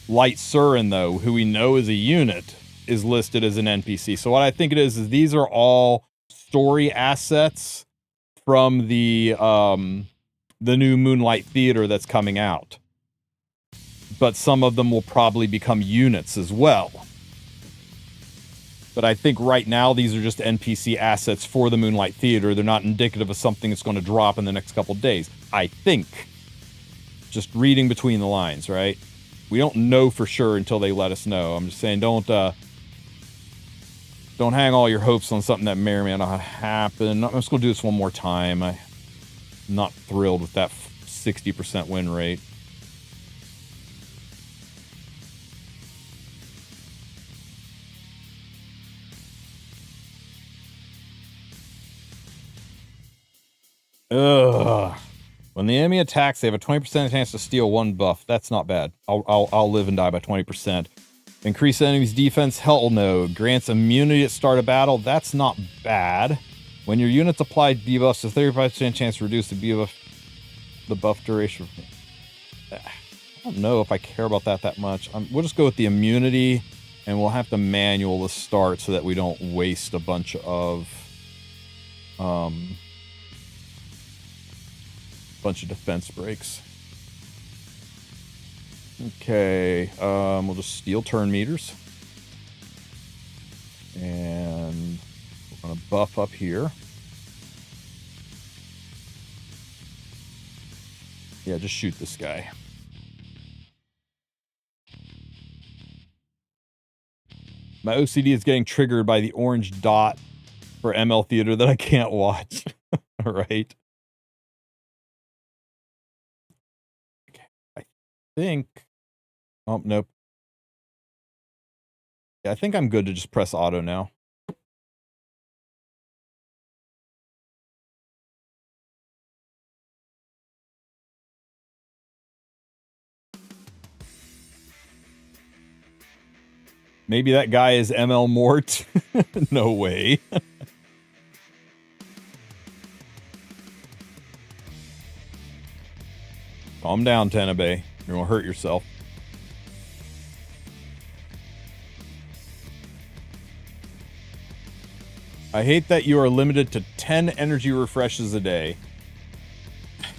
Light Surin, though, who we know is a unit, is listed as an NPC. So what I think it is these are all story assets from the new Moonlight Theater that's coming out. But some of them will probably become units as well. But I think right now these are just NPC assets for the Moonlight Theater. They're not indicative of something that's going to drop in the next couple days. I think. Just reading between the lines, right? We don't know for sure until they let us know. I'm just saying, don't hang all your hopes on something that may or may not happen. I'm just going to do this one more time. I'm not thrilled with that 60% win rate. Ugh. When the enemy attacks, they have a 20% chance to steal one buff. That's not bad. I'll live and die by 20%. Increase the enemy's defense. Hell no. Grants immunity at start of battle. That's not bad. When your units apply debuffs, a 35% chance to reduce the buff duration. I don't know if I care about that much. We'll just go with the immunity, and we'll have to manual the start so that we don't waste a bunch of defense breaks. Okay, we'll just steal turn meters. And we're gonna buff up here. Yeah, just shoot this guy. My OCD is getting triggered by the orange dot for ML Theater that I can't watch. All right. Think, oh, nope. Yeah, I think I'm good to just press auto now. Maybe that guy is ML Mort. No way. Calm down, Tenebrae. You're gonna hurt yourself. I hate that you are limited to 10 energy refreshes a day.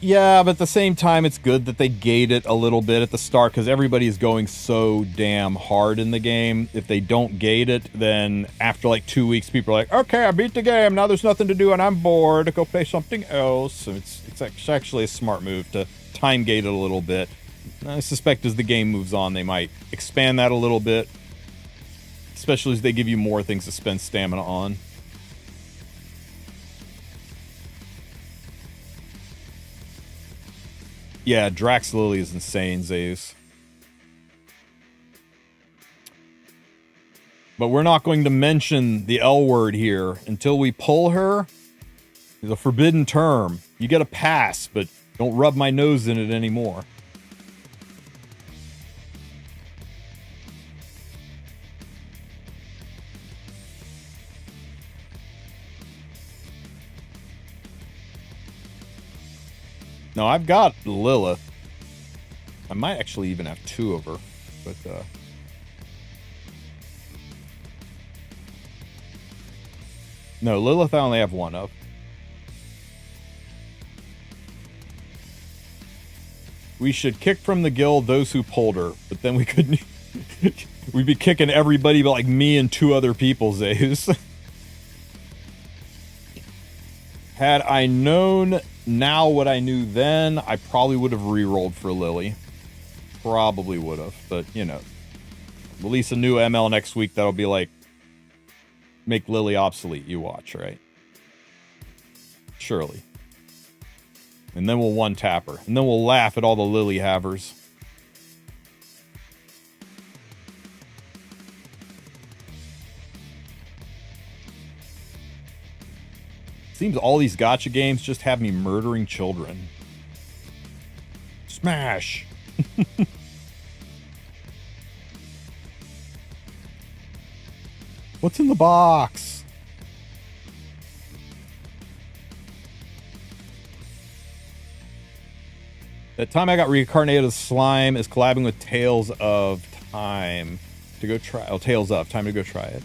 Yeah, but at the same time, it's good that they gate it a little bit at the start because everybody is going so damn hard in the game. If they don't gate it, then after like 2 weeks, people are like, okay, I beat the game. Now there's nothing to do and I'm bored. Go play something else. So it's actually a smart move to time gate it a little bit. I suspect as the game moves on, they might expand that a little bit. Especially as they give you more things to spend stamina on. Yeah, Drax Lily is insane, Zeus. But we're not going to mention the L word here until we pull her. It's a forbidden term. You get a pass, but don't rub my nose in it anymore. No, I've got Lilith. I might actually even have 2 of her, but no, Lilith I only have 1 of. We should kick from the guild those who pulled her, but then we couldn't. We'd be kicking everybody but like me and 2 other people, Zeus. Had I known now what I knew then, I probably would have re-rolled for Lily. Probably would have, but you know. Release a new ML next week that'll be like, make Lily obsolete, you watch, right? Surely. And then we'll one-tap her. And then we'll laugh at all the Lily havers. Seems all these gacha games just have me murdering children. Smash! What's in the box? That time I got reincarnated as slime is collabing with Tales of Time to go try. Oh, Tales of Time to go try it.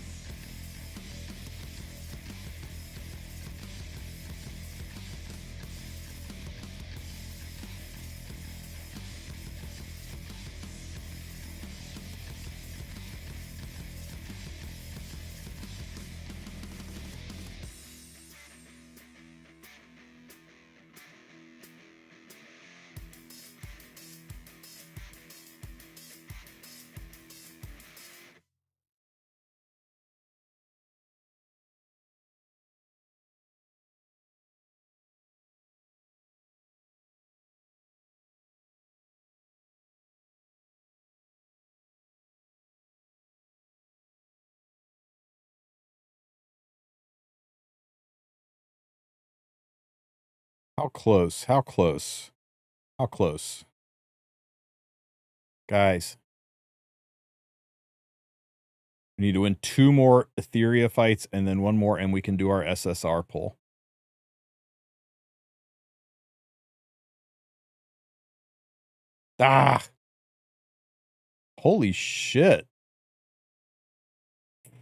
How close? How close? How close? Guys. We need to win 2 more Etheria fights and then 1 more, and we can do our SSR pull. Ah! Holy shit.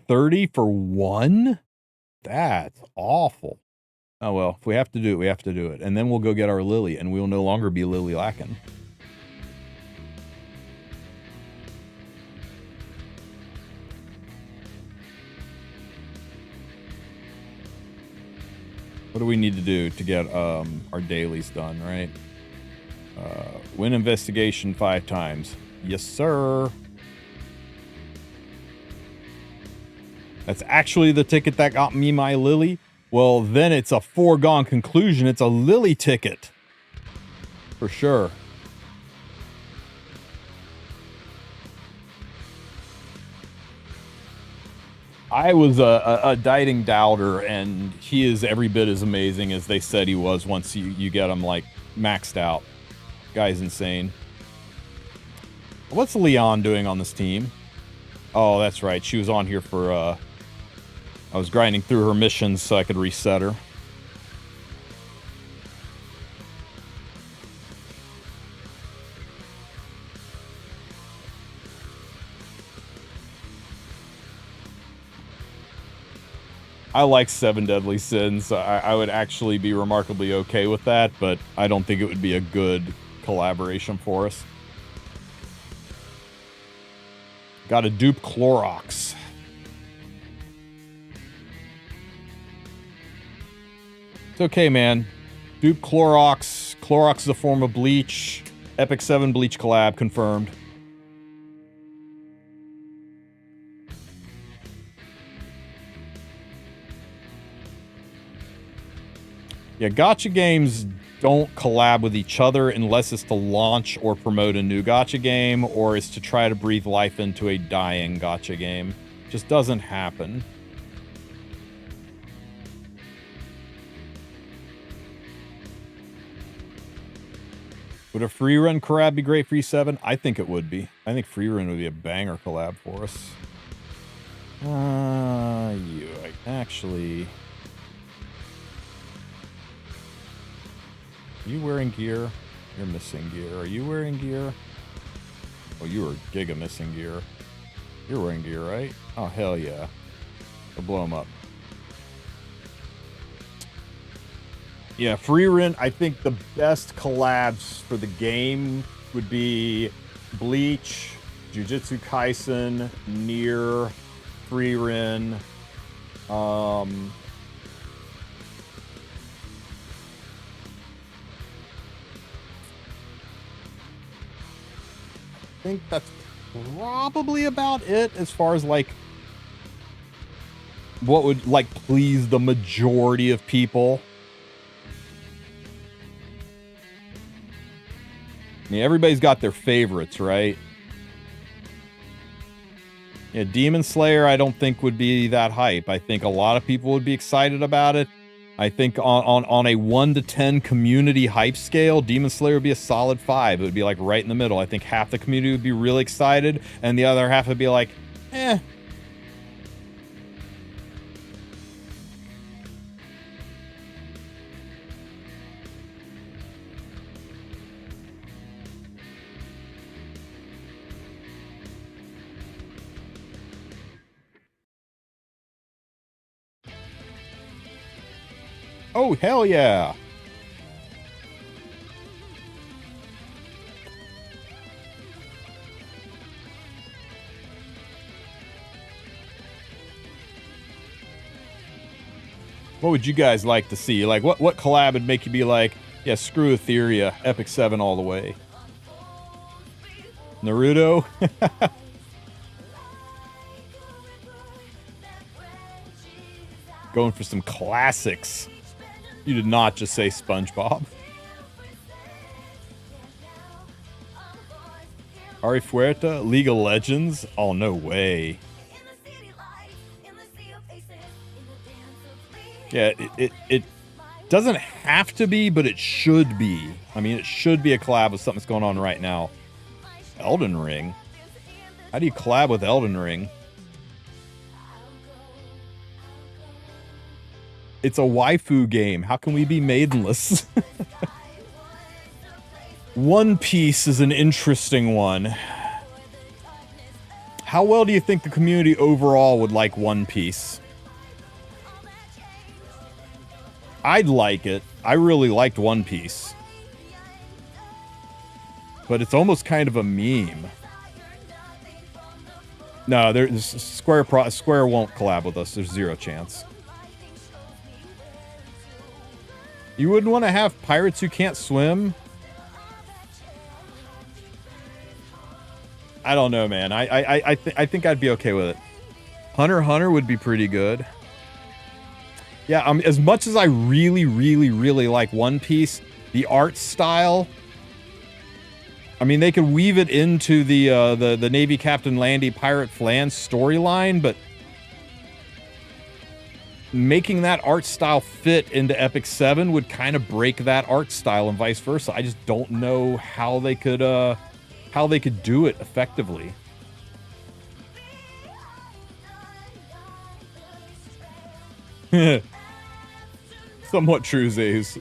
30 for 1? That's awful. Oh well, if we have to do it, we have to do it. And then we'll go get our Lily, and we'll no longer be Lily lacking. What do we need to do to get our dailies done, right? Win investigation 5 times. Yes, sir. That's actually the ticket that got me my Lily. Well, then it's a foregone conclusion. It's a Lily ticket. For sure. I was a dieting doubter, and he is every bit as amazing as they said he was once you get him, like, maxed out. Guy's insane. What's Leon doing on this team? Oh, that's right. She was on here for, I was grinding through her missions so I could reset her. I like 7 Deadly Sins. I would actually be remarkably okay with that, but I don't think it would be a good collaboration for us. Got to dupe Clorox. It's okay, man. Dupe Clorox. Clorox is a form of bleach. Epic 7 bleach collab confirmed. Yeah, gacha games don't collab with each other unless it's to launch or promote a new gacha game, or is to try to breathe life into a dying gacha game. Just doesn't happen. Would a free run collab be great for E7? I think it would be. I think free run would be a banger collab for us. Actually... Are you wearing gear? You're missing gear. Are you wearing gear? Oh, you are giga missing gear. You're wearing gear, right? Oh, hell yeah. I'll blow them up. Yeah, free run. I think the best collabs for the game would be Bleach, Jujutsu Kaisen, Nier, free run. I think that's probably about it as far as like what would like please the majority of people. I mean, everybody's got their favorites, right? Yeah, Demon Slayer I don't think would be that hype. I think a lot of people would be excited about it, I think on a 1 to 10 community hype scale, Demon Slayer would be a solid 5. It would be like right in the middle. I think half the community would be really excited, and the other half would be like, eh. Oh, hell yeah. What would you guys like to see? Like, what collab would make you be like, yeah, screw Etheria, Epic 7 all the way? Naruto? Going for some classics. You did not just say SpongeBob. Ari Fuerta, League of Legends? Oh, no way. Yeah, it doesn't have to be, but it should be. I mean, it should be a collab with something that's going on right now. Elden Ring? How do you collab with Elden Ring? It's a waifu game. How can we be maidenless? One Piece is an interesting one. How well do you think the community overall would like One Piece? I'd like it. I really liked One Piece. But it's almost kind of a meme. No, Square won't collab with us. There's zero chance. You wouldn't want to have pirates who can't swim? I don't know, man. I think I'd be okay with it. Hunter x Hunter would be pretty good. Yeah, as much as I really like One Piece, the art style, I mean, they could weave it into the Navy Captain Landy Pirate Flan storyline, but making that art style fit into Epic 7 would kind of break that art style and vice versa. I just don't know how they could do it effectively. Somewhat true, Zays.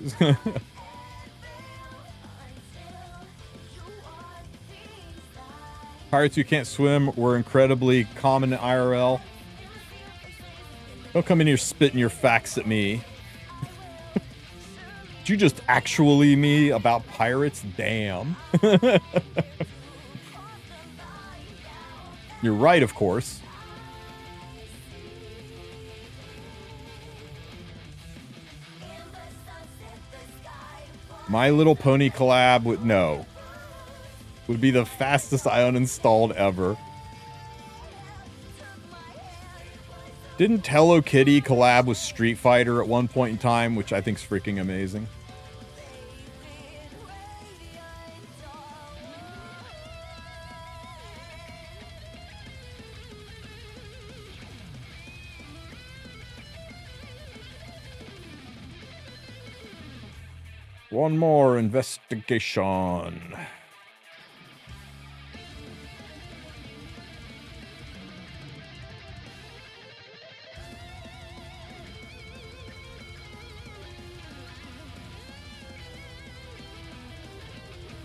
Pirates who can't swim were incredibly common in IRL. Don't come in here spitting your facts at me. Did you just actually me about pirates? Damn. You're right, of course. My Little Pony collab would be the fastest I uninstalled ever. Didn't Hello Kitty collab with Street Fighter at one point in time, which I think is freaking amazing. One more investigation.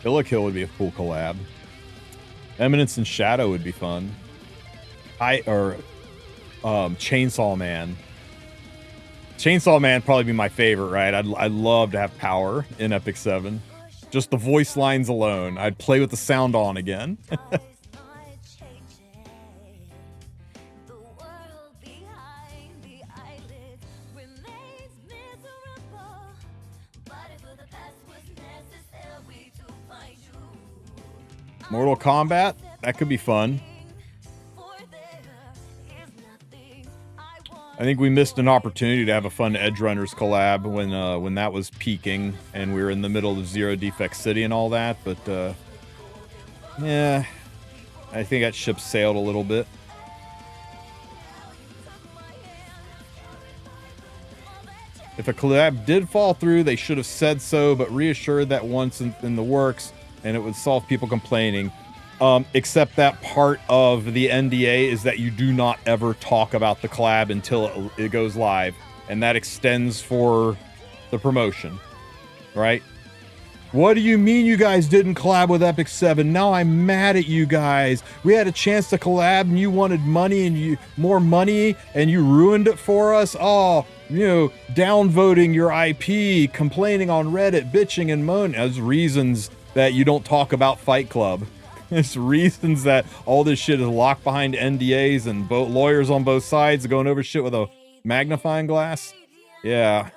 Kill would be a cool collab. Eminence and Shadow would be fun. Chainsaw Man. Chainsaw Man probably be my favorite, right? I'd love to have power in Epic 7. Just the voice lines alone. I'd play with the sound on again. Mortal Kombat? That could be fun. I think we missed an opportunity to have a fun Edge Runners collab when that was peaking and we were in the middle of Zero Defect City and all that, but yeah, I think that ship sailed a little bit. If a collab did fall through, they should have said so, but reassured that once in the works, and it would solve people complaining. Except that part of the NDA is that you do not ever talk about the collab until it goes live, and that extends for the promotion, right? What do you mean you guys didn't collab with Epic 7? Now I'm mad at you guys. We had a chance to collab and you wanted money and more money and you ruined it for us. Oh, you know, downvoting your IP, complaining on Reddit, bitching and moaning as reasons that you don't talk about Fight Club. It's reasons that all this shit is locked behind NDAs and lawyers on both sides going over shit with a magnifying glass. Yeah,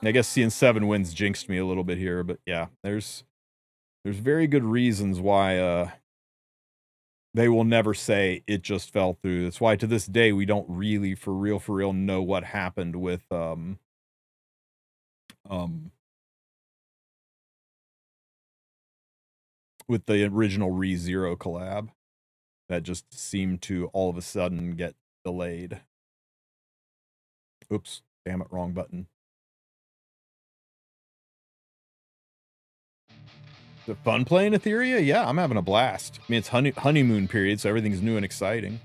I guess seeing 7 wins jinxed me a little bit here, but yeah, there's very good reasons why they will never say it just fell through. That's why to this day we don't really for real know what happened with the original ReZero collab. That just seemed to all of a sudden get delayed. Oops, damn it, wrong button. Is it fun playing Etheria? Yeah, I'm having a blast. I mean, it's honeymoon period, so everything's new and exciting.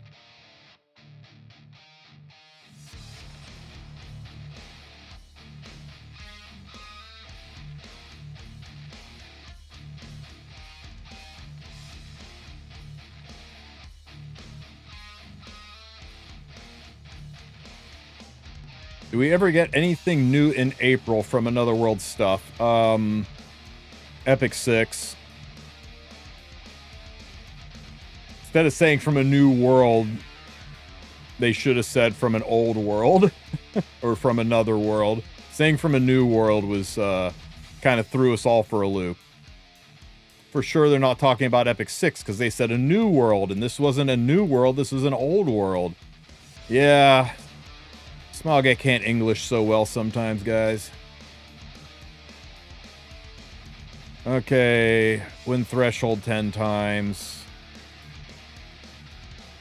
Do we ever get anything new in April from Another World stuff? Epic 6. Instead of saying from a new world, they should have said from an old world or from another world. Saying from a new world was kind of threw us all for a loop. For sure they're not talking about Epic 6 because they said a new world, and this wasn't a new world, this was an old world. Yeah. Smog, I can't English so well sometimes, guys. Okay, win threshold 10 times.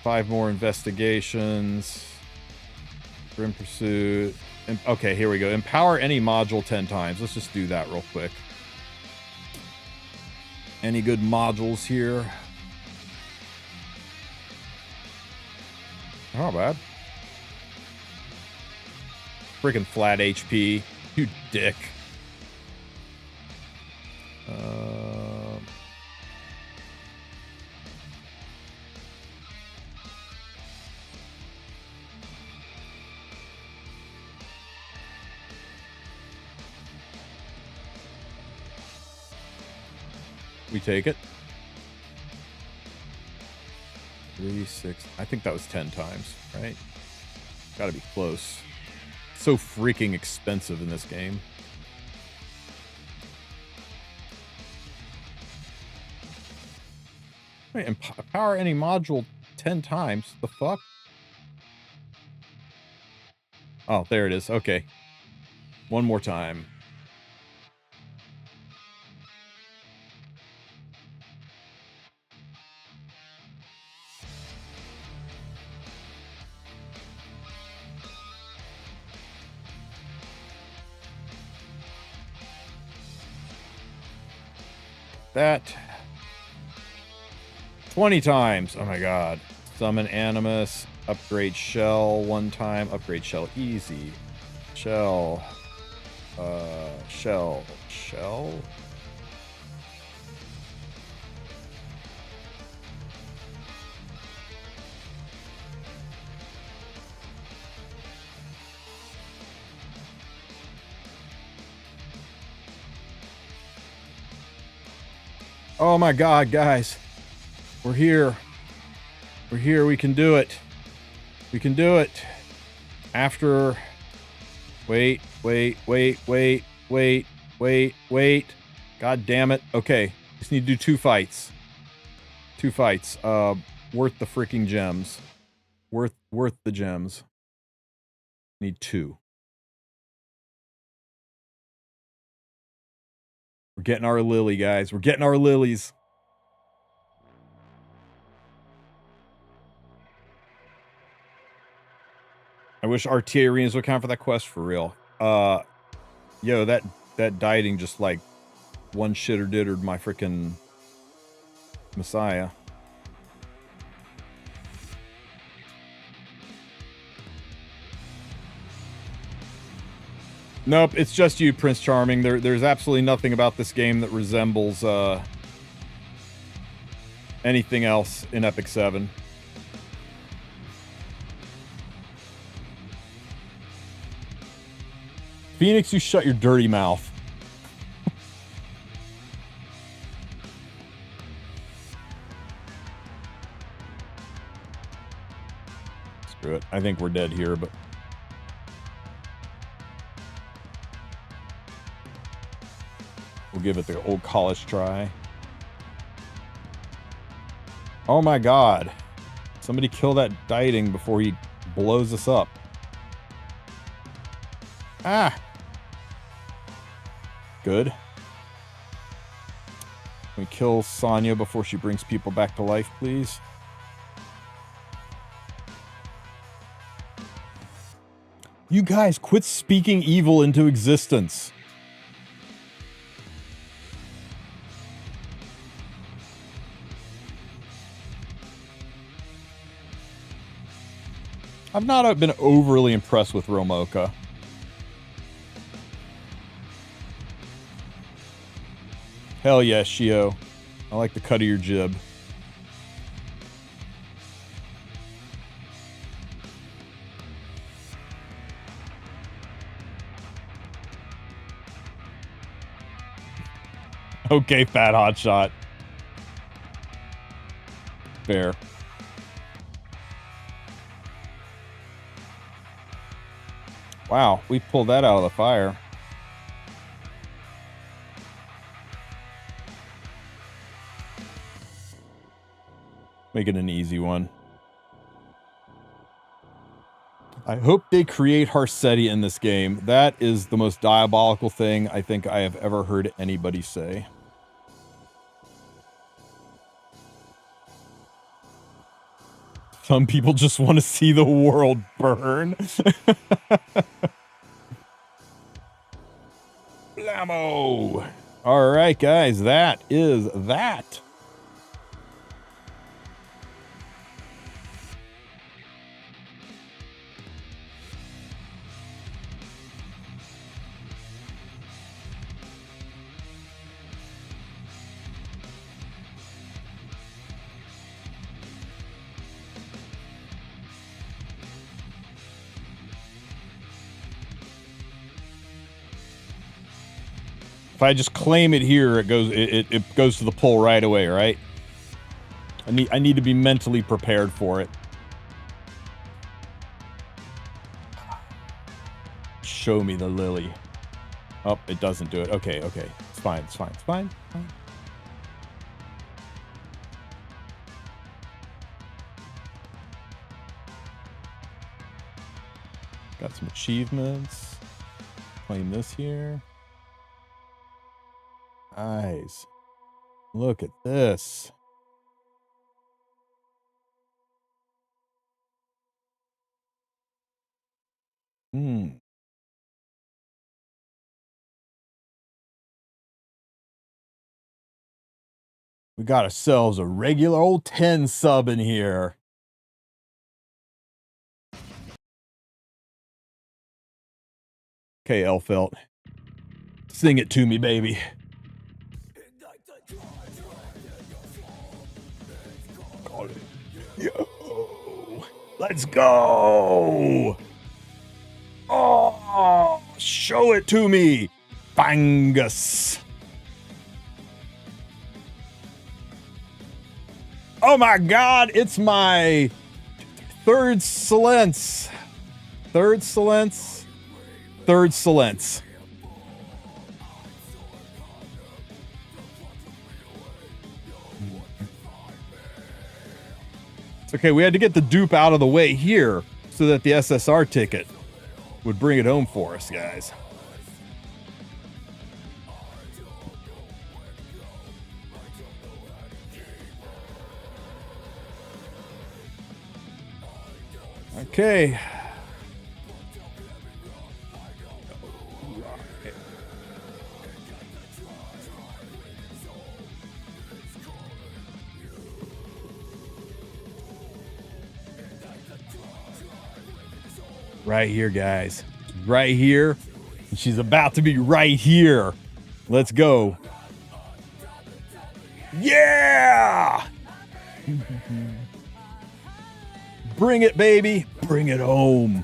5 more investigations. Grim Pursuit. Okay, here we go. Empower any module 10 times. Let's just do that real quick. Any good modules here? Not bad. Freaking flat HP. You dick. We take it. 3, 6. I think that was 10 times, right? Gotta be close. So freaking expensive in this game. Wait, empower any module 10 times. The fuck? Oh, there it is. Okay. One more time. That 20 times. Oh my god. Summon Animus. Upgrade Shell 1 time. Upgrade Shell easy. Shell. Shell. Oh my god, guys. We're here. We're here. We can do it. We can do it. After... Wait. God damn it. Okay. Just need to do 2 fights. 2 fights. Worth the freaking gems. Worth the gems. Need 2. We're getting our lily, guys. We're getting our lilies. I wish RTA arenas would count for that quest for real. Yo, that dieting just like one shitter dittered my freaking Messiah. Nope, it's just you, Prince Charming. There's absolutely nothing about this game that resembles anything else in Epic 7. Phoenix, you shut your dirty mouth. Screw it. I think we're dead here, but... we'll give it the old college try. Oh my god. Somebody kill that dieting before he blows us up. Ah! Good. Can we kill Sonya before she brings people back to life, please? You guys, quit speaking evil into existence. I've not been overly impressed with Romoka. Hell yes, Shio. I like the cut of your jib. Okay, fat hotshot. Fair. Wow, we pulled that out of the fire. Make it an easy one. I hope they create Harsetti in this game. That is the most diabolical thing I think I have ever heard anybody say. Some people just want to see the world burn. Blammo! All right, guys, that is that. If I just claim it here, it goes to the pull right away, right? I need to be mentally prepared for it. Show me the lily. Oh, it doesn't do it. Okay, okay. It's fine, it's fine, it's fine. Got some achievements. Claim this here. Nice. Look at this. We got ourselves a regular old 10 sub in here. Okay, Elfelt. Sing it to me, baby. Yo, let's go. Oh, show it to me, Bangus. Oh my God, it's my third Silence. Third Silence. Third Silence. It's okay, we had to get the dupe out of the way here so that the SSR ticket would bring it home for us, guys. Okay. Right here, guys. Right here. And she's about to be right here. Let's go. Yeah! Bring it, baby. Bring it home.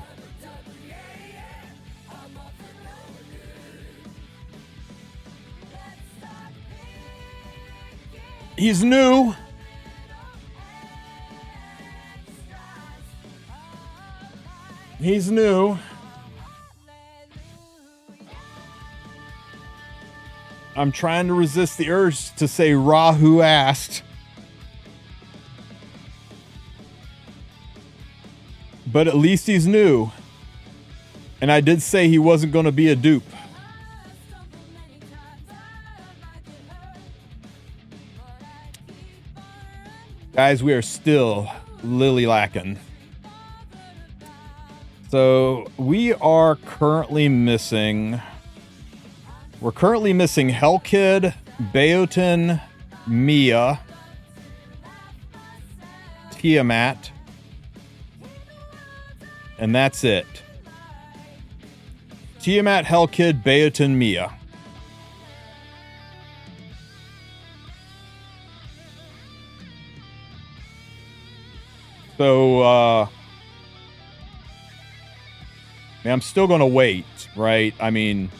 He's new. He's new. I'm trying to resist the urge to say Rahu asked. But at least he's new. And I did say he wasn't going to be a dupe. Guys, we are still lily lacking. So we are currently missing... We're currently missing Hellkid, Beoten, Mia, Tiamat, and that's it. Tiamat, Hellkid, Beoten, Mia. So, I'm still going to wait, right? I mean...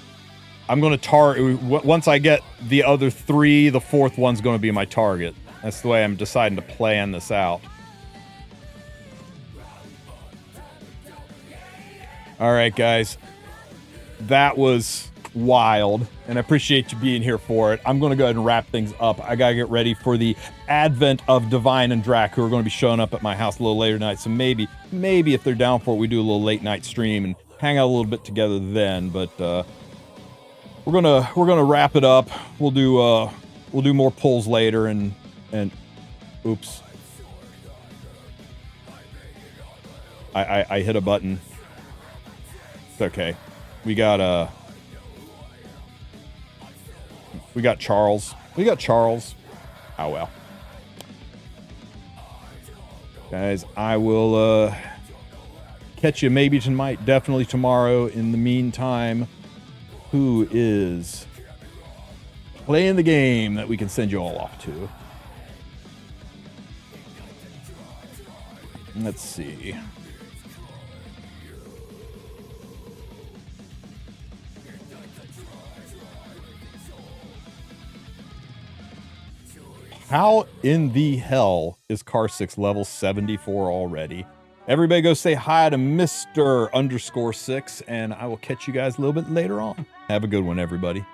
I'm going to target, once I get the other three, the fourth one's going to be my target. That's the way I'm deciding to plan this out. All right, guys. That was wild, and I appreciate you being here for it. I'm going to go ahead and wrap things up. I got to get ready for the advent of Divine and Drac, who are going to be showing up at my house a little later tonight. So maybe if they're down for it, we do a little late night stream and hang out a little bit together then, but, we're gonna wrap it up. We'll do more pulls later and oops. I hit a button. It's okay. We got Charles. We got Charles. Oh well. Guys, I will catch you maybe tonight, definitely tomorrow. In the meantime, who is playing the game that we can send you all off to? Let's see. How in the hell is Car 6 level 74 already? Everybody go say hi to Mr. _6, and I will catch you guys a little bit later on. Have a good one, everybody.